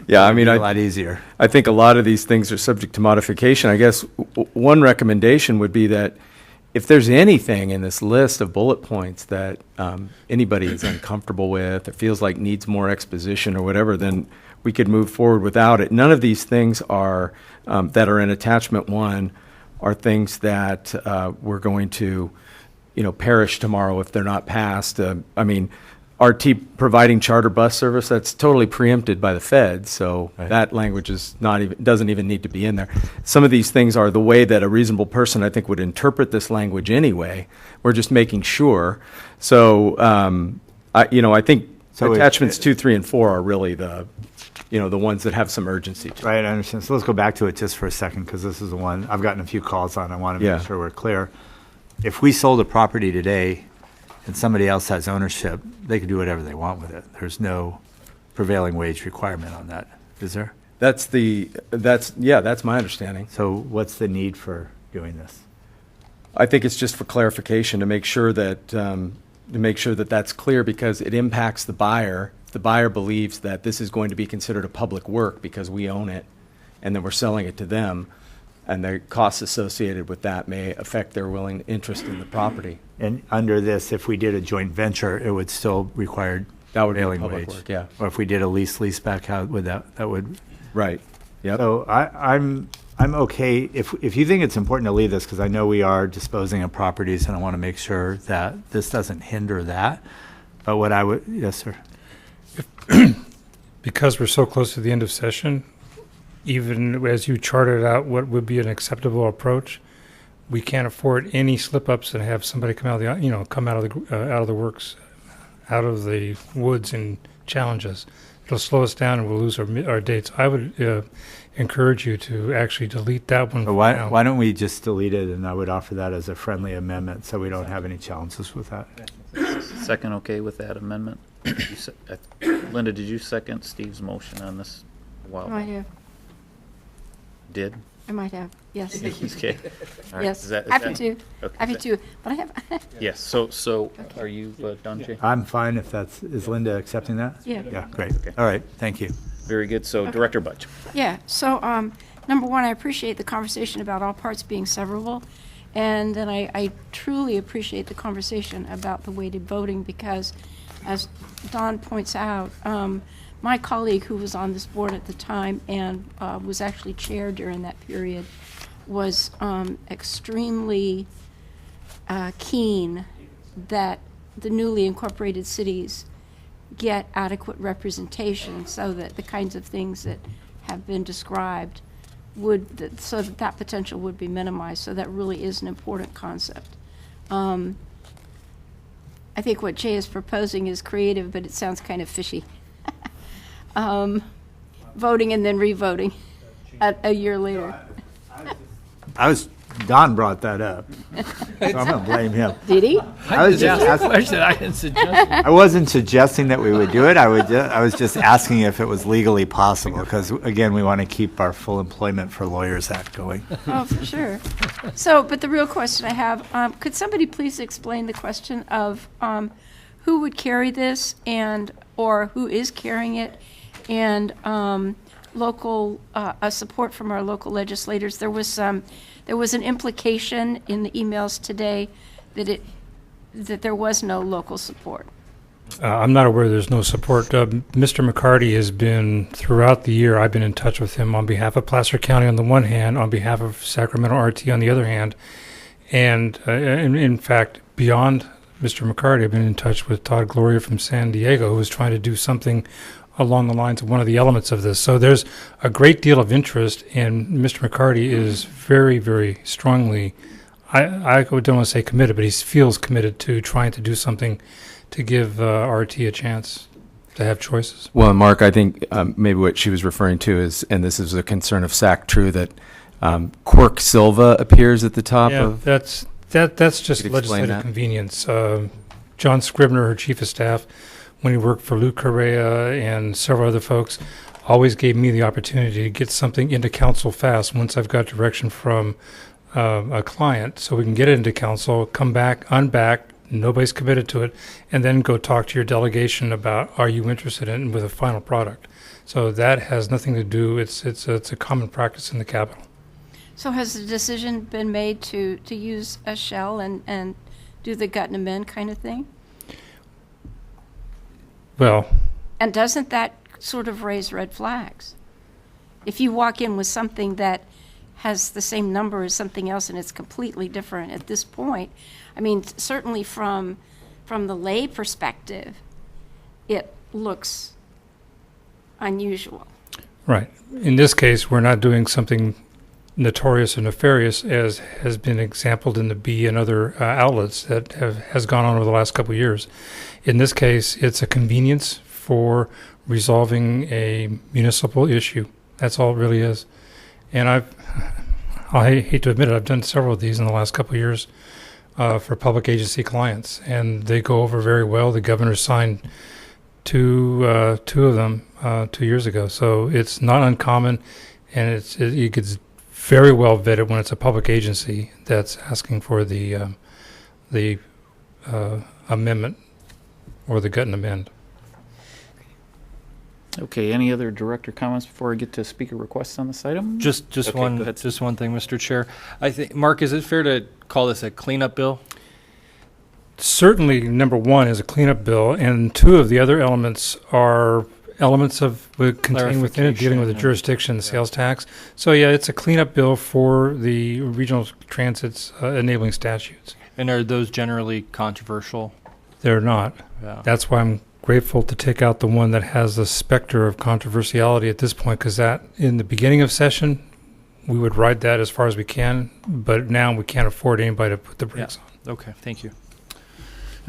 Yeah, I It'd mean, be a lot easier. I think a lot of these things are subject to modification. I guess one recommendation would be that if there's anything in this list of bullet points that anybody is uncomfortable with or feels like needs more exposition or whatever, then we could move forward without it. None of these things are that are in attachment 1 are things that we're going to, perish tomorrow if they're not passed. I mean, RT providing charter bus service, that's totally preempted by the feds, so that language is doesn't even need to be in there. Some of these things are the way that a reasonable person, I think, would interpret this language anyway. We're just making sure. So, I think attachments 2, 3, and 4 are really the ones that have some urgency to Right, I understand. So let's go back to it just for a second, because this is the one I've gotten a few calls on. I want to make sure we're clear. If we sold a property today and somebody else has ownership, they can do whatever they want with it. There's no prevailing wage requirement on that, is there? That's my understanding. So what's the need for doing this? I think it's just for clarification to make sure that that's clear, because it impacts the buyer. If the buyer believes that this is going to be considered a public work because we own it and then we're selling it to them, and the costs associated with that may affect their willing interest in the property. And under this, if we did a joint venture, it would still require prevailing public wage. work, yeah. Or if we did a lease back, how would that would? Right. Yep. So I'm okay if you think it's important to leave this, because I know we are disposing of properties and I want to make sure that this doesn't hinder that. But what I would, yes, sir. Because we're so close to the end of session, even as you charted out what would be an acceptable approach, we can't afford any slip-ups and have somebody come out of the works, out of the woods and challenge us. It'll slow us down and we'll lose our dates. I would encourage you to actually delete that one. Why don't we just delete it, and I would offer that as a friendly amendment so we don't have any challenges with that. Second, okay with that amendment? Linda, did you second Steve's motion on this a while I might have. Did? I might have, yes. Okay. All right. Yes, Is that- happy to. Okay. Happy to, but I have. Yes, so are you done, Jay? I'm fine if is Linda accepting that? Yeah. Yeah, great. All right, thank you. Very good. So Director Budge. Yeah, so, number one, I appreciate the conversation about all parts being severable. And then I truly appreciate the conversation about the weighted voting, because as Don points out, my colleague who was on this board at the time and was actually chair during that period was extremely keen that the newly incorporated cities get adequate representation so that the kinds of things that have been described so that potential would be minimized. So that really is an important concept. I think what Jay is proposing is creative, but it sounds kind of fishy. Voting and then re-voting a year later. Don brought that up, so I'm going to blame him. Did he? I was just asking. I didn't suggest it. I wasn't suggesting that we would do it. I was just asking if it was legally possible, because again, we want to keep our Full Employment for Lawyers Act going. Oh, for sure. So, but the real question I have, could somebody please explain the question of who would carry this or who is carrying it, and local support from our local legislators? There was an implication in the emails today that there was no local support. I'm not aware there's no support. Mr. McCarty has been, throughout the year, I've been in touch with him on behalf of Placer County on the one hand, on behalf of Sacramento RT on the other hand. And in fact, beyond Mr. McCarty, I've been in touch with Todd Gloria from San Diego, who is trying to do something along the lines of one of the elements of this. So there's a great deal of interest, and Mr. McCarty is very, very strongly, I don't want to say committed, but he feels committed to trying to do something to give RT a chance to have choices. Well, and Mark, I think maybe what she was referring to is, and this is a concern of SAC True, that Quirk Silva appears at the top of. That's just legislative convenience. John Scribner, her chief of staff, when he worked for Lou Correa and several other folks, always gave me the opportunity to get something into council fast once I've got direction from a client, so we can get it into council, come back, unback, nobody's committed to it, and then go talk to your delegation about, are you interested in with a final product? So that has nothing to do, it's a common practice in the Capitol. So has the decision been made to use a shell and do the gut and amend kind of thing? Well, And doesn't that sort of raise red flags? If you walk in with something that has the same number as something else and it's completely different at this point, I mean, certainly from the lay perspective, it looks unusual. right. In this case, we're not doing something notorious or nefarious, as has been exampled in the B and other outlets that has gone on over the last couple of years. In this case, it's a convenience for resolving a municipal issue. That's all it really is. And I hate to admit it, I've done several of these in the last couple of years for public agency clients, and they go over very well. The governor signed two of them 2 years ago, so it's not uncommon, and it gets very well vetted when it's a public agency that's asking for the amendment or the gut and amend. Okay, any other director comments before I get to speaker requests on this item? Just Okay, one go ahead. just one thing, Mr. Chair. I think, Mark, is it fair to call this a cleanup bill? Certainly, number one is a cleanup bill, and two of the other elements are elements of contained within it, dealing with the jurisdiction, the sales tax. So yeah, it's a cleanup bill for the regional transit's enabling statutes. And are those generally controversial? They're not. Yeah. That's why I'm grateful to take out the one that has the specter of controversiality at this point, because that, in the beginning of session, we would ride that as far as we can, but now we can't afford anybody to put the brakes on. Okay, thank you.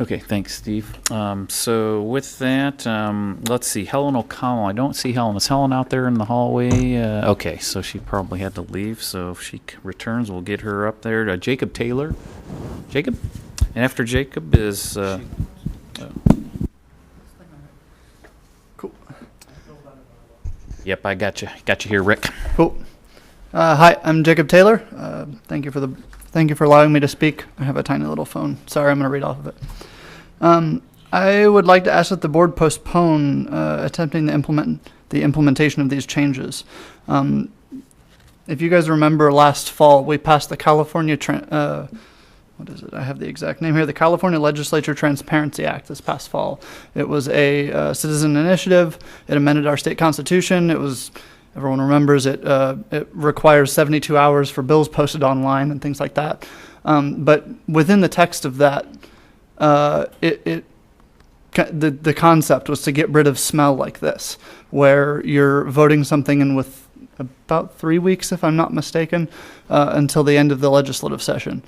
Okay, thanks, Steve. So with that, let's see, Helen O'Connell. I don't see Helen. Is Helen out there in the hallway? Okay, so she probably had to leave, so if she returns, we'll get her up there. Jacob Taylor. Jacob? And after Jacob is... Cool. Yep, I got you. Got you here, Rick. Cool. Hi, I'm Jacob Taylor. Thank you for allowing me to speak. I have a tiny little phone. Sorry, I'm going to read off of it. I would like to ask that the board postpone attempting the implementation of these changes. If you guys remember, last fall we passed the California what is it? I have the exact name here. The California Legislature Transparency Act this past fall. It was a citizen initiative. It amended our state constitution. It was, everyone remembers it. It requires 72 hours for bills posted online and things like that. But within the text of that, the concept was to get rid of smell like this, where you're voting something in with about 3 weeks, if I'm not mistaken, until the end of the legislative session.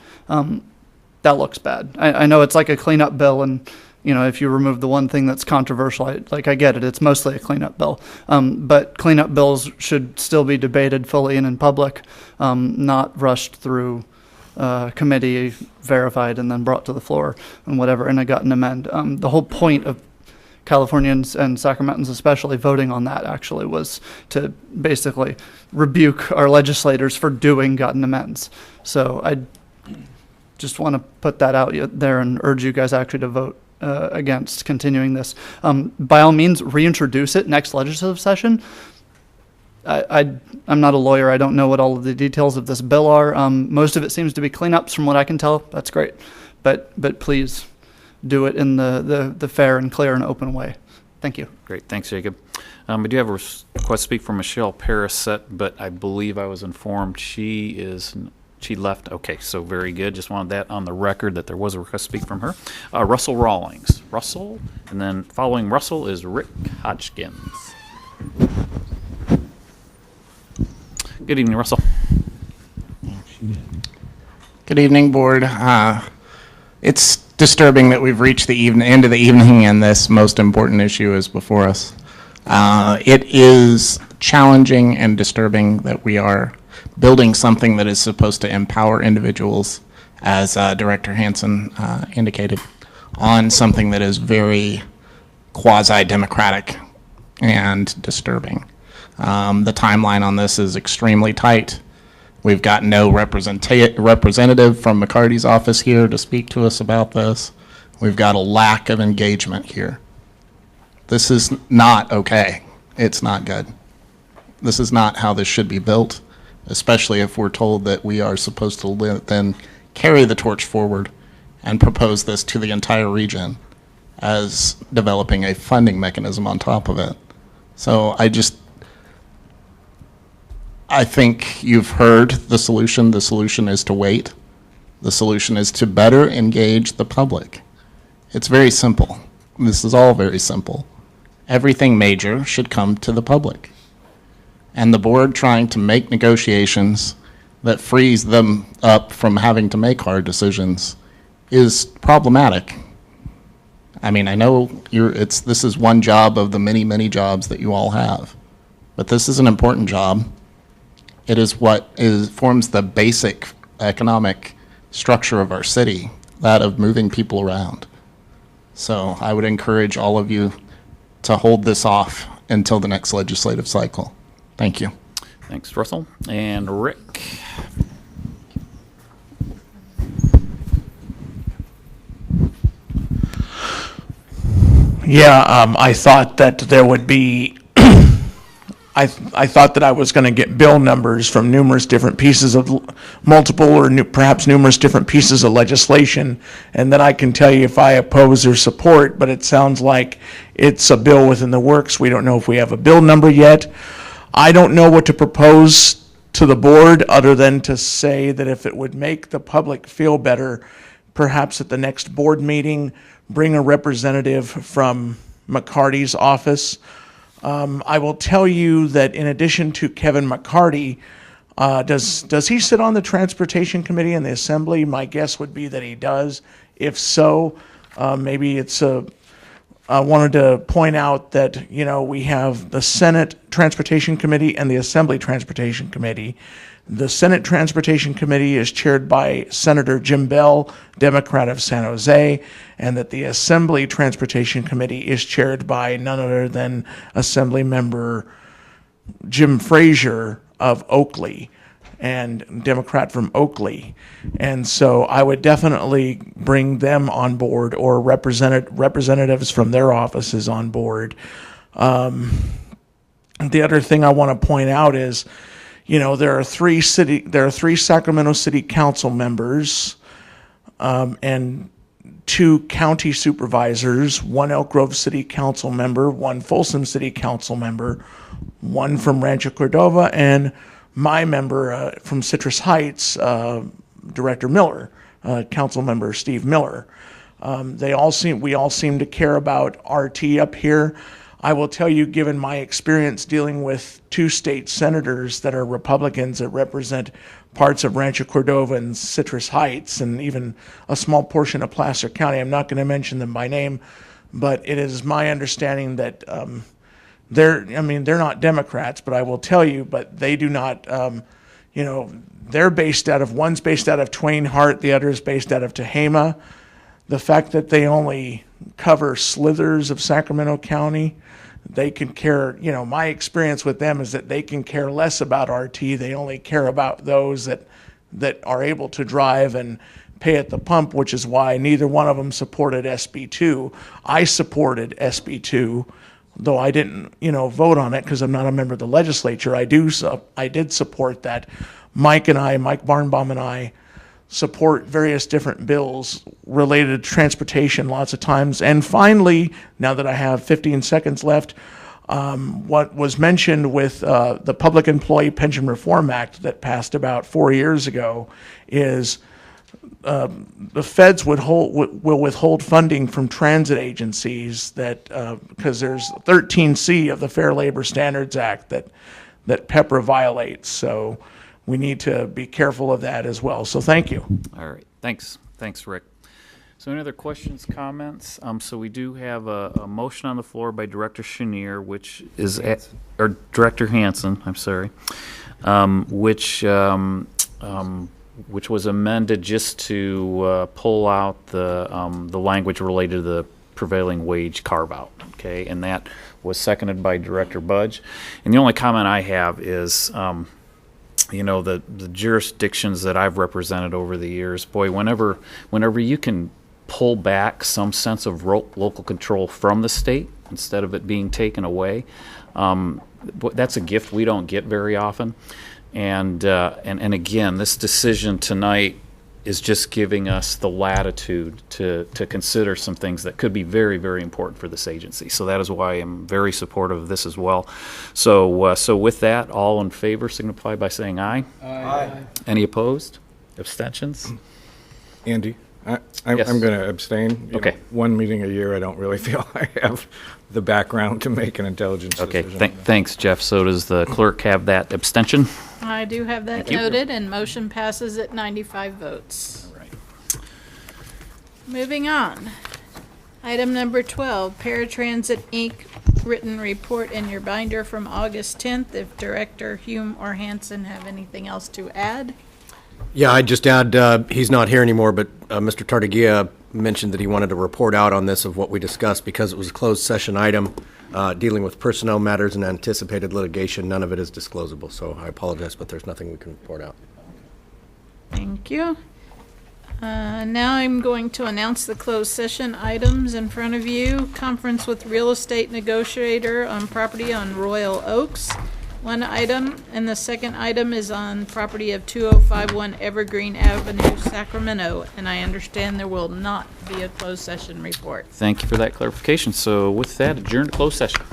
That looks bad. I know it's like a cleanup bill, and if you remove the one thing that's controversial, I get it. It's mostly a cleanup bill. But cleanup bills should still be debated fully and in public, not rushed through committee, verified, and then brought to the floor and whatever in a gut and amend. The whole point of Californians and Sacramentans especially voting on that actually was to basically rebuke our legislators for doing gut and amends. So I just want to put that out there and urge you guys actually to vote against continuing this. By all means, reintroduce it next legislative session. I'm not a lawyer. I don't know what all of the details of this bill are. Most of it seems to be cleanups from what I can tell. That's great. But please do it in the fair and clear and open way. Thank you. Great. Thanks, Jacob. We do have a request to speak from Michelle Parasette, but I believe I was informed she left. Okay, so very good. Just wanted that on the record that there was a request to speak from her. Russell Rawlings. Russell, and then following Russell is Rick Hodgkins. Good evening, Russell. Good evening, board. It's disturbing that we've reached the end of the evening and this most important issue is before us. It is challenging and disturbing that we are building something that is supposed to empower individuals, as Director Hansen indicated, on something that is very quasi-democratic and disturbing. The timeline on this is extremely tight. We've got no representative from McCarty's office here to speak to us about this. We've got a lack of engagement here. This is not okay. It's not good. This is not how this should be built, especially if we're told that we are supposed to then carry the torch forward and propose this to the entire region as developing a funding mechanism on top of it. So I think you've heard the solution. The solution is to wait. The solution is to better engage the public. It's very simple. This is all very simple. Everything major should come to the public. And the board trying to make negotiations that frees them up from having to make hard decisions is problematic. I mean, I know this is one job of the many, many jobs that you all have, but this is an important job. It is what forms the basic economic structure of our city, that of moving people around. So I would encourage all of you to hold this off until the next legislative cycle. Thank you. Thanks, Russell. And Rick. Yeah, I thought that there would be, I thought that I was going to get bill numbers from numerous different pieces of multiple or perhaps numerous different pieces of legislation, and then I can tell you if I oppose or support, but it sounds like it's a bill within the works. We don't know if we have a bill number yet. I don't know what to propose to the board other than to say that if it would make the public feel better, perhaps at the next board meeting, bring a representative from McCarty's office. I will tell you that in addition to Kevin McCarty, does he sit on the Transportation Committee in the Assembly? My guess would be that he does. If so, maybe it's I wanted to point out that, we have the Senate Transportation Committee and the Assembly Transportation Committee. The Senate Transportation Committee is chaired by Senator Jim Bell, Democrat of San Jose, and that the Assembly Transportation Committee is chaired by none other than Assembly Member Jim Frazier of Oakley, and Democrat from Oakley. And so I would definitely bring them on board, or representatives from their offices on board. The other thing I want to point out is, there are three Sacramento City Council members, and 2 county supervisors, 1 Elk Grove City Council member, 1 Folsom City Council member, 1 from Rancho Cordova, and my member from Citrus Heights, Director Miller, Council member Steve Miller. We all seem to care about RT up here. I will tell you, given my experience dealing with 2 state senators that are Republicans that represent parts of Rancho Cordova and Citrus Heights, and even a small portion of Placer County, I'm not going to mention them by name, but it is my understanding that they're not Democrats, but I will tell you, but they do not, they're one's based out of Twain Hart, the other is based out of Tehama. The fact that they only cover slithers of Sacramento County, they can care, my experience with them is that they can care less about RT. They only care about those that are able to drive and pay at the pump, which is why neither one of them supported SB2. I supported SB2, though I didn't, vote on it because I'm not a member of the legislature. I did support that. Mike Barnbaum and I support various different bills related to transportation lots of times. And finally, now that I have 15 seconds left, what was mentioned with the Public Employee Pension Reform Act that passed about 4 years ago is the feds will withhold funding from transit agencies that because there's 13C of the Fair Labor Standards Act that PEPRA violates. So we need to be careful of that as well. So thank you. All right. Thanks, Rick. So any other questions, comments? So we do have a motion on the floor by Director Chenier, or Director Hansen, I'm sorry, which was amended just to pull out the language related to the prevailing wage carve-out, okay? And that was seconded by Director Budge. And the only comment I have is, the jurisdictions that I've represented over the years, boy, whenever you can pull back some sense of local control from the state instead of it being taken away. But that's a gift we don't get very often. And again, this decision tonight is just giving us the latitude to consider some things that could be very, very important for this agency. So that is why I'm very supportive of this as well. So with that, all in favor signify by saying aye. Aye. Any opposed? Abstentions? Andy, Yes. I'm going to abstain. You Okay. know, one meeting a year, I don't really feel I have the background to make an intelligence Okay, decision. thanks, Jeff. So does the clerk have that abstention? I do have that Thank you. noted, and motion passes at 95 votes. All right. Moving on. Item number 12, Paratransit Inc. written report in your binder from August 10th. If Director Hume or Hanson have anything else to add? Yeah, I'd just add, he's not here anymore, but Mr. Tartagia mentioned that he wanted to report out on this of what we discussed because it was a closed session item dealing with personnel matters and anticipated litigation. None of it is disclosable, so I apologize, but there's nothing we can report out. Thank you. Now I'm going to announce the closed session items in front of you. Conference with real estate negotiator on property on Royal Oaks. One item, and the second item is on property of 2051 Evergreen Avenue, Sacramento, and I understand there will not be a closed session report. Thank you for that clarification. So with that, adjourn to closed session.